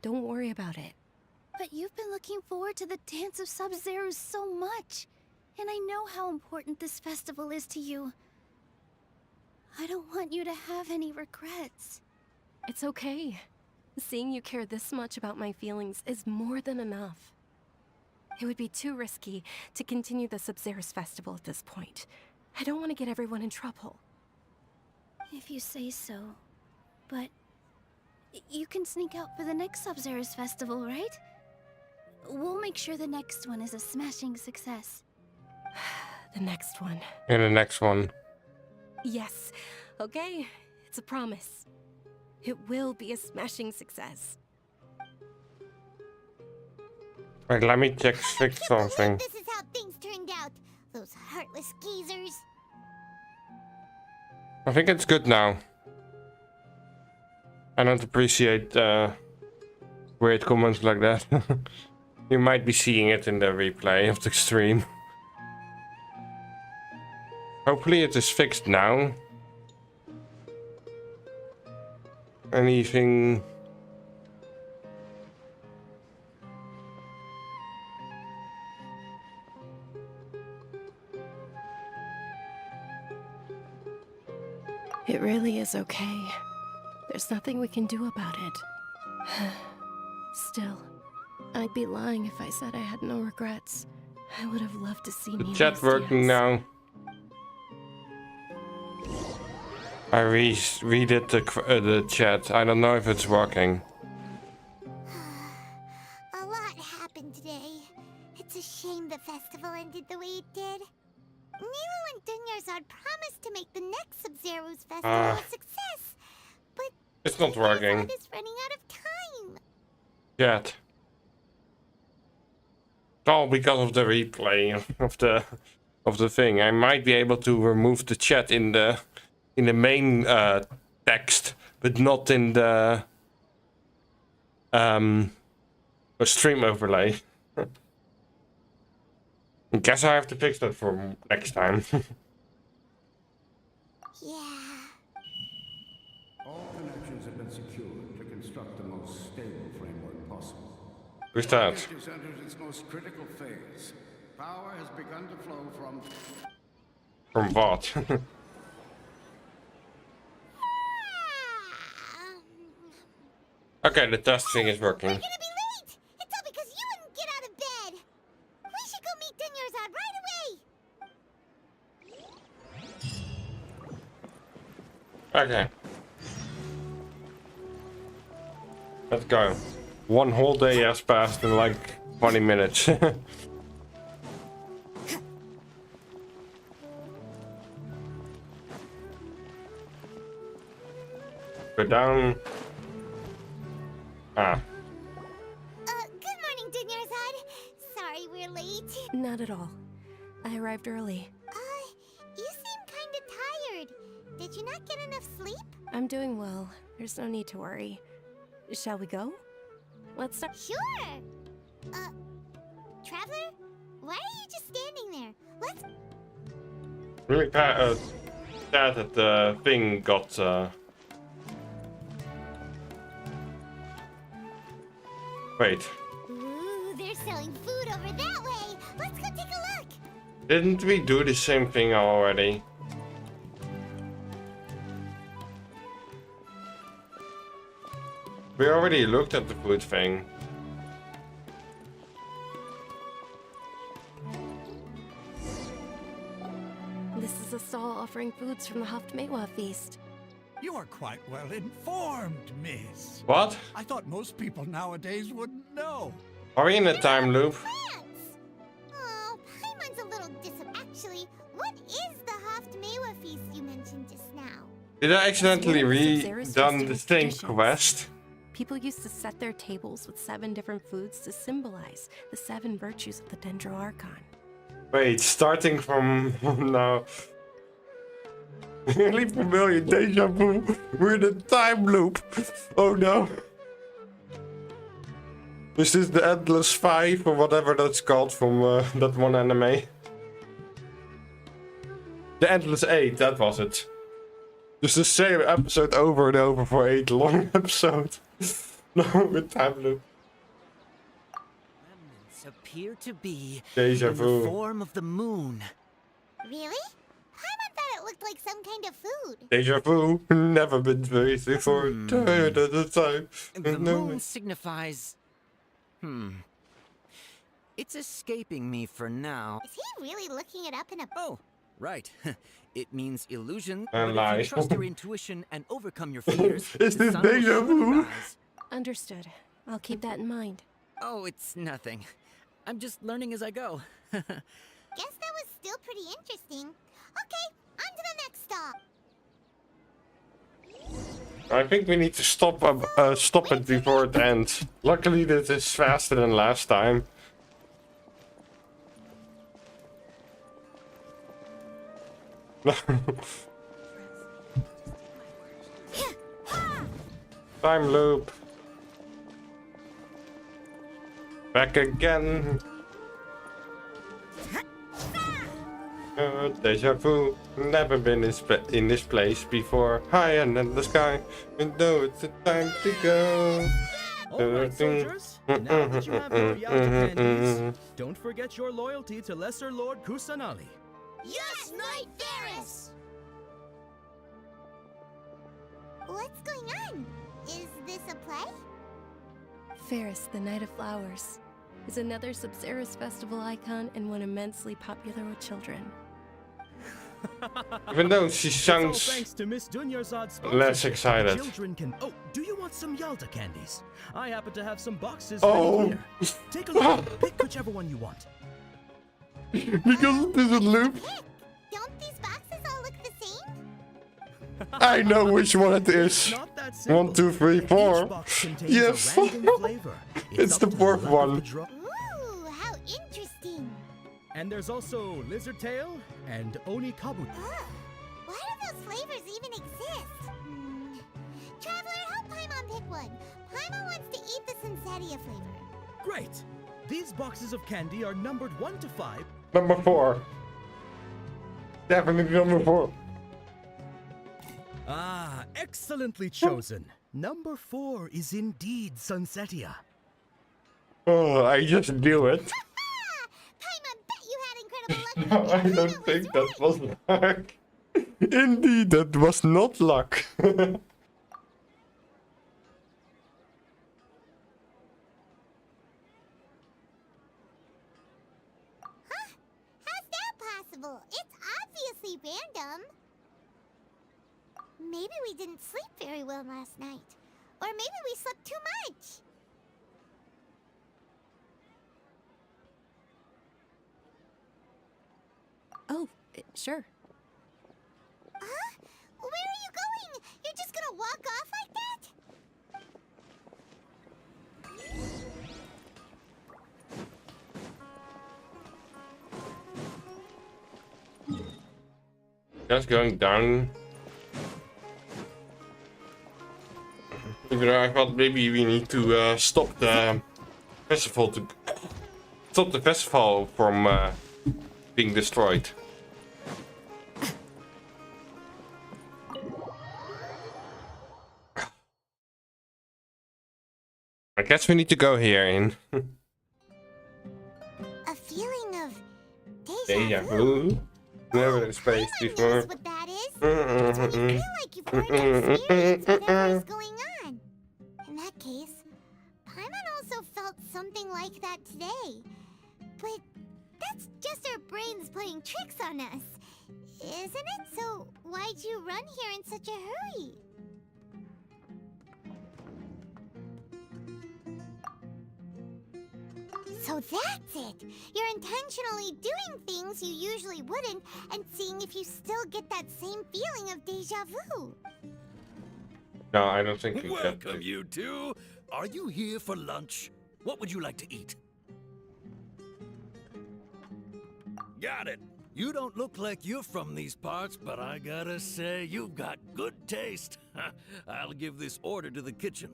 Speaker 20: Don't worry about it.
Speaker 2: But you've been looking forward to the Dance of Sub-Zerus so much. And I know how important this festival is to you. I don't want you to have any regrets.
Speaker 20: It's okay. Seeing you care this much about my feelings is more than enough. It would be too risky to continue the Sub-Zerus Festival at this point. I don't want to get everyone in trouble.
Speaker 2: If you say so. But you can sneak out for the next Sub-Zerus Festival, right? We'll make sure the next one is a smashing success.
Speaker 20: The next one.
Speaker 1: In the next one.
Speaker 20: Yes. Okay. It's a promise. It will be a smashing success.
Speaker 1: Wait, let me check fix something.
Speaker 4: This is how things turned out. Those heartless geezers.
Speaker 1: I think it's good now. I don't appreciate weird comments like that. You might be seeing it in the replay of the stream. Hopefully it is fixed now. Anything...
Speaker 20: It really is okay. There's nothing we can do about it. Still, I'd be lying if I said I had no regrets. I would have loved to see
Speaker 1: The
Speaker 20: me
Speaker 1: chat working now. I redid the chat. I don't know if it's working.
Speaker 4: A lot happened today. It's a shame the festival ended the way it did. Nilo and Dunyarzad promised to make the next Sub-Zero's festival a success, but
Speaker 1: It's not working.
Speaker 4: Dunyarzad is running out of time.
Speaker 1: Chat. All because of the replay of the thing. I might be able to remove the chat in the main text, but not in the stream overlay. I guess I have to fix that for next time.
Speaker 21: All connections have been secured to construct the most stable framework possible.
Speaker 1: Who's that?
Speaker 21: Imact has entered its most critical phase. Power has begun to flow from...
Speaker 1: From what? Okay, the test thing is working.
Speaker 4: We're gonna be late! It's all because you wouldn't get out of bed! We should go meet Dunyarzad right away!
Speaker 1: Okay. Let's go. One whole day has passed in like 20 minutes. Go down. Ah.
Speaker 4: Good morning, Dunyarzad. Sorry we're late.
Speaker 7: Not at all. I arrived early.
Speaker 4: You seem kinda tired. Did you not get enough sleep?
Speaker 7: I'm doing well. There's no need to worry. Shall we go? Let's start.
Speaker 4: Sure! Traveler? Why are you just standing there? Let's...
Speaker 1: Really sad that the thing got Wait.
Speaker 4: Ooh, they're selling food over that way. Let's go take a look.
Speaker 1: Didn't we do the same thing already? We already looked at the food thing.
Speaker 7: This is a stall offering foods from the Haftmewa feast.
Speaker 22: You are quite well informed, miss.
Speaker 1: What?
Speaker 22: I thought most people nowadays wouldn't know.
Speaker 1: Are we in a time loop?
Speaker 4: Oh, Paimon's a little Actually, what is the Haftmewa feast you mentioned just now?
Speaker 1: Did I accidentally redone the same quest?
Speaker 7: People used to set their tables with 7 different foods to symbolize the 7 virtues of the Dendro Archon.
Speaker 1: Wait, starting from now. Really familiar deja vu. We're in a time loop. Oh no. Is this the Endless 5 or whatever that's called from that one anime? The Endless 8, that was it. Just the same episode over and over for 8 long episodes. No, with time loop.
Speaker 17: Remnants appear to be
Speaker 1: Deja
Speaker 17: in
Speaker 1: vu.
Speaker 17: the form of the moon.
Speaker 4: Really? Paimon thought it looked like some kind of food.
Speaker 1: Deja vu. Never been very before. Tired at the time.
Speaker 17: The moon signifies... It's escaping me for now.
Speaker 4: Is he really looking it up in a...
Speaker 17: Oh, right. It means illusion,
Speaker 1: And
Speaker 17: but if
Speaker 1: lie.
Speaker 17: you trust your intuition and overcome your fears,
Speaker 1: Is
Speaker 17: the
Speaker 1: this
Speaker 17: sun will
Speaker 1: deja
Speaker 17: surely
Speaker 1: vu?
Speaker 17: rise.
Speaker 7: Understood. I'll keep that in mind.
Speaker 17: Oh, it's nothing. I'm just learning as I go.
Speaker 4: Guess that was still pretty interesting. Okay, on to the next stop.
Speaker 1: I think we need to stop it before it ends. Luckily, this is faster than last time. Time loop. Back again. Deja vu. Never been in this place before. High and in the sky. We know it's the time to go.
Speaker 18: Alright, soldiers. Now that you have your Yalta candies, don't forget your loyalty to Lesser Lord Kusanali.
Speaker 4: Yes, Knight Varus! What's going on? Is this a play?
Speaker 7: Ferris, the Knight of Flowers, is another Sub-Zerus festival icon and one immensely popular with children.
Speaker 1: Even though she
Speaker 18: It's all
Speaker 1: sounds
Speaker 18: thanks to Miss Dunyarzad's
Speaker 1: less
Speaker 18: sponsorship.
Speaker 1: excited.
Speaker 18: Children can. Oh, do you want some Yalda candies? I happen to have some boxes
Speaker 1: Oh.
Speaker 18: right here. Take a look. Pick whichever one you want.
Speaker 1: Because it is a loop.
Speaker 4: Don't these boxes all look the same?
Speaker 1: I know which one it is. 1, 2, 3, 4. Yes. It's the fourth one.
Speaker 4: Ooh, how interesting.
Speaker 18: And there's also Lizard Tail and Oni Kabuto.
Speaker 4: Why do those flavors even exist? Traveler, help Paimon pick one. Paimon wants to eat the Sunsetia flavor.
Speaker 18: Great. These boxes of candy are numbered 1 to 5.
Speaker 1: Number 4. Definitely number 4.
Speaker 18: Ah, excellently chosen. Number 4 is indeed Sunsetia.
Speaker 1: Oh, I just knew it.
Speaker 4: Paimon, bet you had incredible luck.
Speaker 1: No, I don't think that was luck. Indeed, that was not luck.
Speaker 4: How's that possible? It's obviously random. Maybe we didn't sleep very well last night. Or maybe we slept too much.
Speaker 7: Oh, sure.
Speaker 4: Huh? Where are you going? You're just gonna walk off like that?
Speaker 1: Just going down. Even though I thought maybe we need to stop the festival from being destroyed. I guess we need to go here in.
Speaker 4: A feeling of
Speaker 1: Deja vu. Never experienced before.
Speaker 4: what that is. So you feel like you've already experienced whatever is going on. In that case, Paimon also felt something like that today. But that's just our brains playing tricks on us, isn't it? So why'd you run here in such a hurry? So that's it! You're intentionally doing things you usually wouldn't and seeing if you still get that same feeling of deja vu.
Speaker 1: No, I don't think we get
Speaker 8: Welcome, you two. Are you here for lunch? What would you like to eat? Got it. You don't look like you're from these parts, but I gotta say, you've got good taste. I'll give this order to the kitchen.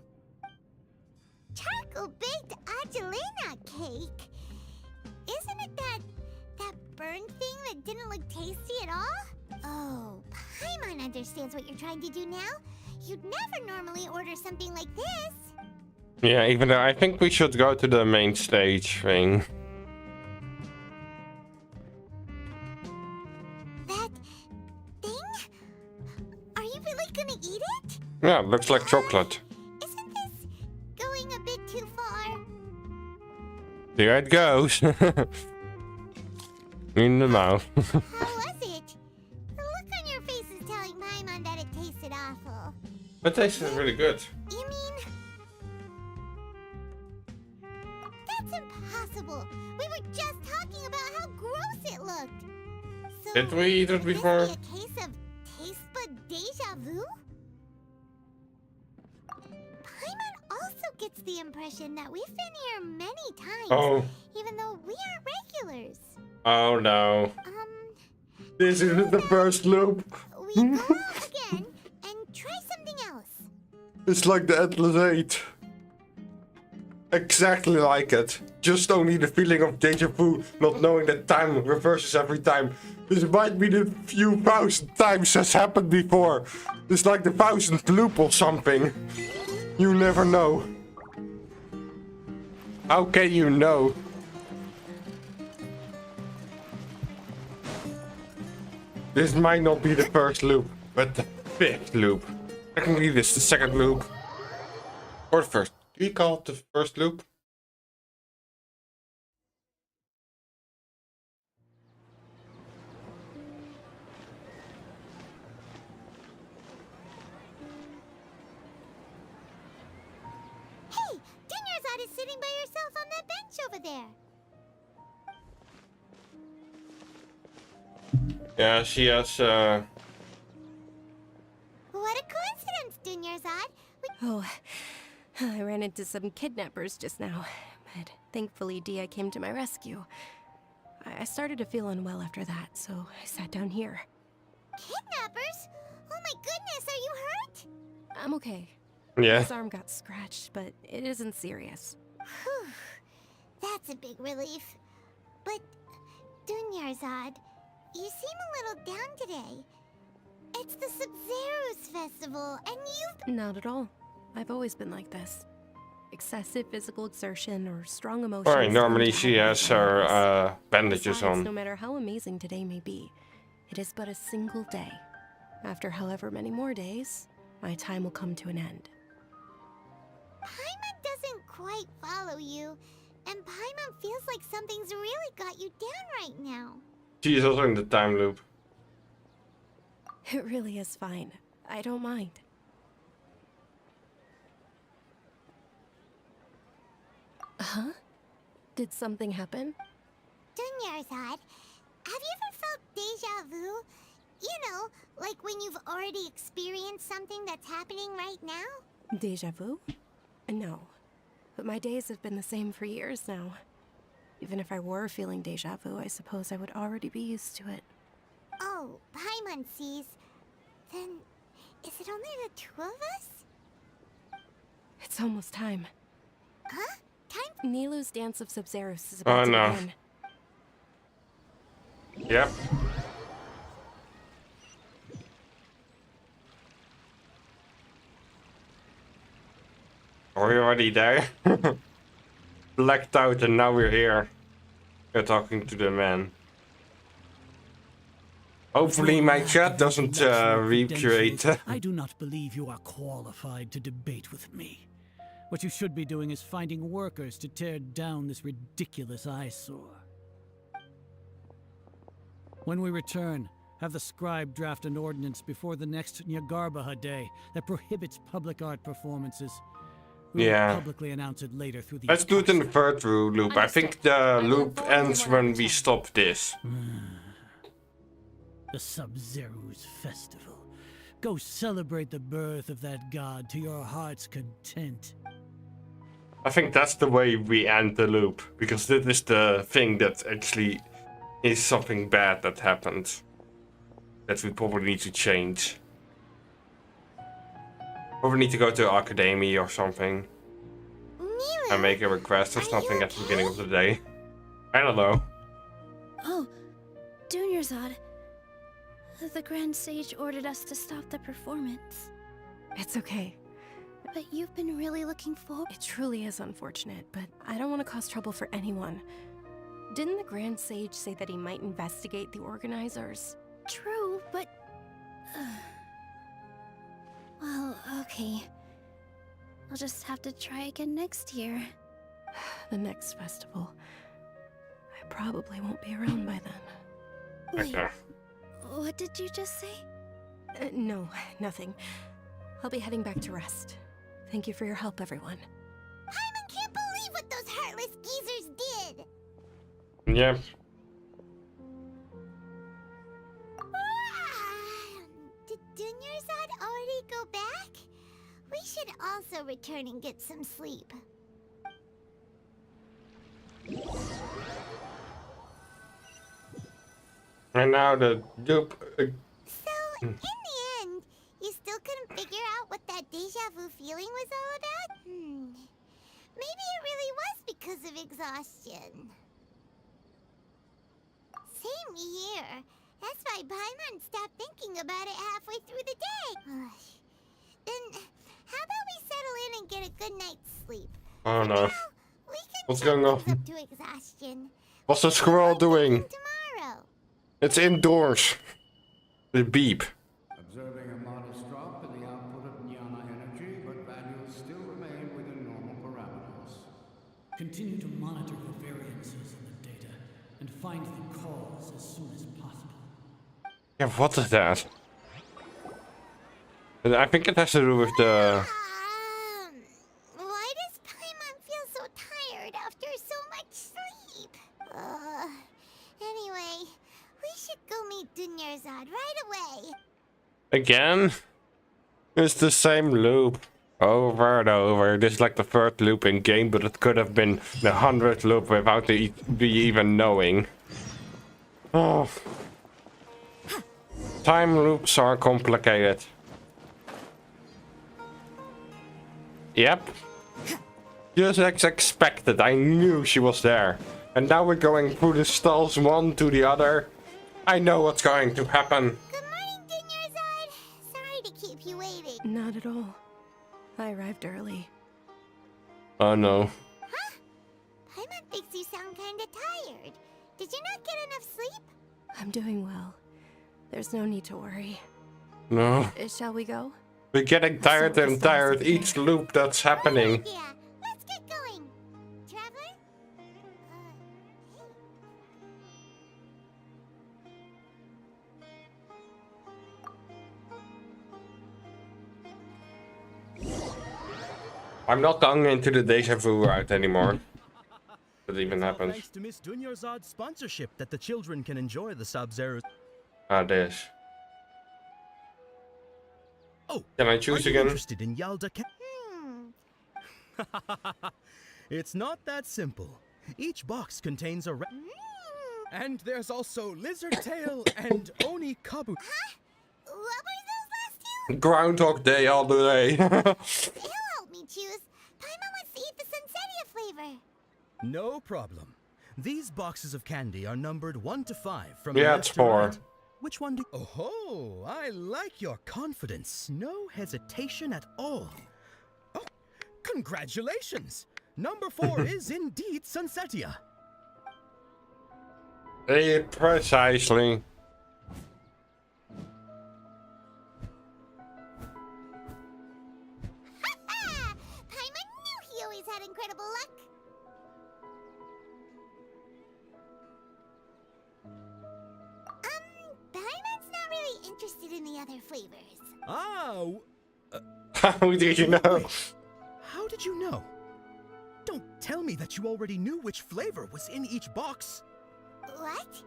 Speaker 4: Charcoal-baked Angelina cake? Isn't it that burned thing that didn't look tasty at all? Oh, Paimon understands what you're trying to do now. You'd never normally order something like this.
Speaker 1: Yeah, even though I think we should go to the main stage thing.
Speaker 4: That thing? Are you really gonna eat it?
Speaker 1: Yeah, it looks like chocolate.
Speaker 4: Isn't this going a bit too far?
Speaker 1: Here it goes. In the mouth.
Speaker 4: How was it? The look on your face is telling Paimon that it tasted awful.
Speaker 1: It tastes really good.
Speaker 4: You mean... That's impossible. We were just talking about how gross it looked. So,
Speaker 1: Did we eat it before?
Speaker 4: Could this be a case of taste bud deja vu? Paimon also gets the impression that we've been here many times,
Speaker 1: Oh.
Speaker 4: even though we aren't regulars.
Speaker 1: Oh no. This isn't the first loop.
Speaker 4: We go out again and try something else.
Speaker 1: It's like the Atlas 8. Exactly like it. Just only the feeling of deja vu, not knowing that time reverses every time. This might be the few thousand times has happened before. It's like the 1000th loop or something. You never know. How can you know? This might not be the first loop, but the 5th loop. Technically this is the 2nd loop. Or the first. Do you call it the first loop?
Speaker 4: sitting by yourself on that bench over there.
Speaker 1: Yeah, she has.
Speaker 4: What a coincidence, Dunyarzad.
Speaker 20: Oh, I ran into some kidnappers just now, but thankfully Dia came to my rescue. I started to feel unwell after that, so I sat down here.
Speaker 4: Kidnappers? Oh my goodness, are you hurt?
Speaker 20: I'm okay.
Speaker 1: Yeah.
Speaker 20: His arm got scratched, but it isn't serious.
Speaker 4: Whew. That's a big relief. But, Dunyarzad, you seem a little down today. It's the Sub-Zero's festival, and you've...
Speaker 20: Not at all. I've always been like this. Excessive physical exertion or strong emotions.
Speaker 1: Alright, normally she has her bandages
Speaker 20: Besides,
Speaker 1: on.
Speaker 20: no matter how amazing today may be, it is but a single day. After however many more days, my time will come to an end.
Speaker 4: Paimon doesn't quite follow you, and Paimon feels like something's really got you down right now.
Speaker 1: She's also in the time loop.
Speaker 20: It really is fine. I don't mind. Huh? Did something happen?
Speaker 4: Dunyarzad, have you ever felt deja vu? You know, like when you've already experienced something that's happening right now?
Speaker 20: Deja vu? No. But my days have been the same for years now. Even if I were feeling deja vu, I suppose I would already be used to it.
Speaker 4: Oh, Paimon sees. Then, is it only the two of us?
Speaker 20: It's almost time.
Speaker 4: Huh? Time?
Speaker 20: Nilou's Dance of Sub-Zeros is about to begin.
Speaker 1: Yep. Are we already there? Blacked out and now we're here. We're talking to the man. Hopefully my chat doesn't recreate.
Speaker 16: I do not believe you are qualified to debate with me. What you should be doing is finding workers to tear down this ridiculous eyesore. When we return, have the scribe draft an ordinance before the next Nyagarbaha Day that prohibits public art performances. We will publicly announce it later through the...
Speaker 1: Let's do it in the third loop. I think the loop ends when we stop this.
Speaker 16: The Sub-Zero's festival. Go celebrate the birth of that god to your heart's content.
Speaker 1: I think that's the way we end the loop. Because this is the thing that actually is something bad that happened. That we probably need to change. Probably need to go to Academy or something. And make a request or something at the beginning of the day. I don't know.
Speaker 2: Oh, Dunyarzad. The Grand Sage ordered us to stop the performance.
Speaker 20: It's okay.
Speaker 2: But you've been really looking forward...
Speaker 20: It truly is unfortunate, but I don't want to cause trouble for anyone. Didn't the Grand Sage say that he might investigate the organizers?
Speaker 2: True, but... Well, okay. I'll just have to try again next year.
Speaker 20: The next festival. I probably won't be around by then.
Speaker 2: Wait, what did you just say?
Speaker 20: No, nothing. I'll be heading back to rest. Thank you for your help, everyone.
Speaker 4: Paimon can't believe what those heartless geezers did!
Speaker 1: Yeah.
Speaker 4: Did Dunyarzad already go back? We should also return and get some sleep.
Speaker 1: And now the dupe.
Speaker 4: So, in the end, you still couldn't figure out what that deja vu feeling was all about? Maybe it really was because of exhaustion. Same here. That's why Paimon stopped thinking about it halfway through the day. Then, how about we settle in and get a good night's sleep?
Speaker 1: Oh no. What's going on?
Speaker 4: Up to exhaustion.
Speaker 1: What's the squirrel doing?
Speaker 4: Tomorrow.
Speaker 1: It's indoors. The beep.
Speaker 21: Observing a modest drop in the output of jnana energy, but values still remain within normal parameters.
Speaker 16: Continue to monitor the variances in the data and find the cause as soon as possible.
Speaker 1: Yeah, what is that? I think it has to do with the...
Speaker 4: Why does Paimon feel so Dunyarzad right away.
Speaker 1: Again? It's the same loop. Over and over. This is like the third loop in game, but it could have been the 100th loop without me even knowing. Oh. Time loops are complicated. Yep. Just as expected, I knew she was there. And now we're going through the stalls one to the other. I know what's going to happen.
Speaker 4: Good morning, Dunyarzad. Sorry to keep you waiting.
Speaker 20: Not at all. I arrived early.
Speaker 1: Oh no.
Speaker 4: Huh? Paimon thinks you sound kinda tired. Did you not get enough sleep?
Speaker 20: I'm doing well. There's no need to worry.
Speaker 1: No.
Speaker 20: Shall we go?
Speaker 1: We're getting tired and tired each loop that's happening.
Speaker 4: Yeah, let's get going. Traveler?
Speaker 1: I'm not going into the deja vu route anymore. That even happens.
Speaker 18: Thanks to Miss Dunyarzad's sponsorship that the children can enjoy the Sub-Zero.
Speaker 1: Ah, this.
Speaker 18: Oh,
Speaker 1: can I choose
Speaker 18: are you
Speaker 1: again?
Speaker 18: Interested in Yalda? It's not that simple. Each box contains a and there's also Lizard Tail and Oni Kabu.
Speaker 4: Huh? What were those last two?
Speaker 1: Groundhog Day all the day.
Speaker 4: He'll help me choose. Paimon wants to eat the Sunsetia flavor.
Speaker 18: No problem. These boxes of candy are numbered 1 to 5 from
Speaker 1: Yeah,
Speaker 18: left
Speaker 1: it's
Speaker 18: to
Speaker 1: 4.
Speaker 18: right. Which one do? Oh, I like your confidence. No hesitation at all. Oh, congratulations! Number 4 is indeed Sunsetia.
Speaker 1: Precisely.
Speaker 4: Paimon knew he always had incredible luck. Paimon's not really interested in the other flavors.
Speaker 18: Oh.
Speaker 1: How did you know?
Speaker 18: How did you know? Don't tell me that you already knew which flavor was in each box.
Speaker 4: What?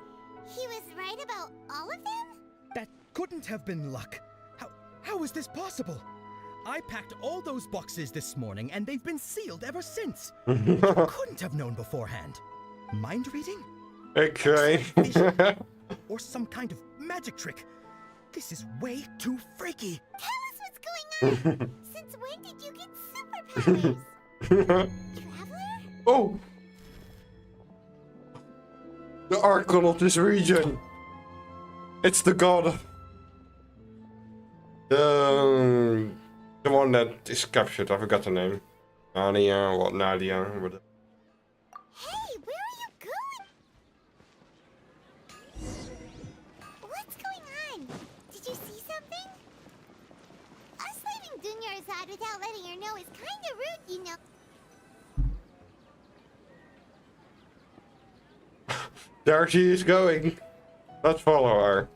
Speaker 4: He was right about all of them?
Speaker 18: That couldn't have been luck. How is this possible? I packed all those boxes this morning and they've been sealed ever since. You couldn't have known beforehand. Mind reading?
Speaker 1: Okay.
Speaker 18: Or some kind of magic trick. This is way too freaky.
Speaker 4: Tell us what's going on. Since when did you get superpowers?
Speaker 1: Oh! The Archon of this region. It's the god. The one that is captured. I forgot the name. Nadia, what Nadia? What?
Speaker 4: Hey, where are you going? What's going on? Did you see something? Us leaving Dunyarzad without letting her know is kinda rude, you know.
Speaker 1: There she is going. Let's follow her.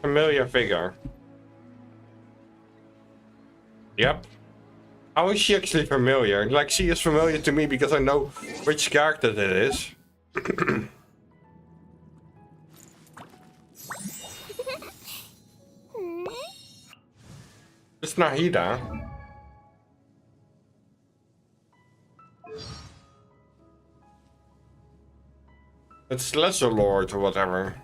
Speaker 1: Familiar figure. Yep. How is she actually familiar? Like, she is familiar to me because I know which character it is. It's Nahida. It's Lesser Lord or whatever.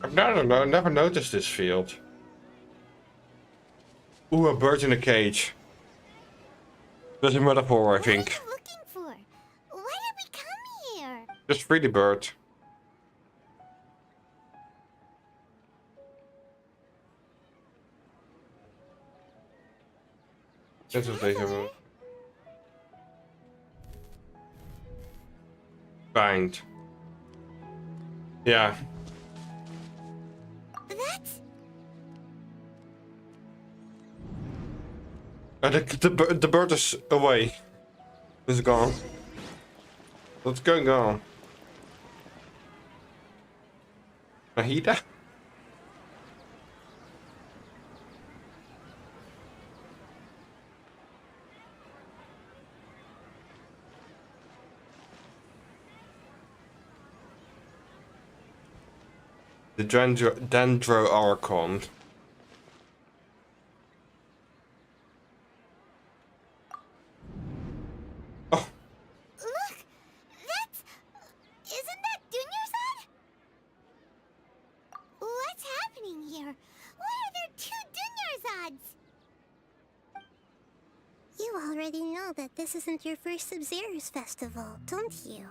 Speaker 1: I've never noticed this field. Ooh, a bird in a cage. That's a metaphor, I think.
Speaker 4: What are you looking for? Why did we come here?
Speaker 1: Just free the bird. This is deze bind. Yeah. The bird is away. It's gone. What's going on? Nahida? The Dendro-Archon.
Speaker 4: Look! That's... Isn't that Dunyarzad? What's happening here? Why are there two Dunyarzads? You already know that this isn't your first Sub-Zero's festival, don't you?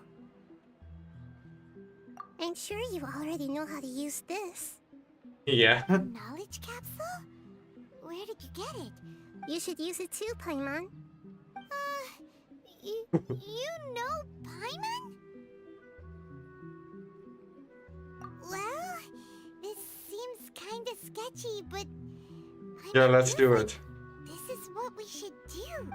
Speaker 4: I'm sure you already know how to use this.
Speaker 1: Yeah.
Speaker 4: Knowledge capsule? Where did you get it? You should use it too, Paimon. You know Paimon? Well, this seems kinda sketchy, but...
Speaker 1: Yeah, let's do it.
Speaker 4: This is what we should do.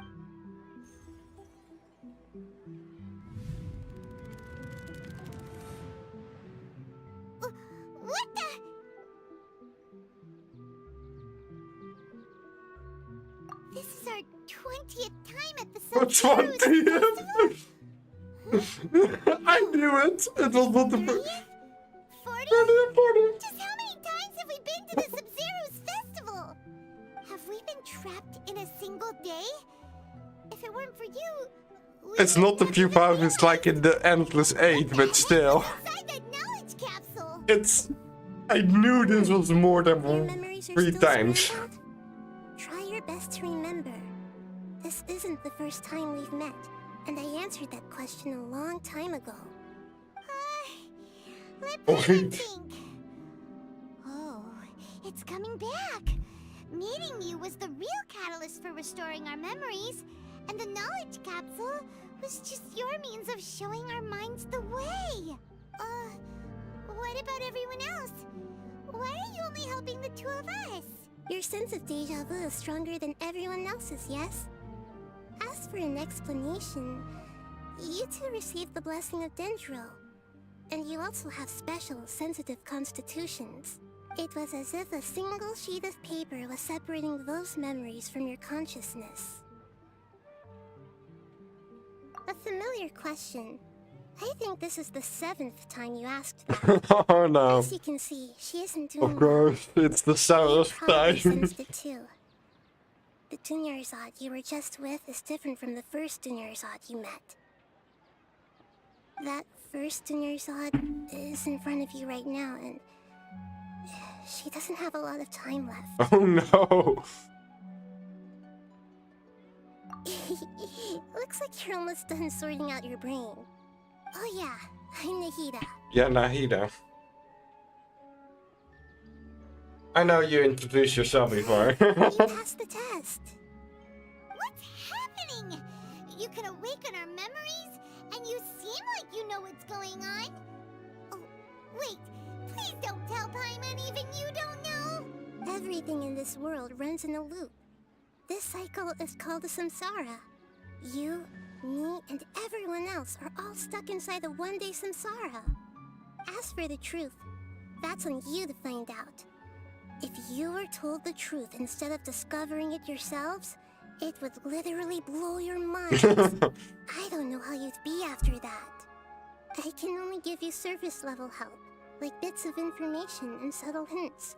Speaker 4: What the? This is our 20th time at the Sub-Zero's
Speaker 1: 20th? I knew it! It was not the first.
Speaker 4: 40? Just how many times have we been to the Sub-Zero's festival? Have we been trapped in a single day? If it weren't for you...
Speaker 1: It's not the pupa, it's like in the Endless 8, but still. It's... I knew this was more than 3 times.
Speaker 4: Try your best to remember. This isn't the first time we've met, and I answered that question a long time ago. Let me think. Oh, it's coming back. Meeting you was the real catalyst for restoring our memories, and the knowledge capsule was just your means of showing our minds the way. What about everyone else? Why are you only helping the two of us? Your sense of deja vu is stronger than everyone else's, yes? As for an explanation, you two received the blessing of Dendro, and you also have special, sensitive constitutions. It was as if a single sheet of paper was separating those memories from your consciousness. A familiar question. I think this is the 7th time you asked that.
Speaker 1: Oh no.
Speaker 4: As you can see, she isn't doing
Speaker 1: Of course, it's the 7th time.
Speaker 4: sensed it too. The Dunyarzad you were just with is different from the first Dunyarzad you met. That first Dunyarzad is in front of you right now, and she doesn't have a lot of time left.
Speaker 1: Oh no.
Speaker 4: Looks like you're almost done sorting out your brain. Oh yeah, I'm Nahida.
Speaker 1: Yeah, Nahida. I know you introduced yourself before.
Speaker 4: You passed the test. What's happening? You can awaken our memories, and you seem like you know what's going on. Oh, wait. Please don't tell Paimon even you don't know. Everything in this world runs in a loop. This cycle is called a samsara. You, me, and everyone else are all stuck inside the one-day samsara. As for the truth, that's on you to find out. If you were told the truth instead of discovering it yourselves, it would literally blow your minds. I don't know how you'd be after that. I can only give you surface-level help, like bits of information and subtle hints.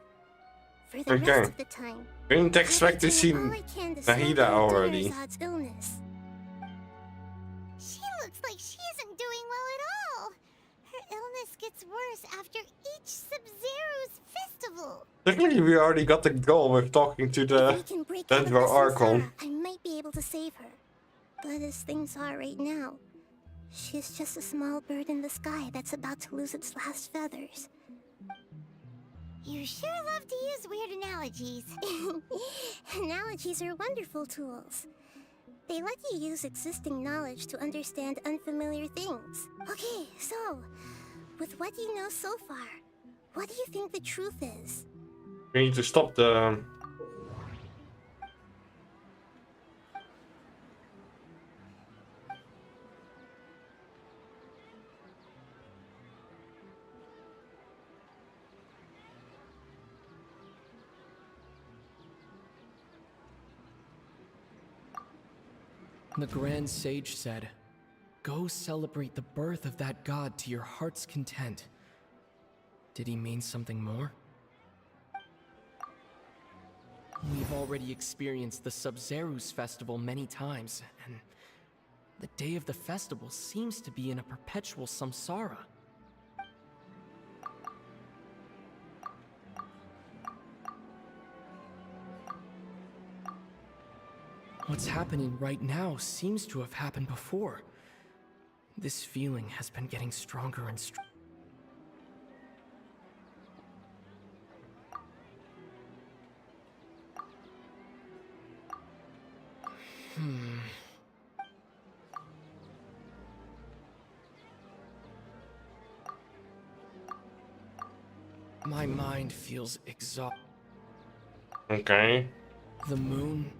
Speaker 4: For the rest of the time,
Speaker 1: Didn't expect to see Nahida already.
Speaker 4: Illness. She looks like she isn't doing well at all. Her illness gets worse after each Sub-Zero's festival.
Speaker 1: Technically, we already got the goal with talking to the Dendro-Archon.
Speaker 4: I might be able to save her. But as things are right now, she's just a small bird in the sky that's about to lose its last feathers. You sure love to use weird analogies. Analogies are wonderful tools. They let you use existing knowledge to understand unfamiliar things. Okay, so, with what you know so far, what do you think the truth is?
Speaker 1: We need to stop the...
Speaker 9: The Grand Sage said, "Go celebrate the birth of that god to your heart's content." Did he mean something more? We've already experienced the Sub-Zerus festival many times, and the day of the festival seems to be in a perpetual samsara. What's happening right now seems to have happened before. This feeling has been getting stronger and stronger. My mind feels exhausted.
Speaker 1: Okay.
Speaker 9: The moon.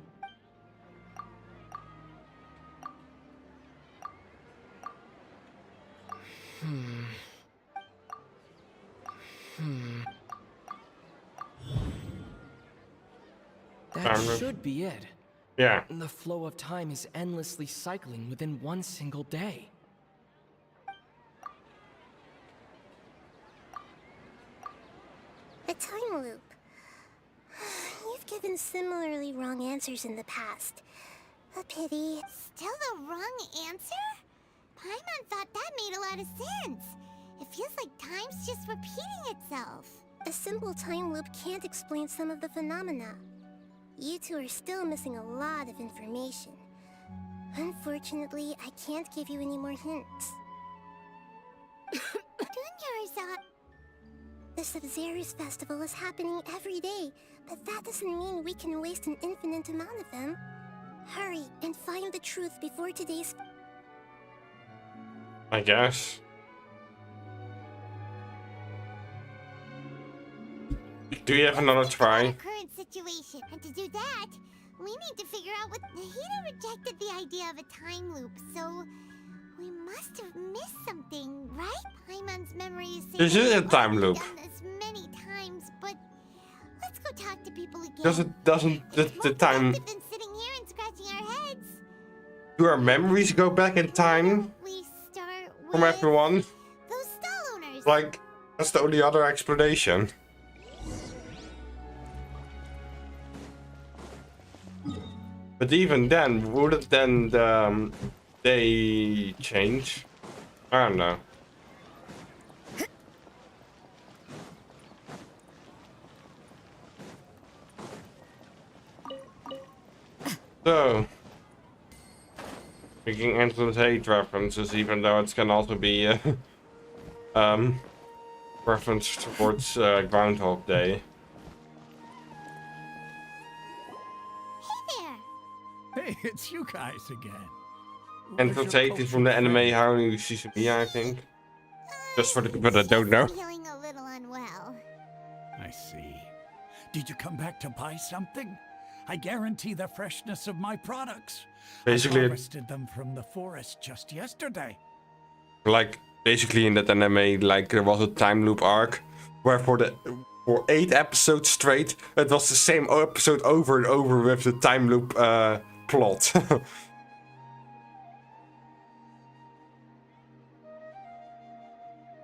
Speaker 9: That should be it.
Speaker 1: Yeah.
Speaker 9: The flow of time is endlessly cycling within one single day.
Speaker 4: A time loop. You've given similarly wrong answers in the past. A pity. Still the wrong answer? Paimon thought that made a lot of sense. It feels like time's just repeating itself. A simple time loop can't explain some of the phenomena. You two are still missing a lot of information. Unfortunately, I can't give you any more hints. The Sub-Zerus festival is happening every day, but that doesn't mean we can waste an infinite amount of them. Hurry and find the truth before today's...
Speaker 1: I guess. Do you have another try?
Speaker 4: Current situation, and to do that, we need to figure out what... Nahida rejected the idea of a time loop, so we must have missed something, right? Paimon's memory is...
Speaker 1: This is a time loop.
Speaker 4: Done this many times, but let's go talk to people again.
Speaker 1: Doesn't the time...
Speaker 4: Than sitting here and scratching our heads.
Speaker 1: Do our memories go back in time?
Speaker 4: We start with
Speaker 1: From everyone?
Speaker 4: those stall owners.
Speaker 1: Like, that's the only other explanation. But even then, wouldn't then the day change? I don't know. So, making endless hate references, even though it can also be reference towards Groundhog Day.
Speaker 22: Hey, it's you guys again.
Speaker 1: Endless hate is from the anime Haru Suzumiya, I think. Just for the people that don't know.
Speaker 4: Feeling a little unwell.
Speaker 22: I see. Did you come back to buy something? I guarantee the freshness of my products.
Speaker 1: Basically,
Speaker 22: I harvested them from the forest just yesterday.
Speaker 1: Like, basically in that anime, like, there was a time loop arc where for 8 episodes straight, it was the same episode over and over with the time loop plot.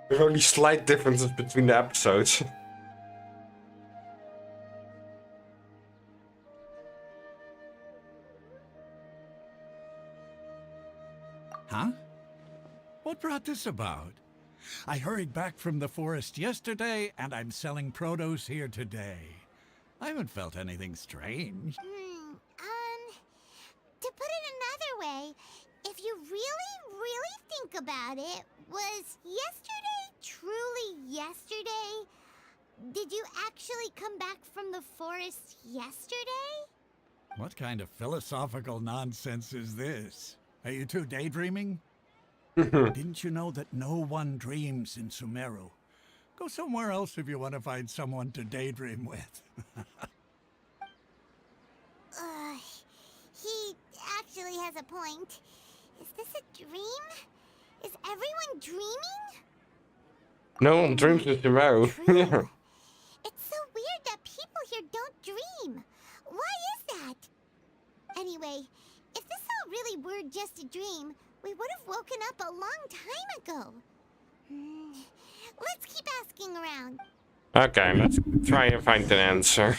Speaker 1: There's only slight differences between the episodes.
Speaker 22: Huh? What brought this about? I hurried back from the forest yesterday, and I'm selling produce here today. I haven't felt anything strange.
Speaker 4: To put it another way, if you really think about it, was yesterday truly yesterday? Did you actually come back from the forest yesterday?
Speaker 22: What kind of philosophical nonsense is this? Are you two daydreaming? Didn't you know that no one dreams in Sumeru? Go somewhere else if you want to find someone to daydream with.
Speaker 4: He actually has a point. Is this a dream? Is everyone dreaming?
Speaker 1: No one dreams in Sumeru. Yeah.
Speaker 4: It's so weird that people here don't dream. Why is that? Anyway, if this all really were ago. Let's keep asking around.
Speaker 1: Okay, let's try and find an answer.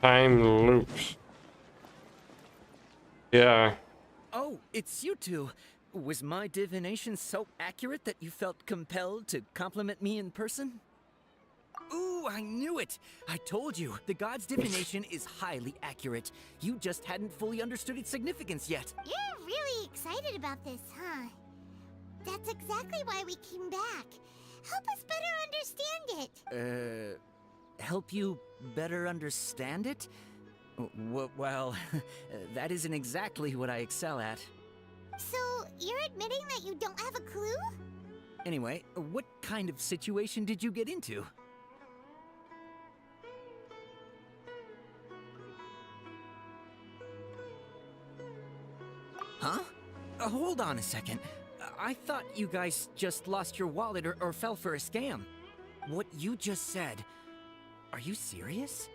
Speaker 1: Time loops. Yeah.
Speaker 17: Oh, it's you two. Was my divination so accurate that you felt compelled to compliment me in person? Ooh, I knew it! I told you, the god's divination is highly accurate. You just hadn't fully understood its significance yet.
Speaker 4: You're really excited about this, huh? That's exactly why we came back. Help us better understand it.
Speaker 17: Help you better understand it? Well, that isn't exactly what I excel at.
Speaker 4: So, you're admitting that you don't have a clue?
Speaker 17: Anyway, what kind of situation did you get into? Huh? Hold on a second. I thought you guys just lost your wallet or fell for a scam. What you just said, are you serious?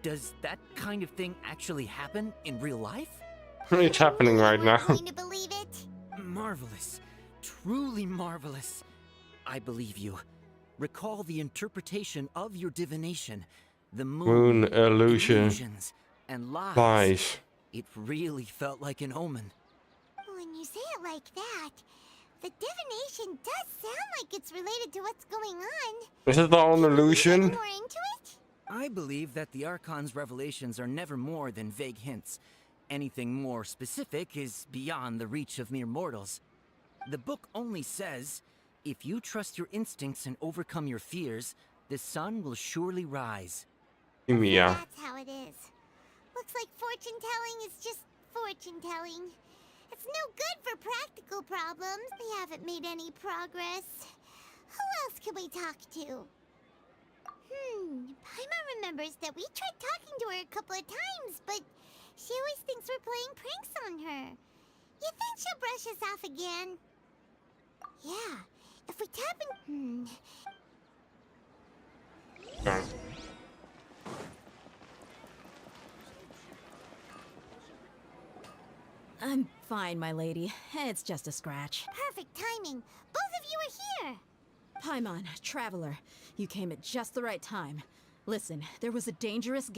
Speaker 17: Does that kind of thing actually happen in real life?
Speaker 1: It's happening right now.
Speaker 4: Going to believe it?
Speaker 17: Marvelous. Truly marvelous. I believe you. Recall the interpretation of your divination. The
Speaker 1: Moon illusion.
Speaker 17: illusions, and lies.
Speaker 1: Lies.
Speaker 17: It really felt like an omen.
Speaker 4: When you say it like that, the divination does sound like it's related to what's going on.
Speaker 1: Is it all an illusion?
Speaker 4: More into it?
Speaker 17: I believe that the Archon's revelations are never more than vague hints. Anything more specific is beyond the reach of mere mortals. The book only says, if you trust your instincts and overcome your fears, the sun will surely rise.
Speaker 1: Yeah.
Speaker 4: That's how it is. Looks like fortune-telling is just fortune-telling. It's no good for practical problems. They haven't made any progress. Who else can we talk to? Paimon remembers that we tried talking to her a couple of times, but she always thinks we're playing pranks on her. You think she'll brush us off again? Yeah, if we tap in...
Speaker 15: I'm fine, my lady. It's just a scratch.
Speaker 4: Perfect timing. Both of you are here.
Speaker 15: Paimon, Traveler, you came at just the right time. Listen, there was a dangerous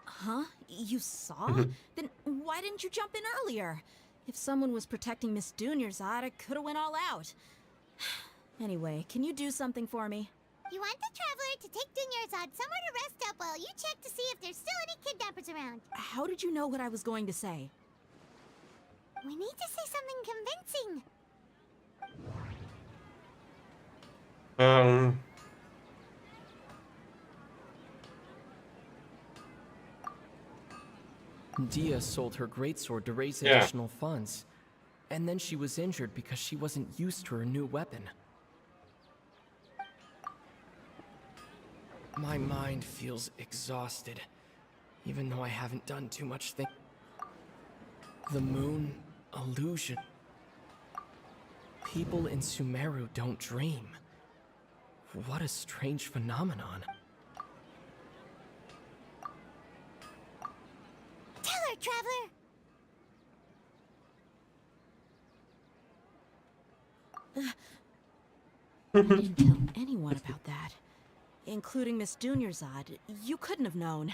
Speaker 15: Huh? You saw? Then why didn't you jump in earlier? If someone was protecting Miss Dunyarzad, I could have went all out. Anyway, can you do something for me?
Speaker 4: You want the Traveler to take Dunyarzad somewhere to rest up while you check to see if there's still any kidnappers around.
Speaker 15: How did you know what I was going to say?
Speaker 4: We need to say something convincing.
Speaker 9: Dia sold her greatsword to raise additional funds. And then she was injured because she wasn't used to her new weapon. My mind feels exhausted, even though I haven't done too much thinking. The moon illusion. People in Sumeru don't dream. What a strange phenomenon.
Speaker 4: Tell her, Traveler!
Speaker 15: I didn't tell anyone about that. Including Miss Dunyarzad. You couldn't have known.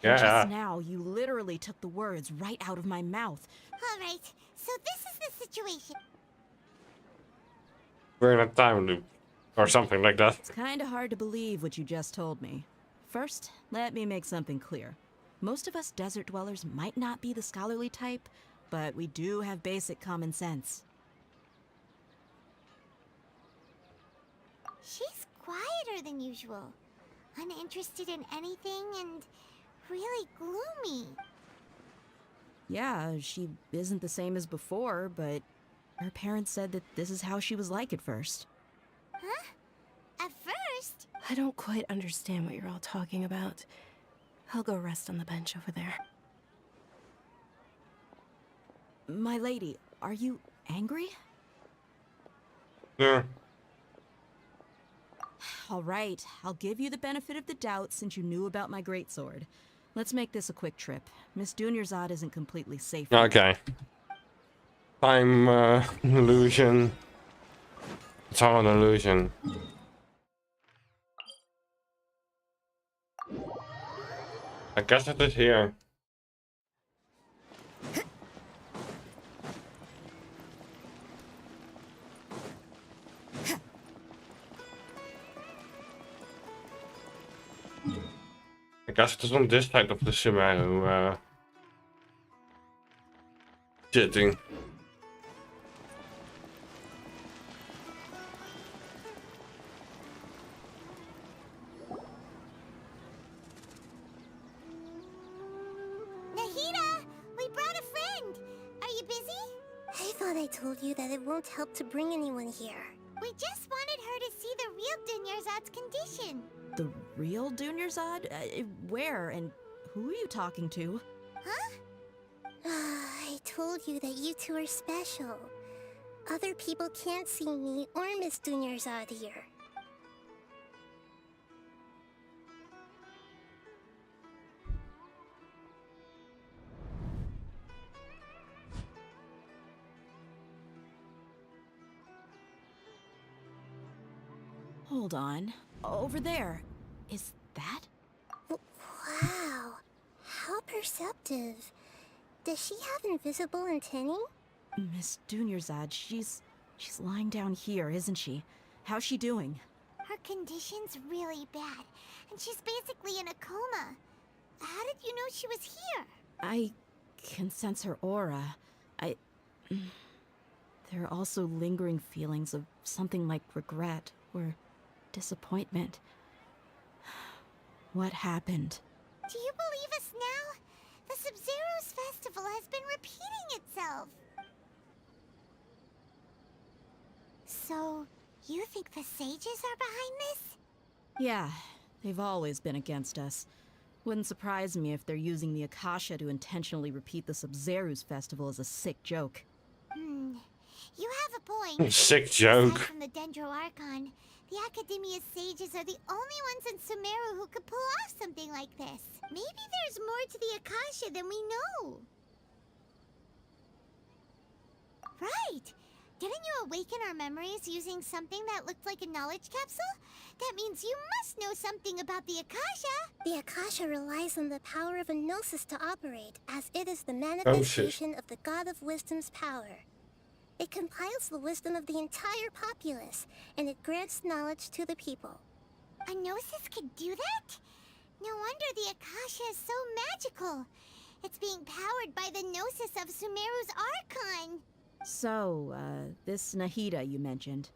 Speaker 1: Yeah.
Speaker 15: And just now, you literally took the words right out of my mouth.
Speaker 4: Alright, so this is the situation.
Speaker 1: We're in a time loop. Or something like that.
Speaker 15: It's kinda hard to believe what you just told me. First, let me make something clear. Most of us desert dwellers might not be the scholarly type, but we do have basic common sense.
Speaker 4: She's quieter than usual. Uninterested in anything and really gloomy.
Speaker 15: Yeah, she isn't the same as before, but her parents said that this is how she was like at first.
Speaker 4: Huh? At first?
Speaker 20: I don't quite understand what you're all talking about. I'll go rest on the bench over there.
Speaker 15: My lady, are you angry?
Speaker 1: Yeah.
Speaker 15: All right, I'll give you the benefit of the doubt since you knew about my greatsword. Let's make this a quick trip. Miss Dunyarzad isn't completely safe.
Speaker 1: Okay. Time illusion. It's all an illusion. I guess it is here. I guess it is on this side of the Sumeru shitting.
Speaker 4: Nahida! We brought a friend! Are you busy?
Speaker 10: I thought I told you that it won't help to bring anyone here.
Speaker 4: We just wanted her to see the real Dunyarzad's condition.
Speaker 15: The real Dunyarzad? Where and who are you talking to?
Speaker 4: Huh?
Speaker 10: I told you that you two are special. Other people can't see me or Miss Dunyarzad here.
Speaker 15: Hold on. Over there. Is that?
Speaker 10: Wow. How perceptive. Does she have invisible antennae?
Speaker 15: Miss Dunyarzad, she's lying down here, isn't she? How's she doing?
Speaker 4: Her condition's really bad, and she's basically in a coma. How did you know she was here?
Speaker 15: I can sense her aura. There are also lingering feelings of something like regret or disappointment. What happened?
Speaker 4: Do you believe us now? The Sub-Zero's festival has been repeating itself. So, you think the sages are behind this?
Speaker 15: Yeah, they've always been against us. Wouldn't surprise me if they're using the Akasha to intentionally repeat the Sub-Zero's festival as a sick joke.
Speaker 4: You have a point.
Speaker 1: Sick joke.
Speaker 4: Aside from the Dendro Archon, the Academia's sages are the only ones in Sumeru who could pull off something like this. Maybe there's more to the Akasha than we know. Right! Didn't you awaken our memories using something that looked like a knowledge capsule? That means you must know something about the Akasha!
Speaker 10: The Akasha relies on the power of a gnosis to operate, as it is the manifestation of the God of Wisdom's power. It compiles the wisdom of the entire populace, and it grants knowledge to the people.
Speaker 4: A gnosis could do that? No wonder the Akasha is so magical. It's being powered by the gnosis of Sumeru's Archon.
Speaker 15: So, this Nahida you mentioned,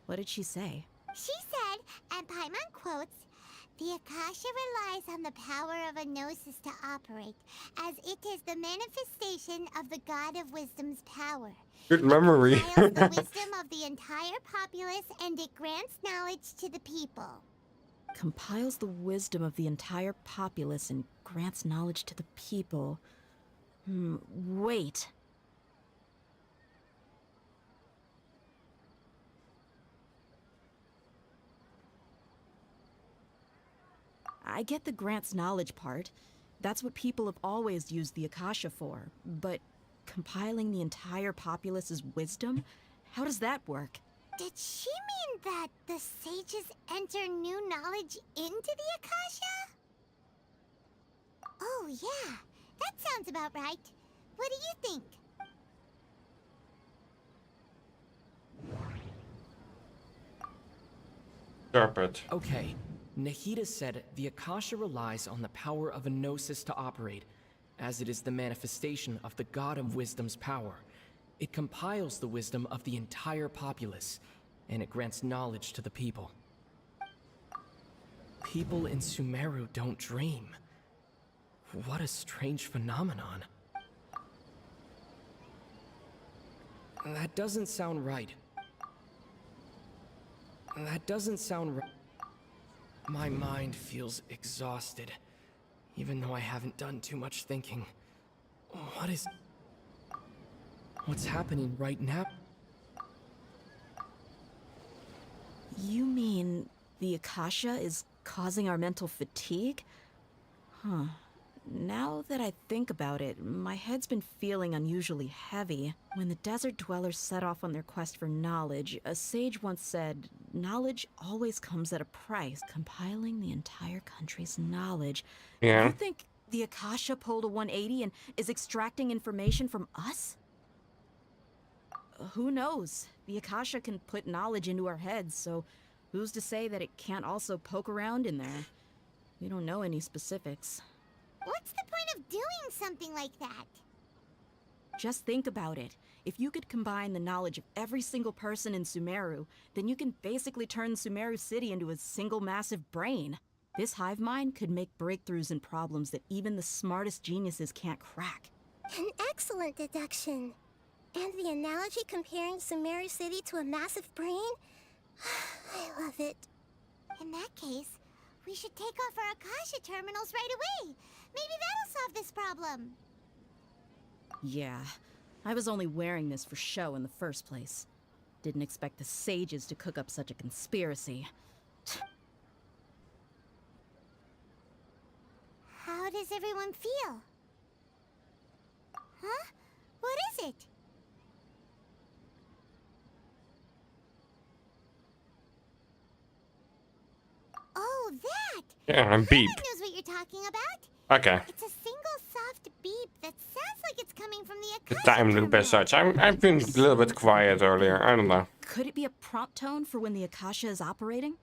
Speaker 15: what did she say?
Speaker 4: She said, and Paimon quotes, "The Akasha relies on the power of a gnosis to operate, as it is the manifestation of the God of Wisdom's power.
Speaker 1: Good memory.
Speaker 4: It compiles the wisdom of the entire populace, and it grants knowledge to the people."
Speaker 15: Compiles the wisdom of the entire populace and grants knowledge to the people. Wait. I get the grants knowledge part. That's what people have always used the Akasha for. But compiling the entire populace's wisdom? How does that work?
Speaker 4: Did she mean that the sages enter new knowledge into the Akasha? Oh yeah, that sounds about right. What do you think?
Speaker 1: Carpet.
Speaker 9: Okay, Nahida said the Akasha relies on the power of a gnosis to operate, as it is the manifestation of the God of Wisdom's power. It compiles the wisdom of the entire populace, and it grants knowledge to the people. People in Sumeru don't dream. What a strange phenomenon. That doesn't sound right. That doesn't sound right. My mind feels exhausted, even though I haven't done too much thinking. What's happening right now?
Speaker 15: You mean the Akasha is causing our mental fatigue? Huh. Now that I think about it, my head's been feeling unusually heavy. When the desert dwellers set off on their quest for knowledge, a sage once said, knowledge always comes at a price. Compiling the entire country's knowledge.
Speaker 1: Yeah.
Speaker 15: You think the Akasha pulled a 180 and is extracting information from us? Who knows? The Akasha can put knowledge into our heads, so who's to say that it can't also poke around in there? We don't know any specifics.
Speaker 4: What's the point of doing something like that?
Speaker 15: Just think about it. If you could combine the knowledge of every single person in Sumeru, then you can basically turn Sumeru City into a single massive brain. This hive mind could make breakthroughs in problems that even the smartest geniuses can't crack.
Speaker 10: An excellent deduction. And the analogy comparing Sumeru City to a massive brain? I love it.
Speaker 4: In that case, we should take off our Akasha terminals right away. Maybe that'll solve this problem.
Speaker 15: Yeah, I was only wearing this for show in the first place. Didn't expect the sages to cook up such a conspiracy.
Speaker 4: How does everyone feel? Huh? What is it? Oh, that!
Speaker 1: Yeah, and beep.
Speaker 4: Everyone knows what you're talking about.
Speaker 1: Okay.
Speaker 4: It's a single soft beep that sounds like it's coming from the
Speaker 1: The
Speaker 4: Akasha
Speaker 1: time loop as such. I've been a little bit quiet earlier. I don't know.
Speaker 15: Could it be a prompt tone for when the Akasha is operating?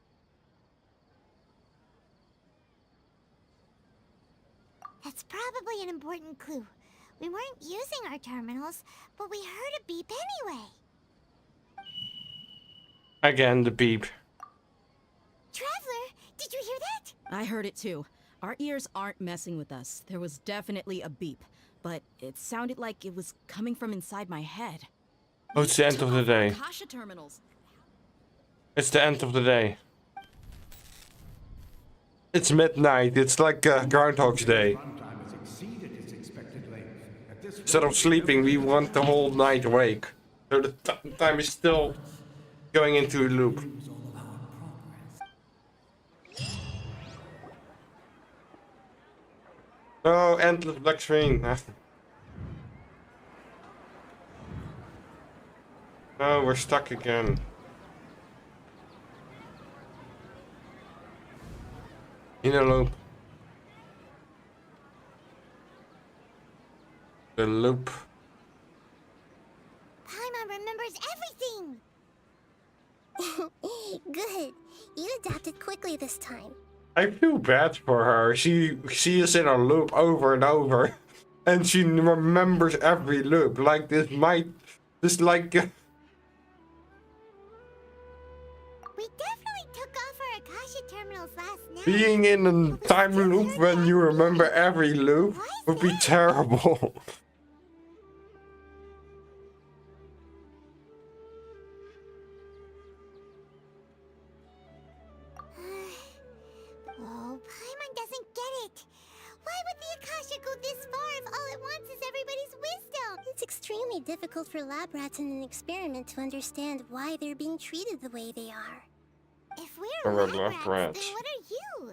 Speaker 4: That's probably an important clue. We weren't using our terminals, but we heard a beep anyway.
Speaker 1: Again, the beep.
Speaker 4: Traveler, did you hear that?
Speaker 15: I heard it too. Our ears aren't messing with us. There was definitely a beep, but it sounded like it was coming from inside my head.
Speaker 1: Oh, it's the end of the day.
Speaker 15: Akasha terminals.
Speaker 1: It's the end of the day. It's midnight. It's like Groundhog's Day. Instead of sleeping, we want the whole night awake. So the time is still going into a loop. Oh, endless black screen. Oh, we're stuck again. In a loop. The loop.
Speaker 4: Paimon remembers everything!
Speaker 10: Good. You adapted quickly this time.
Speaker 1: I feel bad for her. She is in a loop over and over. And she remembers every loop. Like this might... Just like...
Speaker 4: We definitely took off our Akasha terminals last night.
Speaker 1: being in a time loop when you remember every loop would be terrible.
Speaker 4: Oh, Paimon doesn't get it. Why would the Akasha go this far if all it wants is everybody's wisdom?
Speaker 10: It's extremely difficult for lab rats in an experiment to understand why they're being treated the way they are.
Speaker 4: If we're
Speaker 1: Red
Speaker 4: lab
Speaker 1: left
Speaker 4: rats,
Speaker 1: rats.
Speaker 4: then what are you?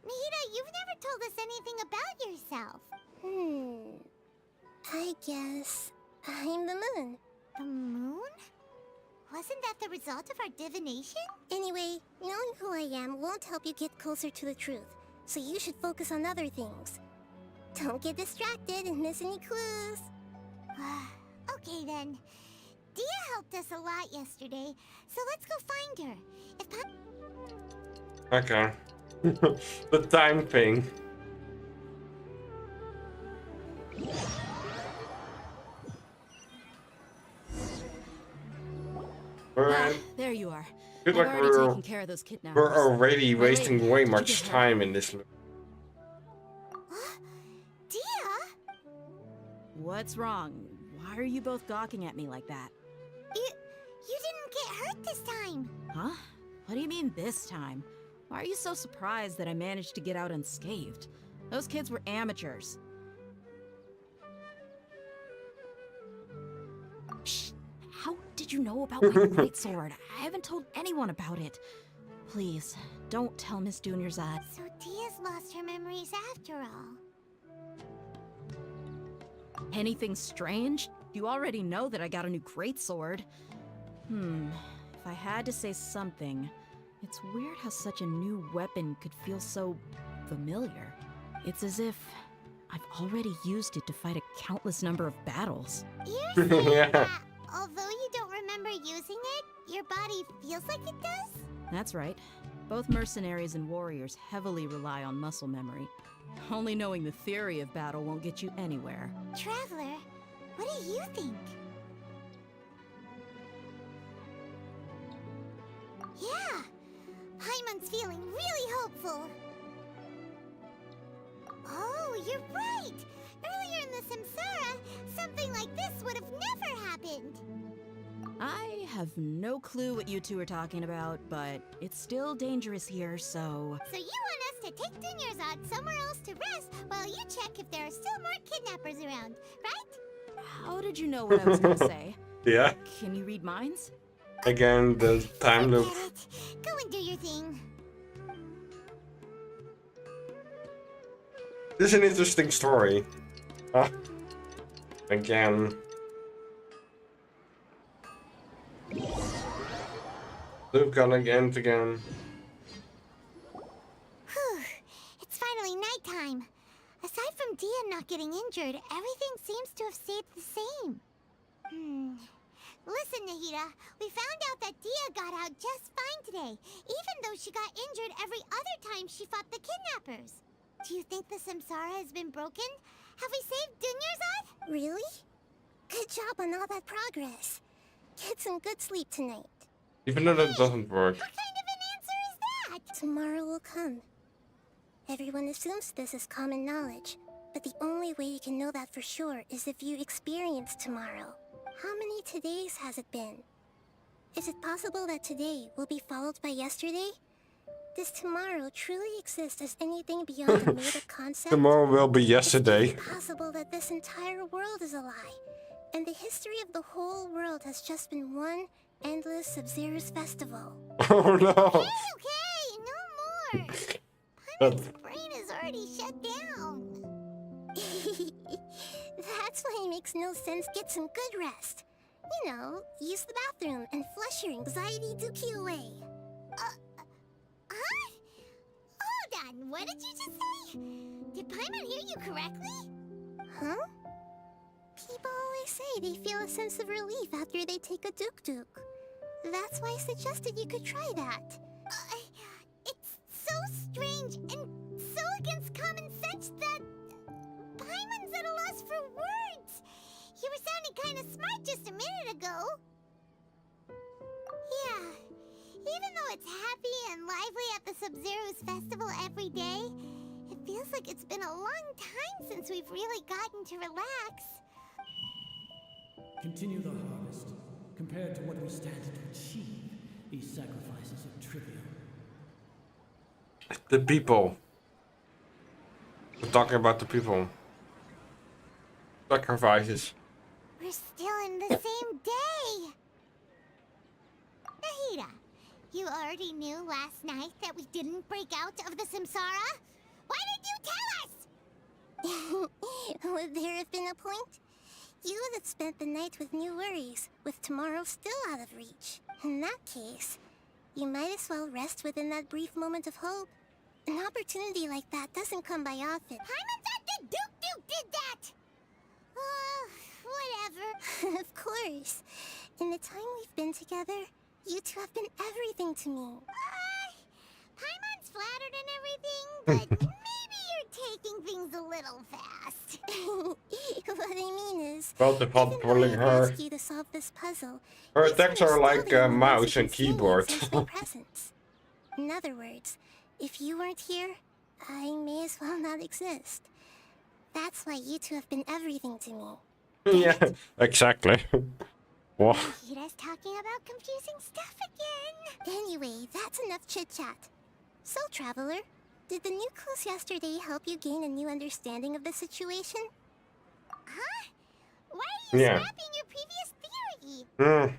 Speaker 4: Nahida, you've never told us anything about yourself.
Speaker 10: I guess I'm the moon.
Speaker 4: The moon? Wasn't that the result of our divination?
Speaker 10: Anyway, knowing who I am won't help you get closer to the truth, so you should focus on other things. Don't get distracted and miss any clues.
Speaker 4: Okay then. Dia helped us a lot yesterday, so let's go find her. If
Speaker 1: Okay. The time thing.
Speaker 15: There you are.
Speaker 1: Good
Speaker 15: I've
Speaker 1: luck,
Speaker 15: already taken care of those kidnappers.
Speaker 1: we're already
Speaker 15: Wait,
Speaker 1: wasting way
Speaker 15: did you
Speaker 1: much
Speaker 15: get her?
Speaker 1: time in this loop.
Speaker 4: Dia?
Speaker 15: What's wrong? Why are you both gawking at me like that?
Speaker 4: You didn't get hurt this time.
Speaker 15: Huh? What do you mean this time? Why are you so surprised that I managed to get out unscathed? Those kids were amateurs. Shh! How did you know about my greatsword? I haven't told anyone about it. Please, don't tell Miss Dunyarzad.
Speaker 4: So Dia's lost her memories after all.
Speaker 15: Anything strange? You already know that I got a new greatsword. If I had to say something, it's weird how such a new weapon could feel so familiar. It's as if I've already used it to fight a countless number of battles.
Speaker 4: You're saying
Speaker 1: Yeah.
Speaker 4: that although you don't remember using it, your body feels like it does?
Speaker 15: That's right. Both mercenaries and warriors heavily rely on muscle memory. Only knowing the theory of battle won't get you anywhere.
Speaker 4: Traveler, what do you think? Yeah, Paimon's feeling really hopeful. Oh, you're right! Earlier in the Samsara, something like this would have never happened.
Speaker 15: I have no clue what you two are talking about, but it's still dangerous here, so...
Speaker 4: So you want us to take Dunyarzad somewhere else to rest while you check if there are still more kidnappers around, right?
Speaker 15: How did you know what I was gonna say?
Speaker 1: Yeah.
Speaker 15: Can you read minds?
Speaker 1: Again, the time loop.
Speaker 4: Forget it. Go and do your thing.
Speaker 1: This is an interesting story. Again. Loop gonna end again.
Speaker 4: Whew, it's finally nighttime. Aside from Dia not getting injured, everything seems to have stayed the same. Listen, Nahida, we found out that Dia got out just fine today, even though she got injured every other time she fought the kidnappers. Do you think the Samsara has been broken? Have we saved Dunyarzad?
Speaker 10: Really? Good job on all that progress. Get some good sleep tonight.
Speaker 1: Even though that doesn't work.
Speaker 4: What kind of an answer is that?
Speaker 10: Tomorrow will come. Everyone assumes this is common knowledge, but the only way you can know that for sure is if you experience tomorrow. How many todays has it been? Is it possible that today will be followed by yesterday? Does tomorrow truly exist as anything beyond a made-up concept?
Speaker 1: Tomorrow will be yesterday.
Speaker 10: Is it possible that this entire world is a lie, and the history of the whole world has just been one endless Sub-Zero's festival?
Speaker 1: Oh no!
Speaker 4: Okay, no more!
Speaker 1: That's...
Speaker 4: Brain is already shut down.
Speaker 10: That's why it makes no sense. Get some good rest. You know, use the bathroom and flush your anxiety dookie away.
Speaker 4: Huh? Hold on, what did you just say? Did Paimon hear you correctly?
Speaker 10: Huh? People always say they feel a sense of relief after they take a duk-duk. That's why I suggested you could try that.
Speaker 4: It's so strange and so against common sense that Paimon's at a loss for words. You were sounding kind of smart just a minute ago. Yeah, even though it's happy and lively at the Sub-Zero's festival every day, it feels like it's been a long time since we've really gotten to relax.
Speaker 16: Continue the harvest. Compared to what we stand to achieve, these sacrifices are trivial.
Speaker 1: The people. We're talking about the people. Sacrifices.
Speaker 4: We're still in the same day! Nahida, you already knew last night that we didn't break out of the Samsara? Why did you tell us?
Speaker 10: Would there have been a point? You would have spent the night with new worries, with tomorrow still out of reach. In that case, you might as well rest within that brief moment of hope. An opportunity like that doesn't come by often.
Speaker 4: Paimon thought that Duke did that! Whatever.
Speaker 10: Of course. In the time we've been together, you two have been everything to me.
Speaker 4: Paimon's flattered and everything, but maybe you're taking things a little fast.
Speaker 10: What I mean is,
Speaker 1: Well, the pot pulling her.
Speaker 10: ask you to solve this puzzle.
Speaker 1: Her
Speaker 10: it's
Speaker 1: attacks are like
Speaker 10: still the only
Speaker 1: mouse
Speaker 10: ones
Speaker 1: and
Speaker 10: who've seen me
Speaker 1: keyboard.
Speaker 10: since my presence. In other words, if you weren't here, I may as well not exist. That's why you two have been everything to me.
Speaker 1: Yeah, exactly. What?
Speaker 4: Nahida's talking about confusing stuff again.
Speaker 10: Anyway, that's enough chit-chat. So, Traveler, did the new clues yesterday help you gain a new understanding of the situation?
Speaker 4: Huh? Why are you scrapping your previous theory?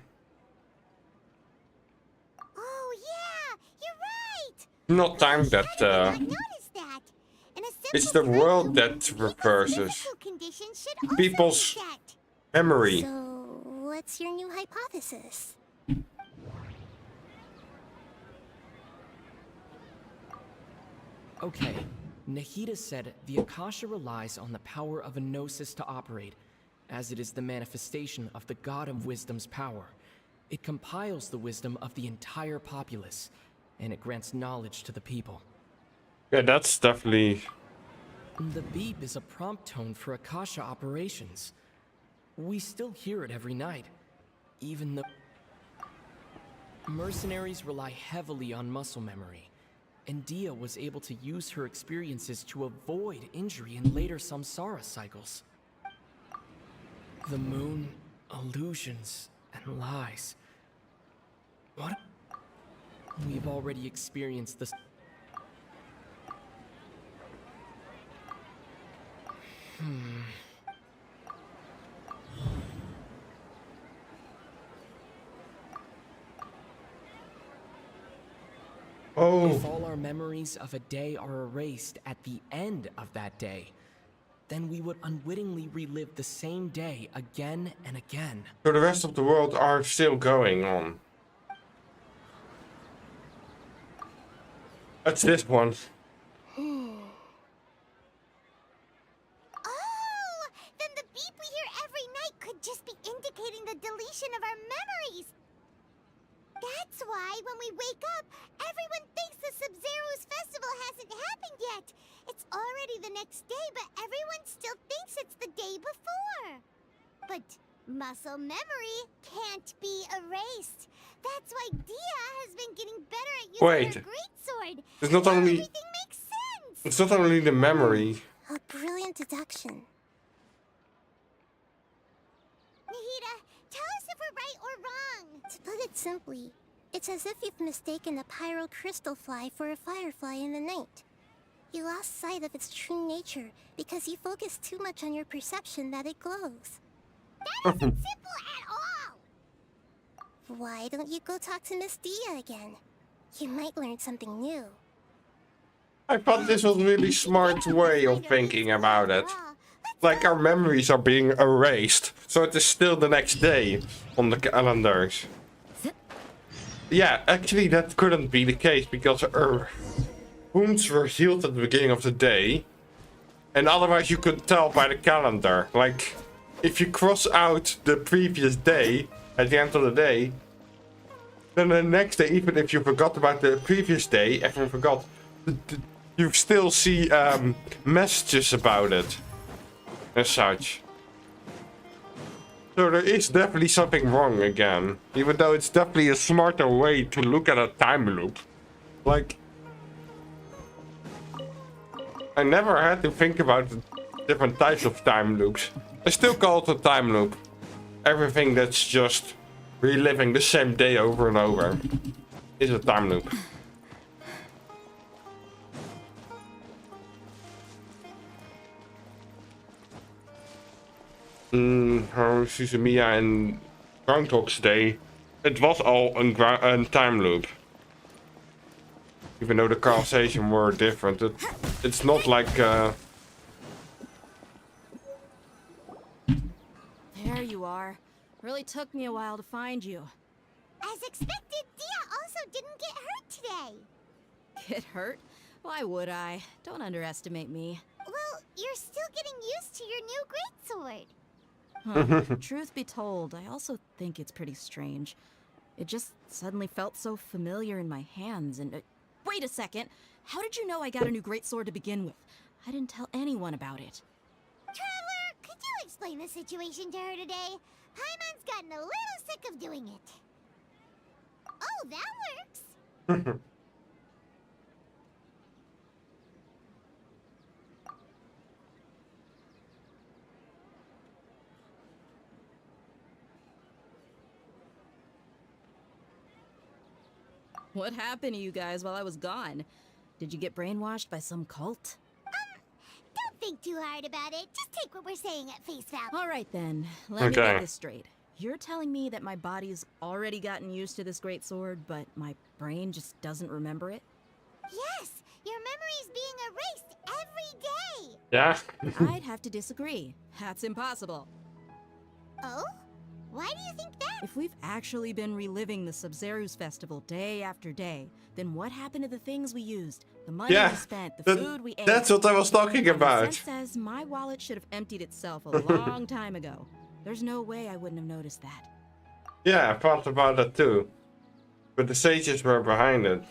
Speaker 4: Oh yeah, you're right!
Speaker 1: Not time that,
Speaker 4: I noticed that. In a
Speaker 1: it's
Speaker 4: simple
Speaker 1: the world
Speaker 4: problem,
Speaker 1: that reverses.
Speaker 4: physical conditions should
Speaker 1: people's memory.
Speaker 10: So, what's your new hypothesis?
Speaker 9: Okay, Nahida said the Akasha relies on the power of a gnosis to operate, as it is the manifestation of the God of Wisdom's power. It compiles the wisdom of the entire populace, and it grants knowledge to the people.
Speaker 1: Yeah, that's definitely...
Speaker 9: The beep is a prompt tone for Akasha operations. We still hear it every night, even though... Mercenaries rely heavily on muscle memory, and Dia was able to use her experiences to avoid injury in later samsara cycles. The moon, illusions, and lies. What? We've already experienced this.
Speaker 1: Oh.
Speaker 9: If all our memories of a day are erased at the end of that day, then we would unwittingly relive the same day again and again.
Speaker 1: So the rest of the world are still going on. That's this one.
Speaker 4: Oh, then the beep we hear every night could just be indicating the deletion of our memories. That's why when we wake up, everyone thinks the Sub-Zero's festival hasn't happened yet. It's already the next day, but everyone still thinks it's the day before. But muscle memory can't be erased. That's why Dia has been getting better at using her greatsword.
Speaker 1: It's not only...
Speaker 4: Everything makes sense.
Speaker 1: It's not only the memory.
Speaker 10: A brilliant deduction.
Speaker 4: Nahida, tell us if we're right or wrong.
Speaker 10: To put it simply, it's as if you've mistaken a pyro crystal fly for a firefly in the night. You lost sight of its true nature because you focused too much on your perception that it glows.
Speaker 4: That isn't simple at all!
Speaker 10: Why don't you go talk to Miss Dia again? You might learn something new.
Speaker 1: I thought this was a really smart way of thinking about it. Like our memories are being erased, so it is still the next day on the calendars. Yeah, actually that couldn't be the case because our wounds were healed at the beginning of the day. And otherwise you could tell by the calendar. Like, if you cross out the previous day at the end of the day, then the next day, even if you forgot about the previous day, everyone forgot, you still see messages about it. As such. So there is definitely something wrong again. Even though it's definitely a smarter way to look at a time loop. Like, I never had to think about different types of time loops. I still call it a time loop. Everything that's just reliving the same day over and over is a time loop. How Suzumiya and Groundhog's Day, it was all a time loop. Even though the conversations were different, it's not like
Speaker 15: There you are. Really took me a while to find you.
Speaker 4: As expected, Dia also didn't get hurt today.
Speaker 15: Get hurt? Why would I? Don't underestimate me.
Speaker 4: Well, you're still getting used to your new greatsword.
Speaker 15: Huh. Truth be told, I also think it's pretty strange. It just suddenly felt so familiar in my hands and... wait a second! How did you know I got a new greatsword to begin with? I didn't tell anyone about it.
Speaker 4: Traveler, could you explain the situation to her today? Paimon's gotten a little sick of doing it. Oh, that works!
Speaker 15: What happened to you guys while I was gone? Did you get brainwashed by some cult?
Speaker 4: Don't think too hard about it. Just take what we're saying at face value.
Speaker 15: All right then, let me get this straight. You're telling me that my body's already gotten used to this greatsword, but my brain just doesn't remember it?
Speaker 4: Yes, Your memory's being erased every day!
Speaker 1: Yeah?
Speaker 15: I'd have to disagree. That's impossible.
Speaker 4: Oh? Why do you think that?
Speaker 15: If we've actually been reliving the Sub-Zeru's festival day after day, then what happened to the things we used? The money
Speaker 1: Yeah,
Speaker 15: we spent, the food we ate?
Speaker 1: that's what I was talking about.
Speaker 15: Sense says my wallet should have emptied itself a long time ago. There's no way I wouldn't have noticed that.
Speaker 1: Yeah, I thought about that too. But the sages were behind it.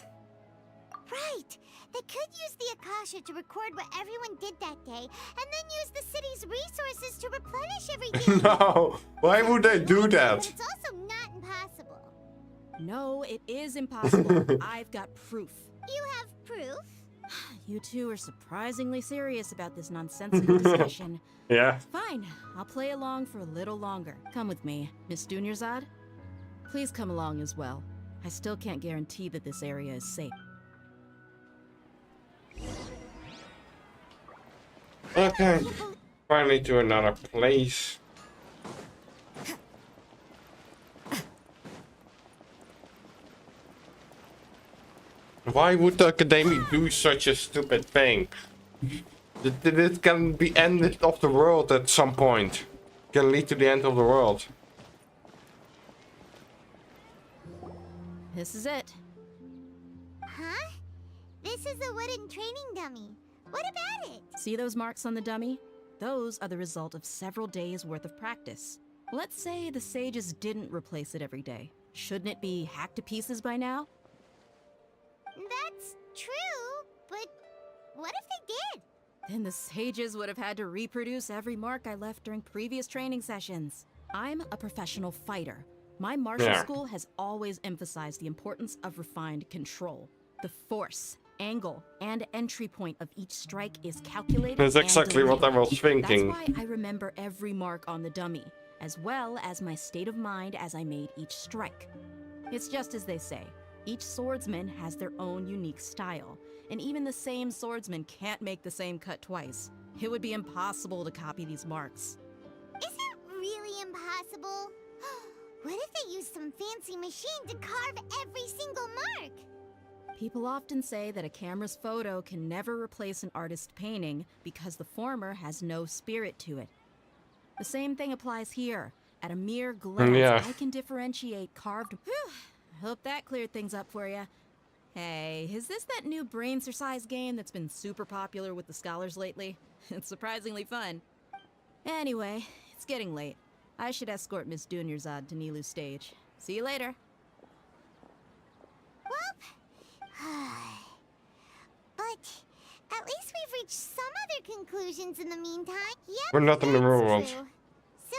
Speaker 4: Right! They could use the Akasha to record what everyone did that day, and then use the city's resources to replenish everything.
Speaker 1: No! Why would they do that?
Speaker 4: But it's also not impossible.
Speaker 15: No, it is impossible. I've got proof.
Speaker 4: You have proof?
Speaker 15: You two are surprisingly serious about this nonsensical discussion.
Speaker 1: Yeah.
Speaker 15: Fine, I'll play along for a little longer. Come with me, Miss Dunyarzad. Please come along as well. I still can't guarantee that this area is safe.
Speaker 1: Okay. Finally to another place. Why would the Academy do such a stupid thing? It can be end of the world at some point. Can lead to the end of the world.
Speaker 15: This is it.
Speaker 4: Huh? This is a wooden training dummy. What about it?
Speaker 15: See those marks on the dummy? Those are the result of several days' worth of practice. Let's say the sages didn't replace it every day. Shouldn't it be hacked to pieces by now?
Speaker 4: That's true, but what if they did?
Speaker 15: Then the sages would have had to reproduce every mark I left during previous training sessions. I'm a professional fighter. My martial school has always emphasized the importance of refined control. The force, angle, and entry point of each strike is calculated.
Speaker 1: That's exactly what I was thinking.
Speaker 15: That's why I remember every mark on the dummy, as well as my state of mind as I made each strike. It's just as they say, each swordsman has their own unique style, and even the same swordsman can't make the same cut twice. It would be impossible to copy these marks.
Speaker 4: Is it really impossible? What if they used some fancy machine to carve every single mark?
Speaker 15: People often say that a camera's photo can never replace an artist's painting because the former has no spirit to it. The same thing applies here. At a mere glance, I can differentiate carved... Whew. Hope that cleared things up for you. Hey, is this that new brain-exercise game that's been super popular with the scholars lately? It's surprisingly fun. Anyway, it's getting late. I should escort Miss Dunyarzad to Nilu's stage. See you later.
Speaker 4: But at least we've reached some other conclusions in the meantime. Yep,
Speaker 1: We're not in the real world.
Speaker 4: true. So,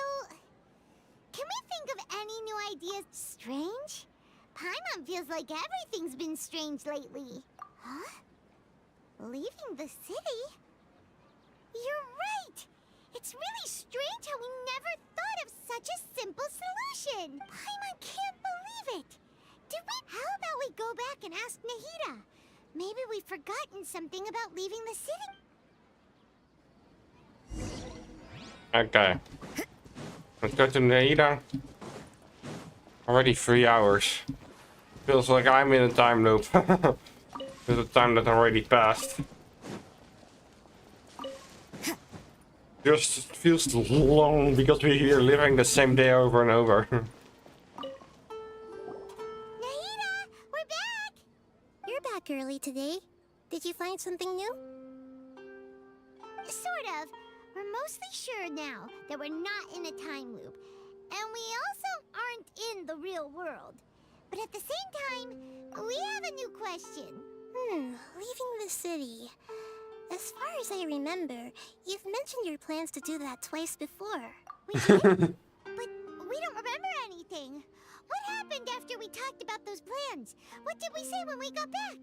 Speaker 4: can we think of any new ideas? Strange? Paimon feels like everything's been strange lately. Huh? Leaving the city? You're right! It's really strange how we never thought of such a simple solution! Paimon can't believe it! How about we go back and ask Nahida? Maybe we've forgotten something about leaving the city.
Speaker 1: Okay. Let's go to Nahida. Already 3 hours. Feels like I'm in a time loop. There's a time that already passed. Just feels long because we're here living the same day over and over.
Speaker 4: Nahida! We're back!
Speaker 10: You're back early today. Did you find something new?
Speaker 4: Sort of. We're mostly sure now that we're not in a time loop. And we also aren't in the real world. But at the same time, we have a new question.
Speaker 10: Leaving the city. As far as I remember, you've mentioned your plans to do that twice before.
Speaker 4: We did? But we don't remember anything. What happened after we talked about those plans? What did we say when we got back?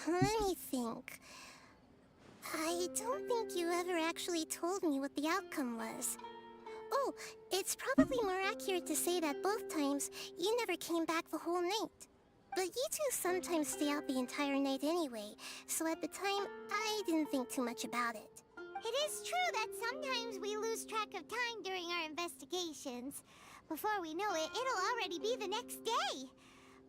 Speaker 10: Let me think. I don't think you ever actually told me what the outcome was. Oh, it's probably more accurate to say that both times you never came back the whole night. But you two sometimes stay out the entire night anyway, so at the time, I didn't think too much about it.
Speaker 4: It is true that sometimes we lose track of time during our investigations. Before we know it, it'll already be the next day.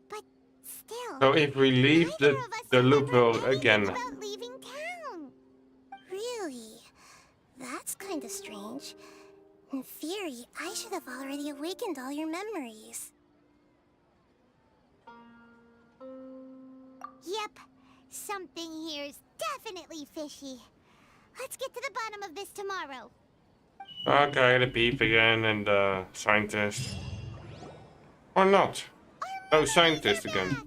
Speaker 4: But Still,
Speaker 1: So if we leave the loop will again.
Speaker 4: about leaving town.
Speaker 10: Really? That's kind of strange. In theory, I should have already awakened all your memories.
Speaker 4: Yep, something here's definitely fishy. Let's get to the bottom of this tomorrow.
Speaker 1: Okay, the beep again and the scientist. Or not. Oh, scientist again.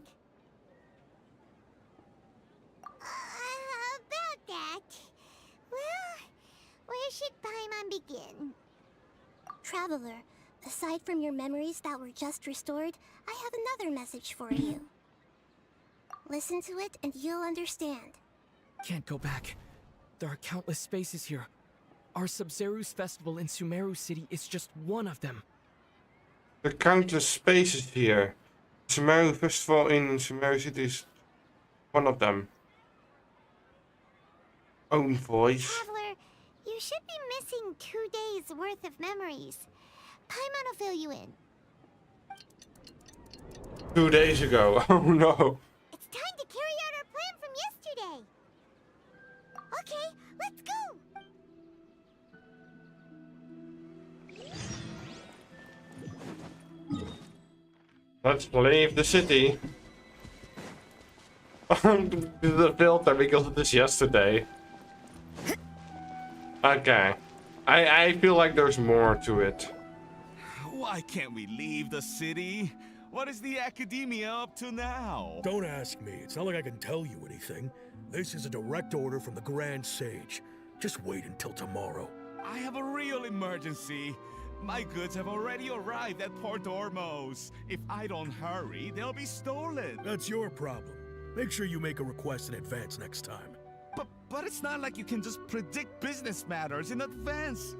Speaker 4: About that. Well, where should Paimon begin?
Speaker 10: Traveler, aside from your memories that were just restored, I have another message for you. Listen to it and you'll understand.
Speaker 9: Can't go back. There are countless spaces here. Our Sub-Zeru's festival in Sumeru City is just one of them.
Speaker 1: The countless spaces here. Sumeru Festival in Sumeru City is one of them. Own voice.
Speaker 4: Traveler, you should be missing 2 days worth of memories. Paimon will fill you in.
Speaker 1: 2 days ago. Oh no.
Speaker 4: It's time to carry out our plan from yesterday. Okay, let's go.
Speaker 1: Let's leave the city. The filter because of this yesterday. Okay. I feel like there's more to it.
Speaker 11: Why can't we leave the city? What is the academia up to now?
Speaker 13: Don't ask me. It's not like I can tell you anything. This is a direct order from the Grand Sage. Just wait until tomorrow.
Speaker 11: I have a real emergency. My goods have already arrived at Port Ormos. If I don't hurry, they'll be stolen.
Speaker 13: That's your problem. Make sure you make a request in advance next time.
Speaker 11: But it's not like you can just predict business matters in advance.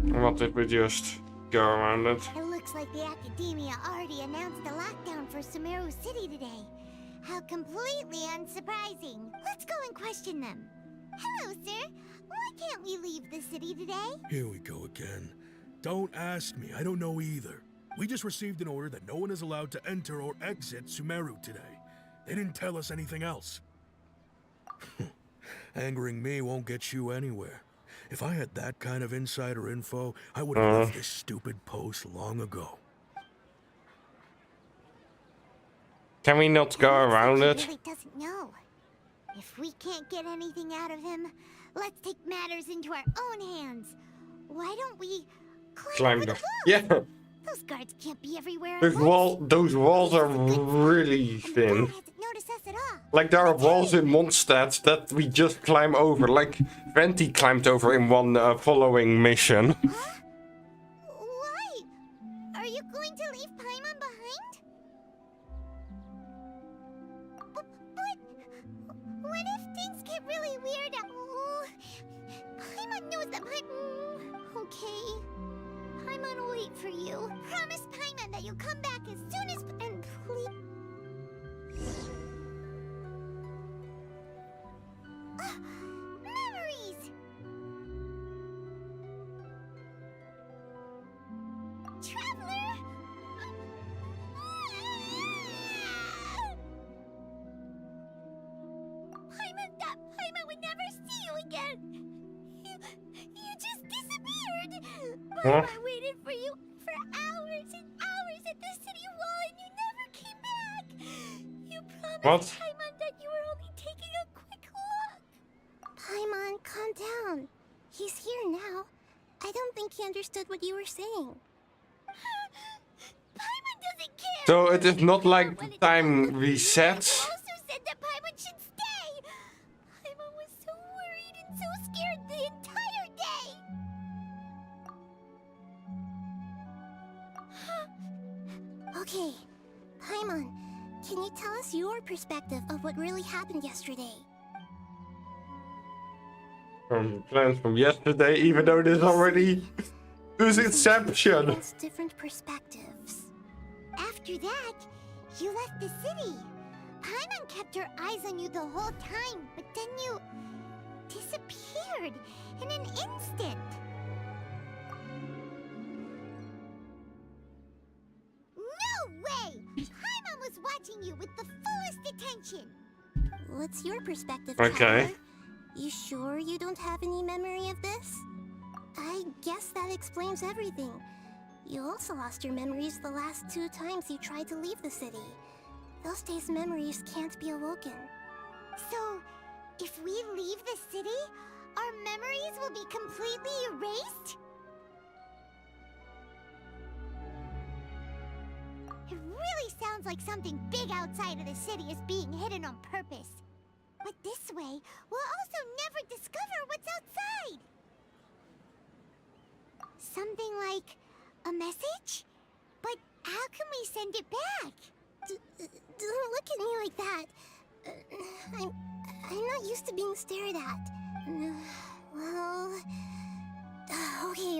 Speaker 1: What if we just go around it?
Speaker 4: It looks like the academia already announced a lockdown for Sumeru City today. How completely unsurprising. Let's go and question them. Hello, sir. Why can't we leave the city today?
Speaker 13: Here we go again. Don't ask me. I don't know either. We just received an order that no one is allowed to enter or exit Sumeru today. They didn't tell us anything else. Angering me won't get you anywhere. If I had that kind of insider info, I would have left this stupid post long ago.
Speaker 1: Can we not go around it?
Speaker 4: He really doesn't know. If we can't get anything out of him, let's take matters into our own hands. Why don't we climb
Speaker 1: Climb
Speaker 4: over
Speaker 1: the...
Speaker 4: the wall?
Speaker 1: Yeah.
Speaker 4: Those guards can't be everywhere at
Speaker 1: Those walls are really thin.
Speaker 4: notice us at all.
Speaker 1: Like there are walls in Mondstadt that we just climb over. Like Venti climbed over in one following mission.
Speaker 4: Why? Are you going to leave Paimon behind? But what if things get really weird? Oh, Paimon knows that okay. Paimon will wait for you. Promise Paimon that you'll come back as soon as... And please... Memories! Traveler! Paimon would never see you again! You just disappeared!
Speaker 1: Huh?
Speaker 4: I waited for you for hours and hours at the city wall and you never came back! You promised
Speaker 1: What?
Speaker 4: Paimon that you were only taking a quick look!
Speaker 10: Paimon, calm down. He's here now. I don't think he understood what you were saying.
Speaker 4: Paimon doesn't care!
Speaker 1: So it is not like the time resets.
Speaker 4: Also said that Paimon should stay! Paimon was so worried and so scared the entire day!
Speaker 10: Okay, Paimon, can you tell us your perspective of what really happened yesterday?
Speaker 1: From plans from yesterday, even though this already was Inception.
Speaker 10: It's different perspectives.
Speaker 4: After that, you left the city. Paimon kept her eyes on you the whole time, but then you disappeared in an instant. No way! attention.
Speaker 10: What's your perspective,
Speaker 1: Okay.
Speaker 10: traveler? You sure you don't have any memory of this? I guess that explains everything. You also lost your memories the last 2 times you tried to leave the city. Those days' memories can't be awoken.
Speaker 4: So, if we leave the city, our memories will be completely erased? It really sounds like something big outside of the city is being hidden on purpose. But this way, we'll also never discover what's outside. Something like a message? But how can we send it back?
Speaker 10: Don't look at me like that. I'm not used to being stared at. Well...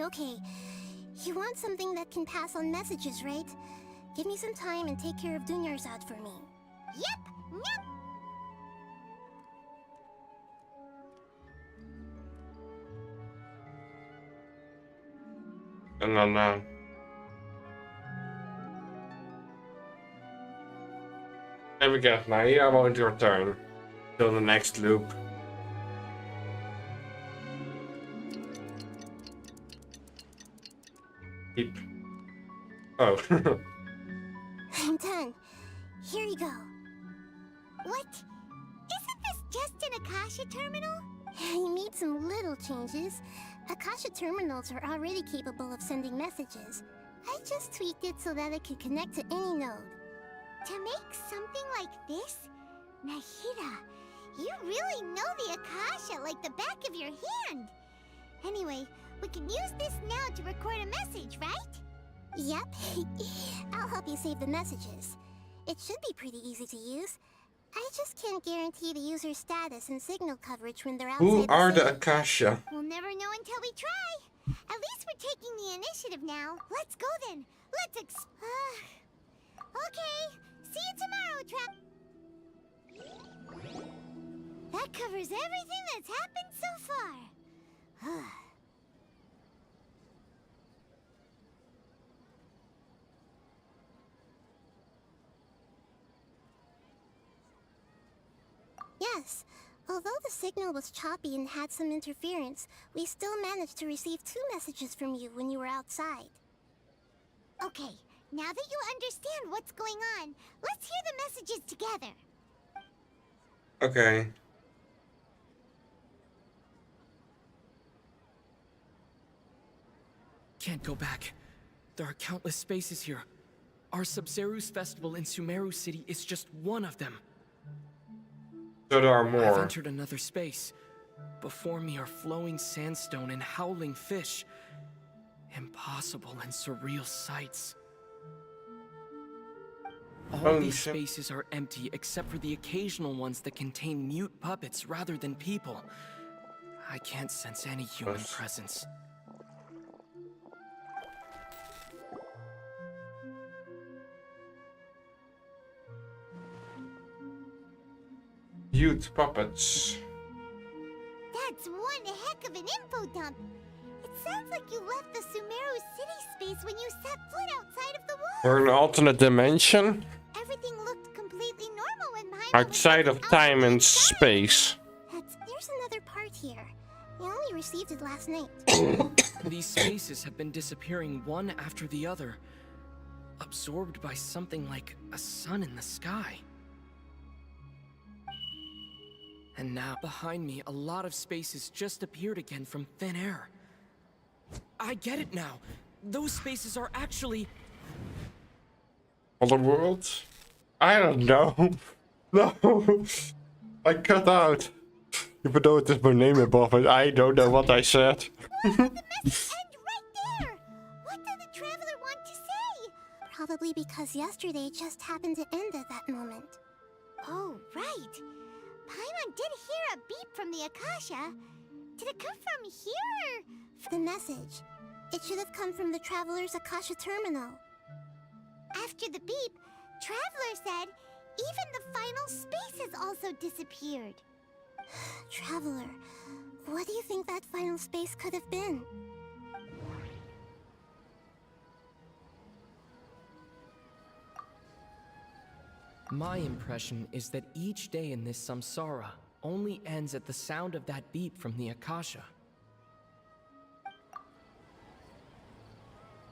Speaker 10: Okay. You want something that can pass on messages, right? Give me some time and take care of Dunyarzad for me.
Speaker 4: Yep.
Speaker 1: And then there we go. Now here I won't return till the next loop. Beep. Oh.
Speaker 10: I'm done. Here you go.
Speaker 4: What? Isn't this just an Akasha terminal?
Speaker 10: You made some little changes. Akasha terminals are already capable of sending messages. I just tweaked it so that it could connect to any node.
Speaker 4: To make something like this? Nahida, you really know the Akasha like the back of your hand. Anyway, we can use this now to record a message, right?
Speaker 10: Yep. I'll help you save the messages. It should be pretty easy to use. I just can't guarantee the user's status and signal coverage when they're outside
Speaker 1: Who are the
Speaker 10: city.
Speaker 1: Akasha?
Speaker 4: We'll never know until we try. At least we're taking the initiative now. Let's go then. Let's okay. See you tomorrow, That covers everything that's happened so far.
Speaker 10: Yes. Although the signal was choppy and had some interference, we still managed to receive 2 messages from you when you were outside.
Speaker 4: Okay, now that you understand what's going on, let's hear the messages together.
Speaker 1: Okay.
Speaker 9: Can't go back. There are countless spaces here. Our Sumeru's festival in Sumeru City is just one of them.
Speaker 1: So there are
Speaker 9: I've
Speaker 1: more.
Speaker 9: entered another space. Before me are flowing sandstone and howling fish. Impossible and surreal sights. All these spaces are empty except for the occasional ones that contain mute puppets rather than people. I can't sense any human presence.
Speaker 1: Mute puppets.
Speaker 4: That's one heck of an info dump. It sounds like you left the Sumeru city space when you set foot outside of the wall.
Speaker 1: We're in an alternate dimension.
Speaker 4: Everything looked completely normal when Paimon
Speaker 1: Outside of time and space.
Speaker 10: There's another part here. You only received it last night.
Speaker 9: These spaces have been disappearing one after the other, absorbed by something like a sun in the sky. And now, behind me, a lot of spaces just appeared again from thin air. I get it now. Those spaces are actually...
Speaker 1: Other worlds? I don't know. No. I cut out. Even though it is my name above it, I don't know what I said.
Speaker 4: End right there! What did the traveler want to say?
Speaker 10: Probably because yesterday just happened to end at that moment.
Speaker 4: Oh, right. Paimon did hear a beep from the Akasha. Did it come from here or...
Speaker 10: The message. It should have come from the Traveler's Akasha terminal.
Speaker 4: After the beep, Traveler said even the final space has also disappeared.
Speaker 10: Traveler, what do you think that final space could have been?
Speaker 9: My impression is that each day in this samsara only ends at the sound of that beep from the Akasha.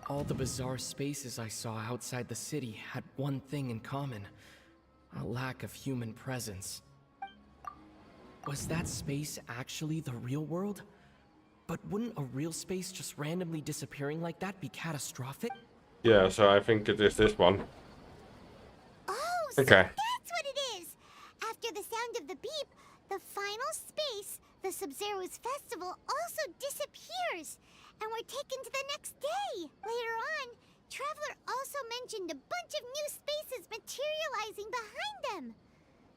Speaker 9: All the bizarre spaces I saw outside the city had one thing in common: a lack of human presence. Was that space actually the real world? But wouldn't a real space just randomly disappearing like that be catastrophic?
Speaker 1: Yeah, so I think it is this one.
Speaker 4: Oh,
Speaker 1: okay.
Speaker 4: So that's what it is! After the sound of the beep, the final space, the Sumeru's festival, also disappears. And we're taken to the next day. Later on, Traveler also mentioned a bunch of new spaces materializing behind them.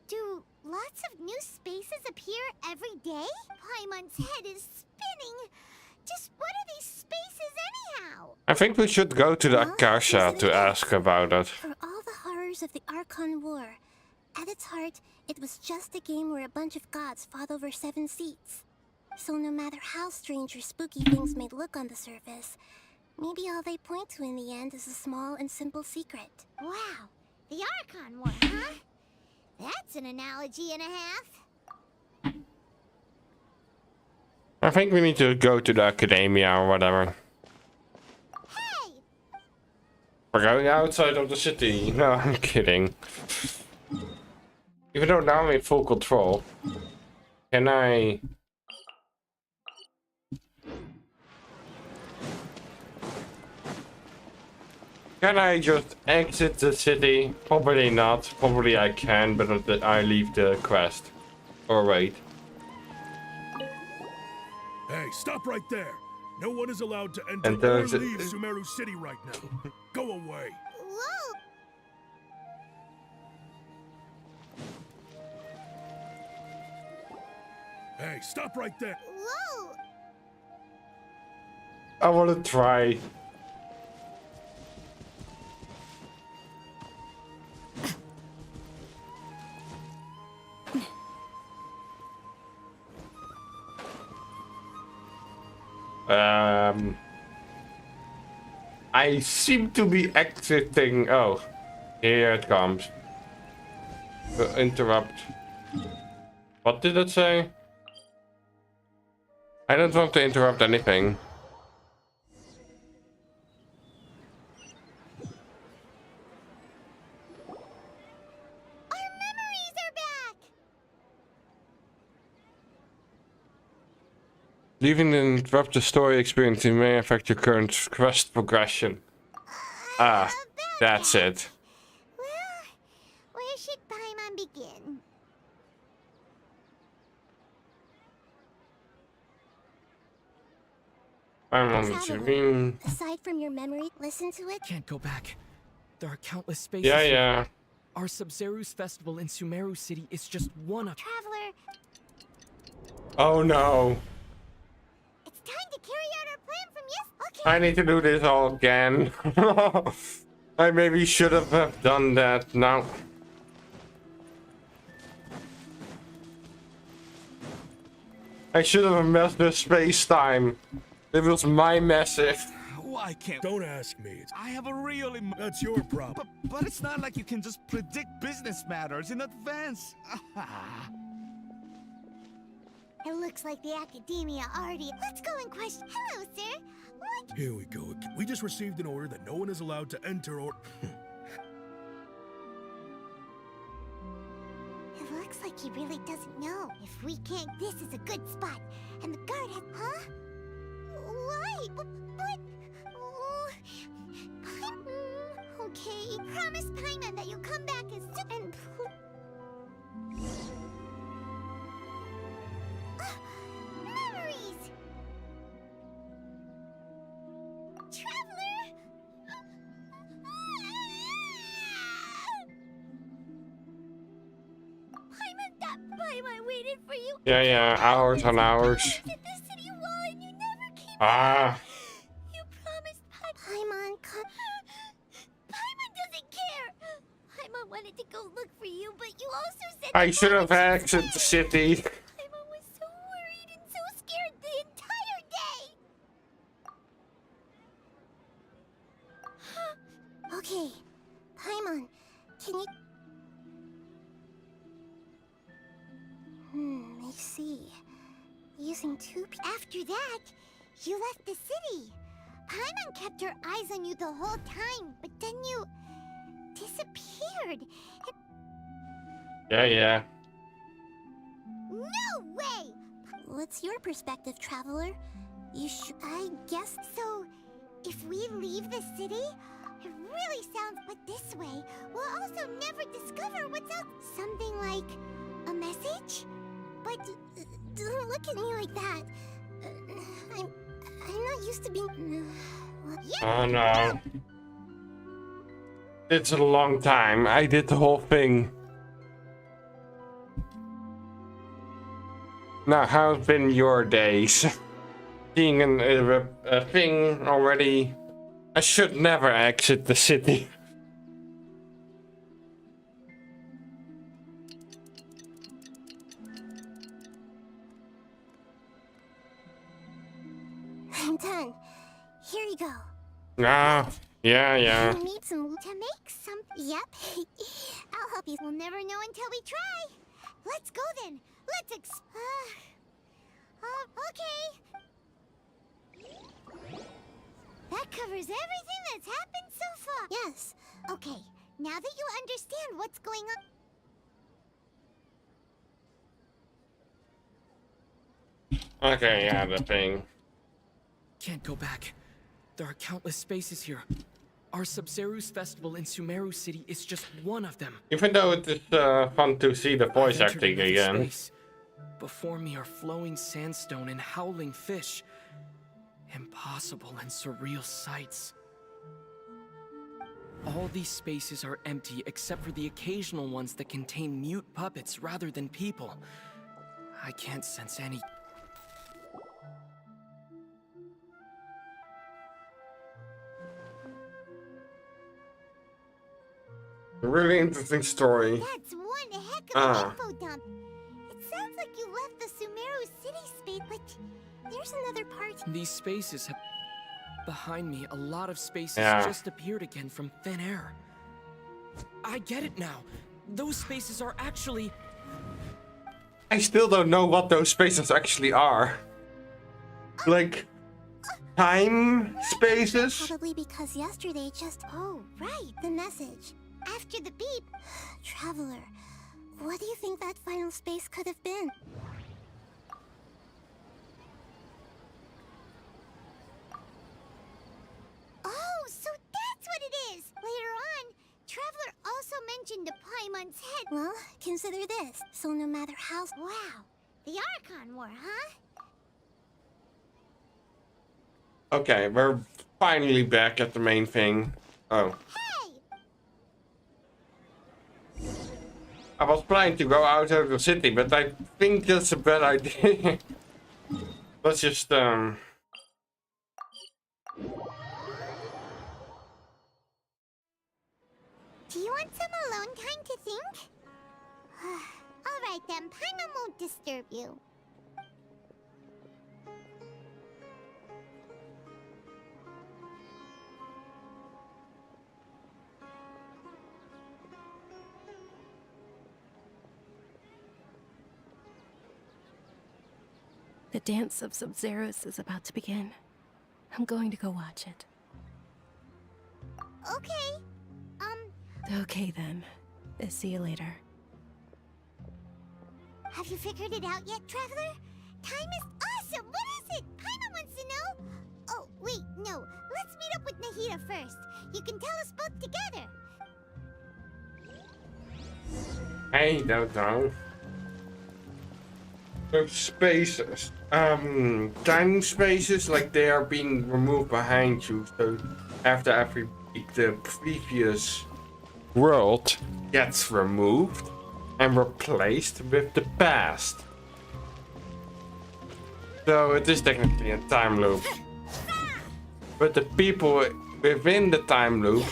Speaker 4: Do lots of new spaces appear every day? Paimon's head is spinning. Just what are these spaces anyhow?
Speaker 1: I think we should go to the Akasha to ask about it.
Speaker 10: For all the horrors of the Archon War, at its heart, it was just a game where a bunch of gods fought over 7 seats. So no matter how strange or spooky things may look on the surface, maybe all they point to in the end is a small and simple secret.
Speaker 4: Wow, the Archon War, huh? That's an analogy and a half.
Speaker 1: I think we need to go to the academia or whatever.
Speaker 4: Hey!
Speaker 1: We're going outside of the city. No, I'm kidding. Even though now I'm in full control. Can I... Can I just exit the city? Probably not. Probably I can, but I leave the quest. Or wait.
Speaker 13: Hey, stop right there! No one is allowed to enter
Speaker 1: And
Speaker 13: or leave Sumeru City right now. Go away.
Speaker 4: Whoa!
Speaker 13: Hey, stop right there!
Speaker 4: Whoa!
Speaker 1: I want to try. I seem to be exiting. Oh, here it comes. Interrupt. What did it say? I don't want to interrupt anything.
Speaker 4: Our memories are back!
Speaker 1: Leaving and interrupt the story experience may affect your current quest progression. Ah, that's it.
Speaker 4: Well, where should Paimon begin?
Speaker 1: I'm on the screen.
Speaker 10: Aside from your memory, listen to it.
Speaker 9: Can't go back. There are countless spaces.
Speaker 1: Yeah, yeah.
Speaker 9: Our Sub-Zeru's festival in Sumeru City is just one of...
Speaker 4: Traveler,
Speaker 1: Oh no.
Speaker 4: it's time to carry out our plan from yes.
Speaker 1: I need to do this all again. I maybe should have done that now. I should have messed the space time. It was my message.
Speaker 11: Why can't...
Speaker 13: Don't ask me.
Speaker 11: I have a real...
Speaker 13: That's your problem.
Speaker 11: But it's not like you can just predict business matters in advance.
Speaker 4: It looks like the academia already. Let's go and question. Hello, sir. What?
Speaker 13: Here we go. We just received an order that no one is allowed to enter or...
Speaker 4: It looks like he really doesn't know. If we can't, this is a good spot. And the guard has... Huh? Why? But... Okay. Promise Paimon that you'll come back as soon and... Memories! Traveler! Paimon, that Paimon waited for you.
Speaker 1: Yeah, hours on hours.
Speaker 4: At the city wall and you never came
Speaker 1: Ah.
Speaker 4: You promised Paimon, come. Paimon doesn't care. Paimon wanted to go look for you, but you also said
Speaker 1: I should have exited the city.
Speaker 4: Paimon was so worried and so scared the entire day.
Speaker 10: Okay, Paimon, can you... see. Using two After that, you left the city. Paimon kept her eyes on you the whole time, but then you disappeared.
Speaker 1: Yeah.
Speaker 10: No way! What's your perspective, traveler? You should... I guess so. If we leave the city, it really sounds, but this way, we'll also never discover what's out. Something like a message? But don't look at me like that. I'm not used to being...
Speaker 1: Oh no. It's a long time. I did the whole thing. Now, how's been your days? Seeing a thing already. I should never exit the city.
Speaker 10: I'm done. Here you go.
Speaker 1: Ah, yeah.
Speaker 10: You need some to make some. Yep. I'll help you. We'll never know until we try. Let's go then. Let's okay. That covers everything that's happened so far. Yes. Okay. Now that you understand what's going on.
Speaker 1: Okay, yeah, the thing.
Speaker 9: Can't go back. There are countless spaces here. Our Sub-Zeru's festival in Sumeru City is just one of them.
Speaker 1: Even though it is fun to see the voice acting again.
Speaker 9: Before me are flowing sandstone and howling fish. Impossible and surreal sights. All these spaces are empty except for the occasional ones that contain mute puppets rather than people. I can't sense any...
Speaker 1: Really interesting story.
Speaker 10: That's one heck of an info dump. It sounds like you left the Sumeru city space, but there's another part.
Speaker 9: These spaces have... Behind me, a lot of spaces just appeared again from thin air. I get it now. Those spaces are actually...
Speaker 1: I still don't know what those spaces actually are. Like... time spaces?
Speaker 10: Probably because yesterday just... Oh, right, the message. After the beep. Traveler, what do you think that final space could have been? Oh, so that's what it is! Later on, Traveler also mentioned the Paimon's head. Well, consider this. So no matter how... Wow, the Archon War, huh?
Speaker 1: Okay, we're finally back at the main thing. Oh. I was planning to go out of the city, but I think that's a bad idea. Let's just,
Speaker 10: Do you want some alone time to think? Alright then, Paimon won't disturb you.
Speaker 20: The dance of Sub-Zerus is about to begin. I'm going to go watch it.
Speaker 10: Okay.
Speaker 20: Okay then. See you later.
Speaker 10: Have you figured it out yet, Traveler? Time is awesome! What is it? Paimon wants to know! Oh, wait, no. Let's meet up with Nahida first. You can tell us both together.
Speaker 1: I don't know. Those spaces, time spaces, like they are being removed behind you. So after every beat, the previous world gets removed and replaced with the past. So it is technically a time loop. But the people within the time loop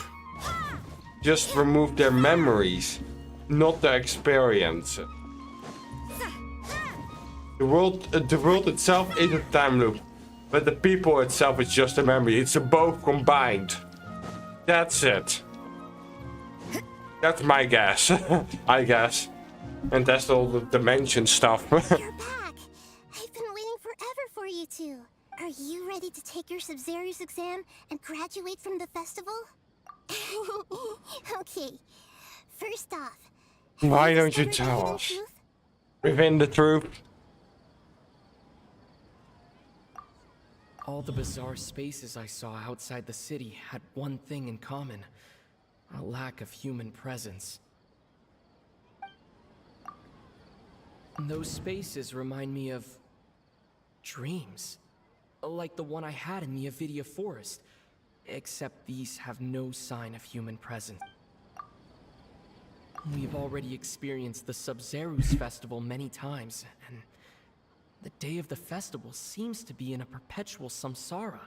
Speaker 1: just remove their memories, not their experience. The world itself is a time loop, but the people itself is just a memory. It's both combined. That's it. That's my guess, I guess. And that's all the dimension stuff.
Speaker 10: You're back. your Sumeru's exam and graduate from the festival? Okay, first off,
Speaker 1: Why don't you tell us? Within the truth.
Speaker 9: All the bizarre spaces I saw outside the city had one thing in common: a lack of human presence. Those spaces remind me of dreams, like the one I had in the Avidia Forest, except these have no sign of human presence. We've already experienced the Sub-Zerus festival many times, and the day of the festival seems to be in a perpetual samsara.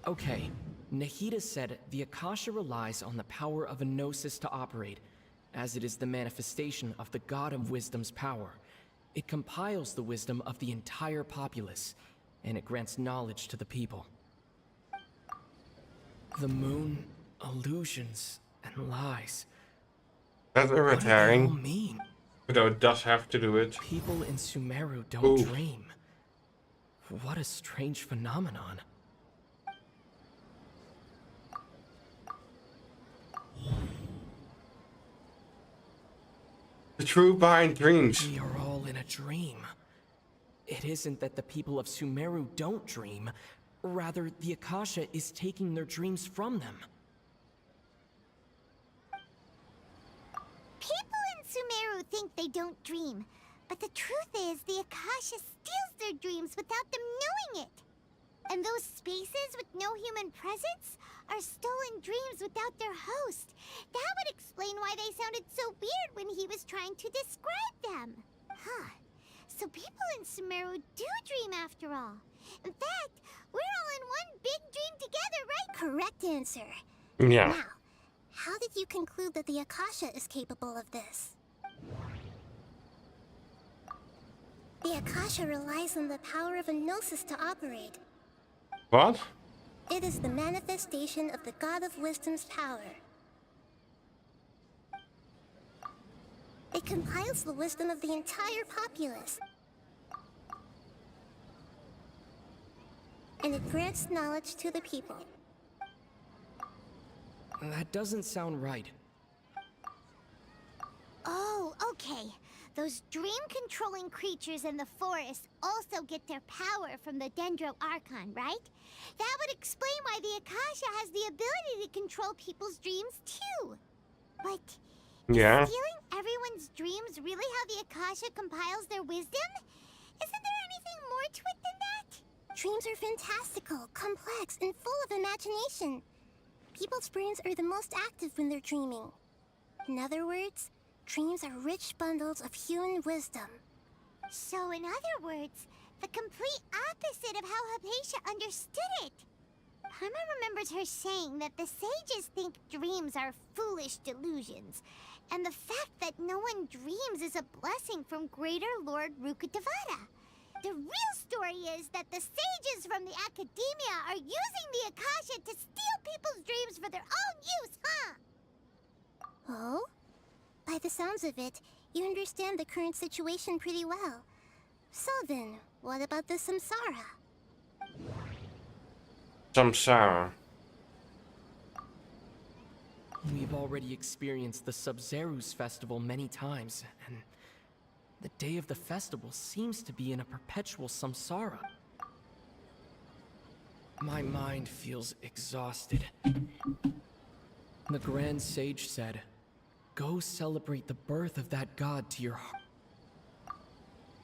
Speaker 9: Okay, Nahida said the Akasha relies on the power of a gnosis to operate, as it is the manifestation of the God of Wisdom's power. It compiles the wisdom of the entire populace, and it grants knowledge to the people. The moon, illusions, and lies.
Speaker 1: That's
Speaker 9: What do they all
Speaker 1: irritating.
Speaker 9: mean?
Speaker 1: Though it does have to do it.
Speaker 9: People in Sumeru don't
Speaker 1: Ooh.
Speaker 9: dream. What a strange phenomenon.
Speaker 1: The truth behind dreams.
Speaker 9: We are all in a dream. It isn't that the people of Sumeru don't dream. Rather, the Akasha is taking their dreams from them.
Speaker 4: People in Sumeru think they don't dream, but the truth is the Akasha steals their dreams without them knowing it. And those spaces with no human presence are stolen dreams without their host. That would explain why they sounded so weird when he was trying to describe them. Huh. So people in Sumeru do dream after all. In fact, we're all in one big dream together, right?
Speaker 10: Correct answer.
Speaker 1: Yeah.
Speaker 10: Now, how did you conclude that the Akasha is capable of this? The Akasha relies on the power of a gnosis to operate.
Speaker 1: What?
Speaker 10: It is the manifestation of the God of Wisdom's power. It compiles the wisdom of the entire populace. And it grants knowledge to the people.
Speaker 9: That doesn't sound right.
Speaker 4: Oh, okay. Those dream-controlling creatures in the forest also get their power from the Dendro Archon, right? That would explain why the Akasha has the ability to control people's dreams, too. But
Speaker 1: Yeah.
Speaker 4: is stealing everyone's dreams really how the Akasha compiles their wisdom? Isn't there anything more to it than that?
Speaker 10: Dreams are fantastical, complex, and full of imagination. People's brains are the most active when they're dreaming. In other words, dreams are rich bundles of human wisdom.
Speaker 4: So in other words, the complete opposite of how Hypatia understood it. Paimon remembers her saying that the sages think dreams are foolish delusions, and the fact that no one dreams is a blessing from Greater Lord Rukkhadevata. The real story is that the sages from the Academia are using the Akasha to steal people's dreams for their own use, huh?
Speaker 10: Oh? By the sounds of it, you understand the current situation pretty well. So then, what about the samsara?
Speaker 1: Samsara.
Speaker 9: We've already experienced the Sub-Zerus festival many times, and the day of the festival seems to be in a perpetual samsara. My mind feels exhausted. The Grand Sage said, "Go celebrate the birth of that god to your heart."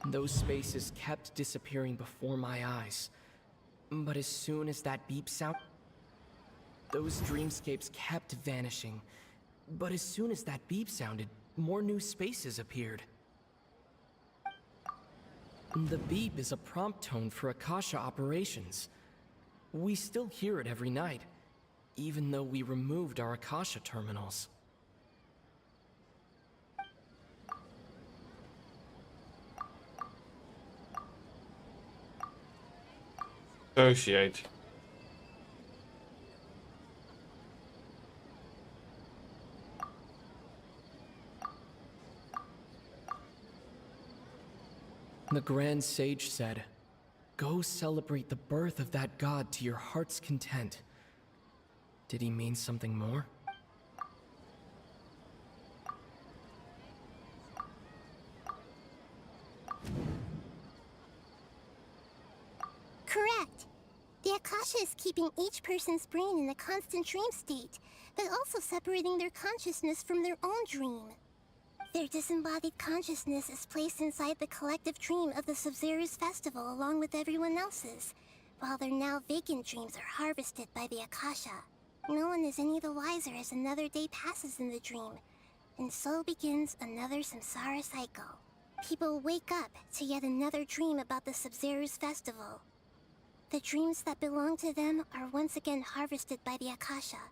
Speaker 9: Those spaces kept disappearing before my eyes. But as soon as that beep sound, those dreamscapes kept vanishing. But as soon as that beep sounded, more new spaces appeared. The beep is a prompt tone for Akasha operations. We still hear it every night, even though we removed our Akasha terminals.
Speaker 1: Associate.
Speaker 9: The Grand Sage said, Go celebrate the birth of that god to your heart's content. Did he mean something more?
Speaker 10: Correct. The Akasha is keeping each person's brain in a constant dream state, but also separating their consciousness from their own dream. Their disembodied consciousness is placed inside the collective dream of the Sumeru's festival along with everyone else's, while their now vacant dreams are harvested by the Akasha. No one is any the wiser as another day passes in the dream, and so begins another samsara cycle. People wake up to yet another dream about the Sumeru's festival. The dreams that belong to them are once again harvested by the Akasha,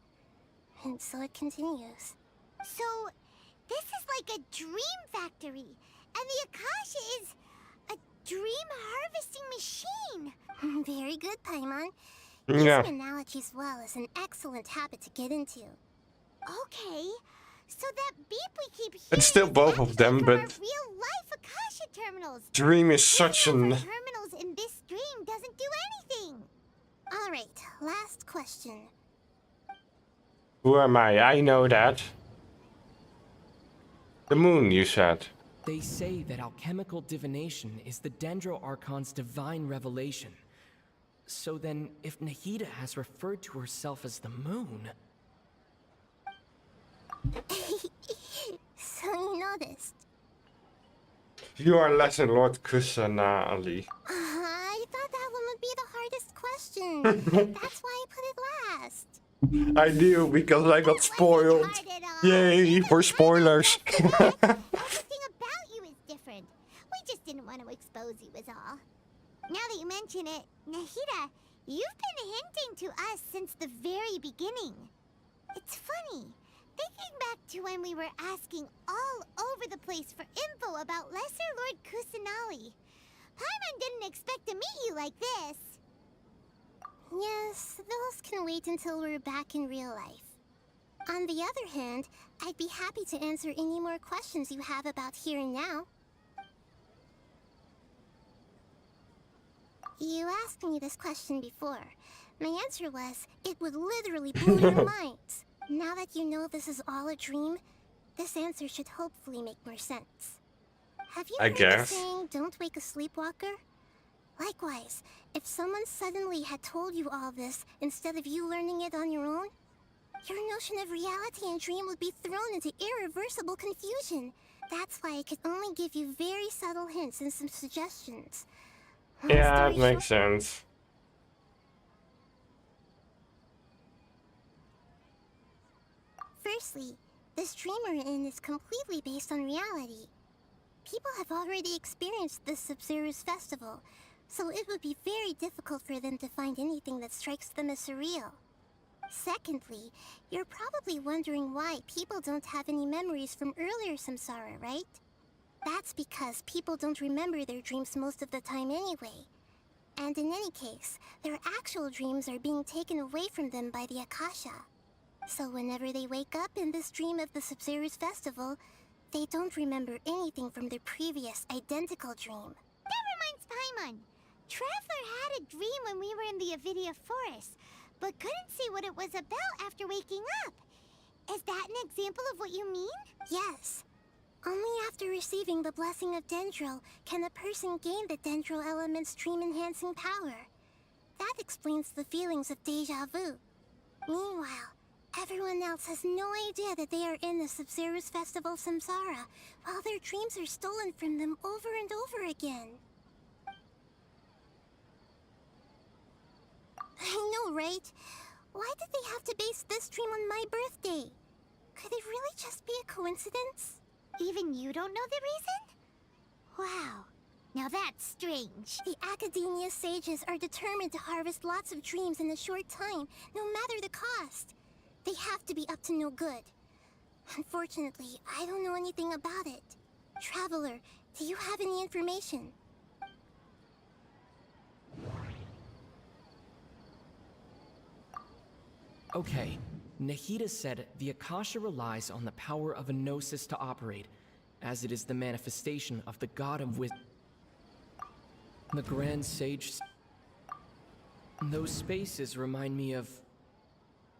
Speaker 10: and so it continues.
Speaker 4: So, this is like a dream factory, and the Akasha is a dream harvesting machine.
Speaker 10: Very good, Paimon.
Speaker 1: Yeah.
Speaker 10: Using analogies well is an excellent habit to get into.
Speaker 4: Okay, so that beep we keep hearing
Speaker 1: It's still both of them,
Speaker 4: from
Speaker 1: but
Speaker 4: our real-life Akasha terminals.
Speaker 1: dream is such an...
Speaker 4: Terminals in this dream doesn't do anything.
Speaker 10: Alright, last question.
Speaker 1: Who am I? I know that. The moon, you said.
Speaker 9: They say that alchemical divination is the Dendro Archon's divine revelation. So then, if Nahida has referred to herself as the moon...
Speaker 10: So you noticed.
Speaker 1: You are less than Lord Kusana, Ali.
Speaker 10: I thought that one would be the hardest question. That's why I put it last.
Speaker 1: I knew, because I got spoiled. Yay, for spoilers.
Speaker 4: Everything about you is different. We just didn't want to expose you is all. Now that you mention it, Nahida, you've been hinting to us since the very beginning. It's funny. Thinking back to when we were asking all over the place for info about Lesser Lord Kusanali, Paimon didn't expect to meet you like this.
Speaker 10: Yes, those can wait until we're back in real life. On the other hand, I'd be happy to answer any more questions you have about here and now. You asked me this question before. My answer was, it would literally blow your minds. Now that you know this is all a dream, this answer should hopefully make more sense. Have you heard the saying, don't wake a sleepwalker? Likewise, if someone suddenly had told you all this instead of you learning it on your own, your notion of reality and dream would be thrown into irreversible confusion. That's why I could only give you very subtle hints and some suggestions.
Speaker 1: Yeah, it makes sense.
Speaker 10: Firstly, this dream we're in is completely based on reality. People have already experienced this Sumeru's festival, so it would be very difficult for them to find anything that strikes them as surreal. Secondly, you're probably wondering why people don't have any memories from earlier samsara, right? That's because people don't remember their dreams most of the time anyway. And in any case, their actual dreams are being taken away from them by the Akasha. So whenever they wake up in this dream of the Sumeru's festival, they don't remember anything from their previous identical dream.
Speaker 4: That reminds Paimon. Traveler had a dream when we were in the Avidia Forest, but couldn't see what it was about after waking up. Is that an example of what you mean?
Speaker 10: Yes. Only after receiving the blessing of Dendro can a person gain the Dendro element's dream-enhancing power. That explains the feelings of deja vu. Meanwhile, everyone else has no idea that they are in the Sumeru's festival samsara, while their dreams are stolen from them over and over again. I know, right? Why did they have to base this dream on my birthday? Could it really just be a coincidence?
Speaker 4: Even you don't know the reason? Wow. Now that's strange.
Speaker 10: The Academia sages are determined to harvest lots of dreams in a short time, no matter the cost. They have to be up to no good. Unfortunately, I don't know anything about it. Traveler, do you have any information?
Speaker 9: Okay, Nahida said the Akasha relies on the power of a gnosis to operate, as it is the manifestation of the god of wisdom. The Grand Sage Those spaces remind me of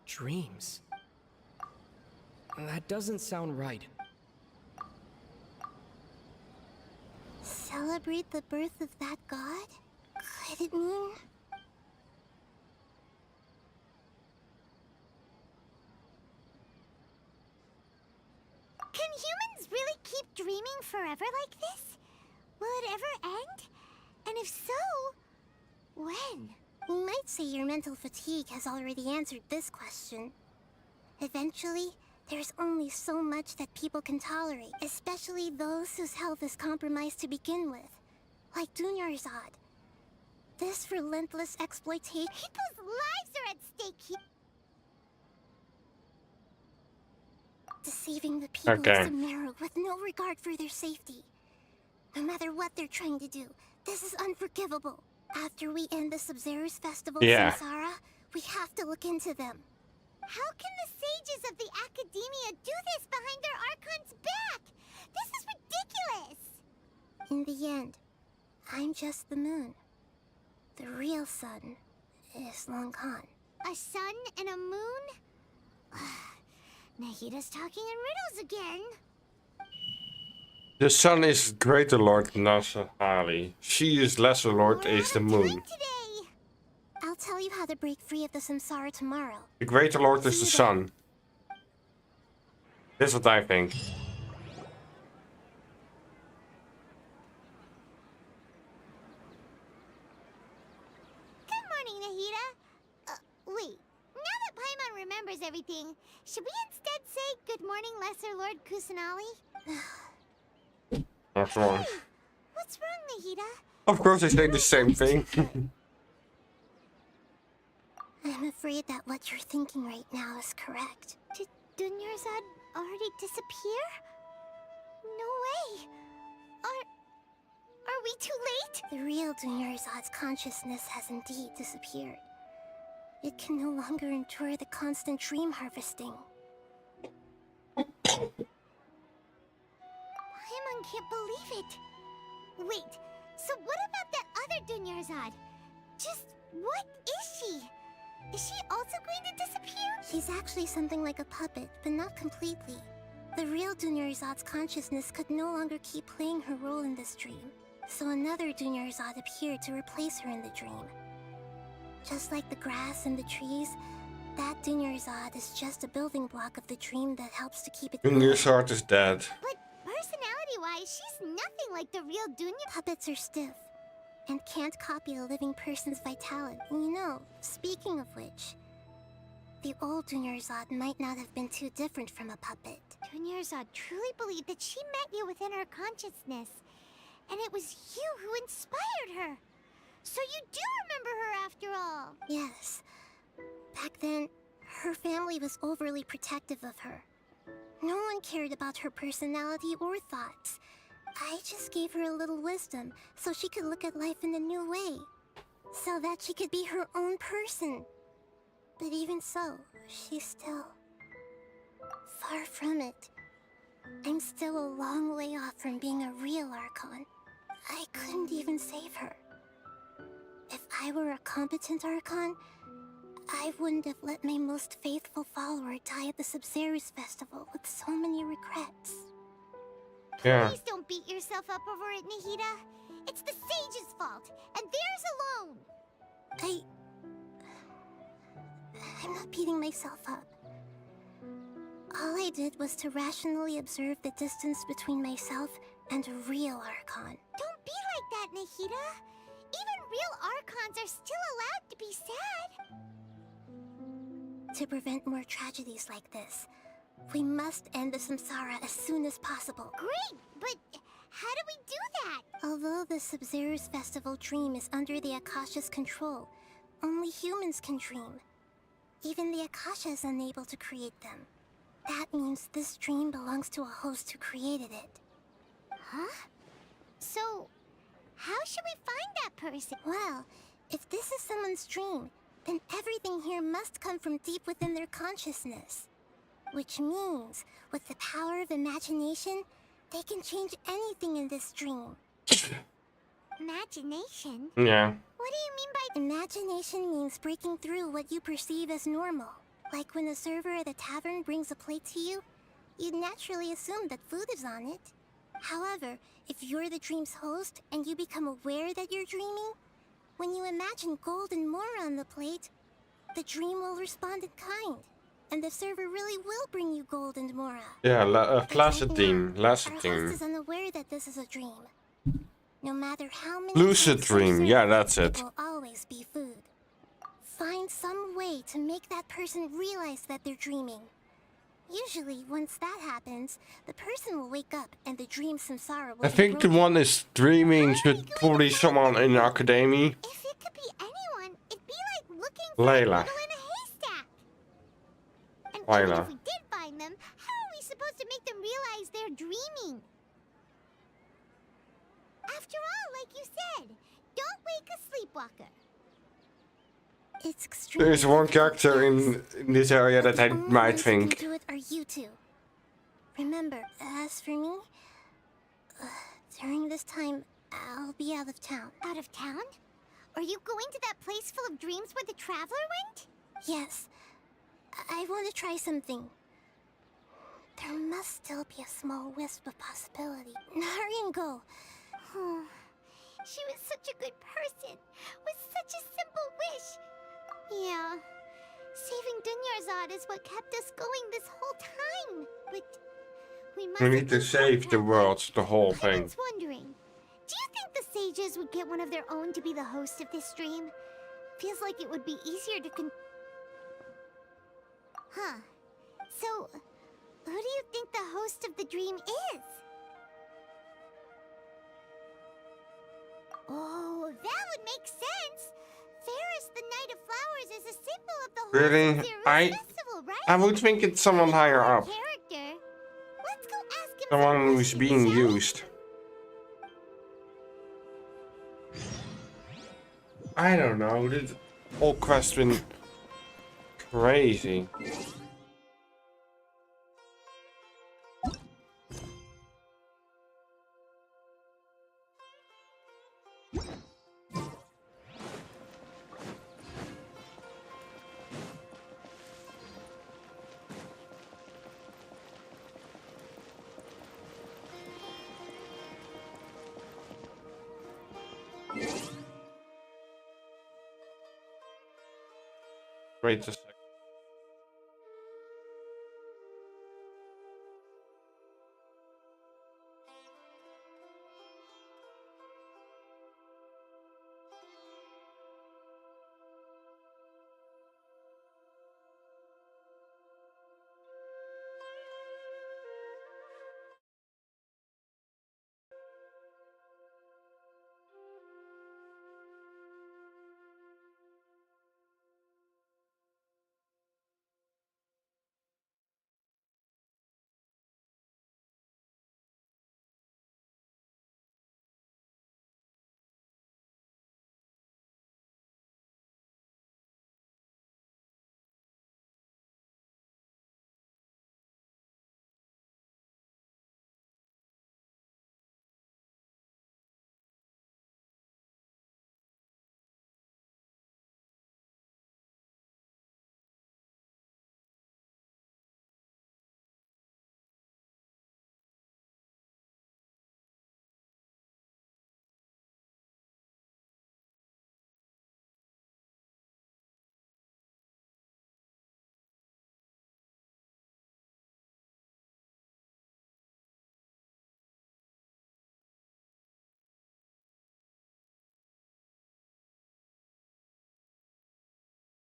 Speaker 9: dreams. That doesn't sound right.
Speaker 10: Celebrate the birth of that god? Could it mean...
Speaker 4: Can humans really keep dreaming forever like this? Will it ever end? And if so, when?
Speaker 10: You might say your mental fatigue has already answered this question. Eventually, there's only so much that people can tolerate, especially those whose health is compromised to begin with, like Dunyarzad. This relentless exploitation...
Speaker 4: People's lives are at stake here.
Speaker 10: Deceiving the people of Sumeru with no regard for their safety. No matter what they're trying to do, this is unforgivable. After we end the Sub-Zero's festival Samsara, we have to look into them.
Speaker 4: How can the sages of the Academia do this behind their Archon's back? This is ridiculous!
Speaker 10: In the end, I'm just the moon. The real sun is Long Khan.
Speaker 4: A sun and a moon? Nahida's talking in riddles again.
Speaker 1: The sun is Greater Lord Nasahari. She is Lesser Lord is the moon.
Speaker 10: I'll tell you how to break free of the Samsara tomorrow.
Speaker 1: The Greater Lord is the sun. That's what I think.
Speaker 4: Good morning, Nahida. Wait. Now that Paimon remembers everything, should we instead say good morning, Lesser Lord Kusanali?
Speaker 1: What's wrong?
Speaker 4: Hey, what's wrong, Nahida?
Speaker 1: Of course, I say the same thing.
Speaker 10: I'm afraid that what you're thinking right now is correct.
Speaker 4: Did Dunyarzad already disappear? No way. Are we too late?
Speaker 10: The real Dunyarzad's consciousness has indeed disappeared. It can no longer endure the constant dream harvesting.
Speaker 4: Paimon can't believe it. Wait, so what about that other Dunyarzad? Just what is she? Is she also going to disappear?
Speaker 10: She's actually something like a puppet, but not completely. The real Dunyarzad's consciousness could no longer keep playing her role in this dream, so another Dunyarzad appeared to replace her in the dream. Just like the grass and the trees, that Dunyarzad is just a building block of the dream that helps to keep it going.
Speaker 1: Dunyarzad is dead.
Speaker 4: But personality-wise, she's nothing like the real Dunya.
Speaker 10: Puppets are stiff and can't copy a living person's vitality. You know, speaking of which, the old Dunyarzad might not have been too different from a puppet.
Speaker 4: Dunyarzad truly believed that she met you within her consciousness, and it was you who inspired her. So you do remember her after all.
Speaker 10: Yes. Back then, her family was overly protective of her. No one cared about her personality or thoughts. I just gave her a little wisdom so she could look at life in a new way. So that she could be her own person. But even so, she's still far from it. I'm still a long way off from being a real Archon. I couldn't even save her. If I were a competent Archon, I wouldn't have let my most faithful follower die at the Sub-Zero's festival with so many regrets.
Speaker 1: Yeah.
Speaker 4: Please don't beat yourself up over it, Nahida. It's the sage's fault, and theirs alone.
Speaker 10: I'm not beating myself up. All I did was to rationally observe the distance between myself and a real Archon.
Speaker 4: Don't be like that, Nahida. Even real Archons are still allowed to be sad.
Speaker 10: To prevent more tragedies like this, we must end the Samsara as soon as possible.
Speaker 4: Great, but how do we do that?
Speaker 10: Although the Sub-Zero's festival dream is under the Akasha's control, only humans can dream. Even the Akasha is unable to create them. That means this dream belongs to a host who created it.
Speaker 4: Huh? So, how should we find that person?
Speaker 10: Well, if this is someone's dream, then everything here must come from deep within their consciousness. Which means, with the power of imagination, they can change anything in this dream.
Speaker 4: Imagination?
Speaker 1: Yeah.
Speaker 4: What do you mean by
Speaker 10: imagination? Means breaking through what you perceive as normal. Like when the server at the tavern brings a plate to you, you'd naturally assume that food is on it. However, if you're the dream's host and you become aware that you're dreaming, when you imagine gold and more on the plate, the dream will respond in kind, and the server really will bring you gold and mora.
Speaker 1: Yeah,
Speaker 10: But right now,
Speaker 1: lucid
Speaker 10: our host
Speaker 1: dream.
Speaker 10: is unaware that this is a dream. No matter how many
Speaker 1: Lucid
Speaker 10: times you're
Speaker 1: dream,
Speaker 10: served,
Speaker 1: yeah, that's
Speaker 10: it
Speaker 1: it.
Speaker 10: will always be food. Find some way to make that person realize that they're dreaming. Usually, once that happens, the person will wake up and the dream samsara will
Speaker 1: I
Speaker 10: be
Speaker 1: think the
Speaker 10: broken.
Speaker 1: one is dreaming should probably someone in academy.
Speaker 4: If it could be anyone, it'd be like looking for
Speaker 1: Layla.
Speaker 4: a needle in a haystack. And even
Speaker 1: Layla.
Speaker 4: if we did find them, how are we supposed to make them realize they're dreaming? After all, like you said, don't wake a sleepwalker.
Speaker 10: It's extremely
Speaker 1: There's one character in this area that I might
Speaker 10: ones who
Speaker 1: think.
Speaker 10: can do it are you two. Remember, as for me, during this time, I'll be out of town.
Speaker 4: Out of town? Are you going to that place full of dreams where the traveler went?
Speaker 10: Yes. I want to try something. There must still be a small wisp of possibility. Hurry and go.
Speaker 4: She was such a good person, with such a simple wish. Yeah, saving Dunyarzad is what kept us going this whole time. But
Speaker 1: We need to save the world, the whole thing.
Speaker 4: I was wondering, do you think the sages would get one of their own to be the host of this stream? Feels like it would be easier to Huh. So, who do you think the host of the dream is? Oh, that would make sense. Ferris, the Knight of Flowers, is a symbol of the whole
Speaker 1: Really?
Speaker 4: Sumeru festival, right?
Speaker 1: I would think it's someone higher up.
Speaker 4: Character. Let's go ask him.
Speaker 1: Someone who's being used. I don't know. This whole question crazy. Wait a second.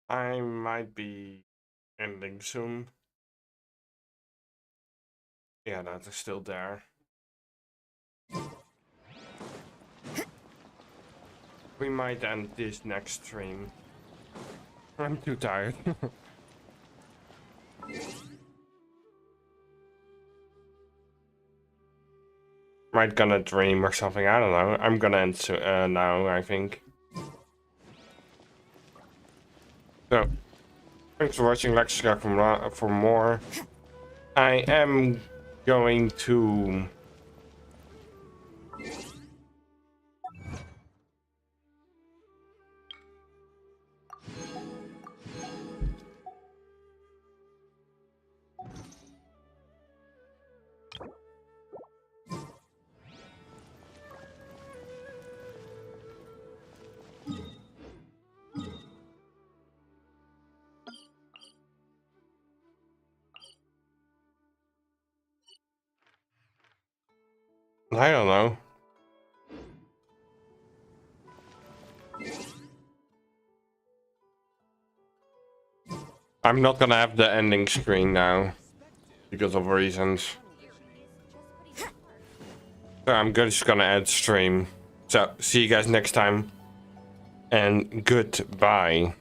Speaker 1: I might be ending soon. Yeah, that is still there. We might end this next stream. I'm too tired. Might gonna dream or something, I don't know. I'm gonna end now, I think. So, thanks for watching. Like, subscribe for more. I am going to I don't know. I'm not gonna have the ending screen now because of reasons. So I'm just gonna end stream. So see you guys next time and goodbye.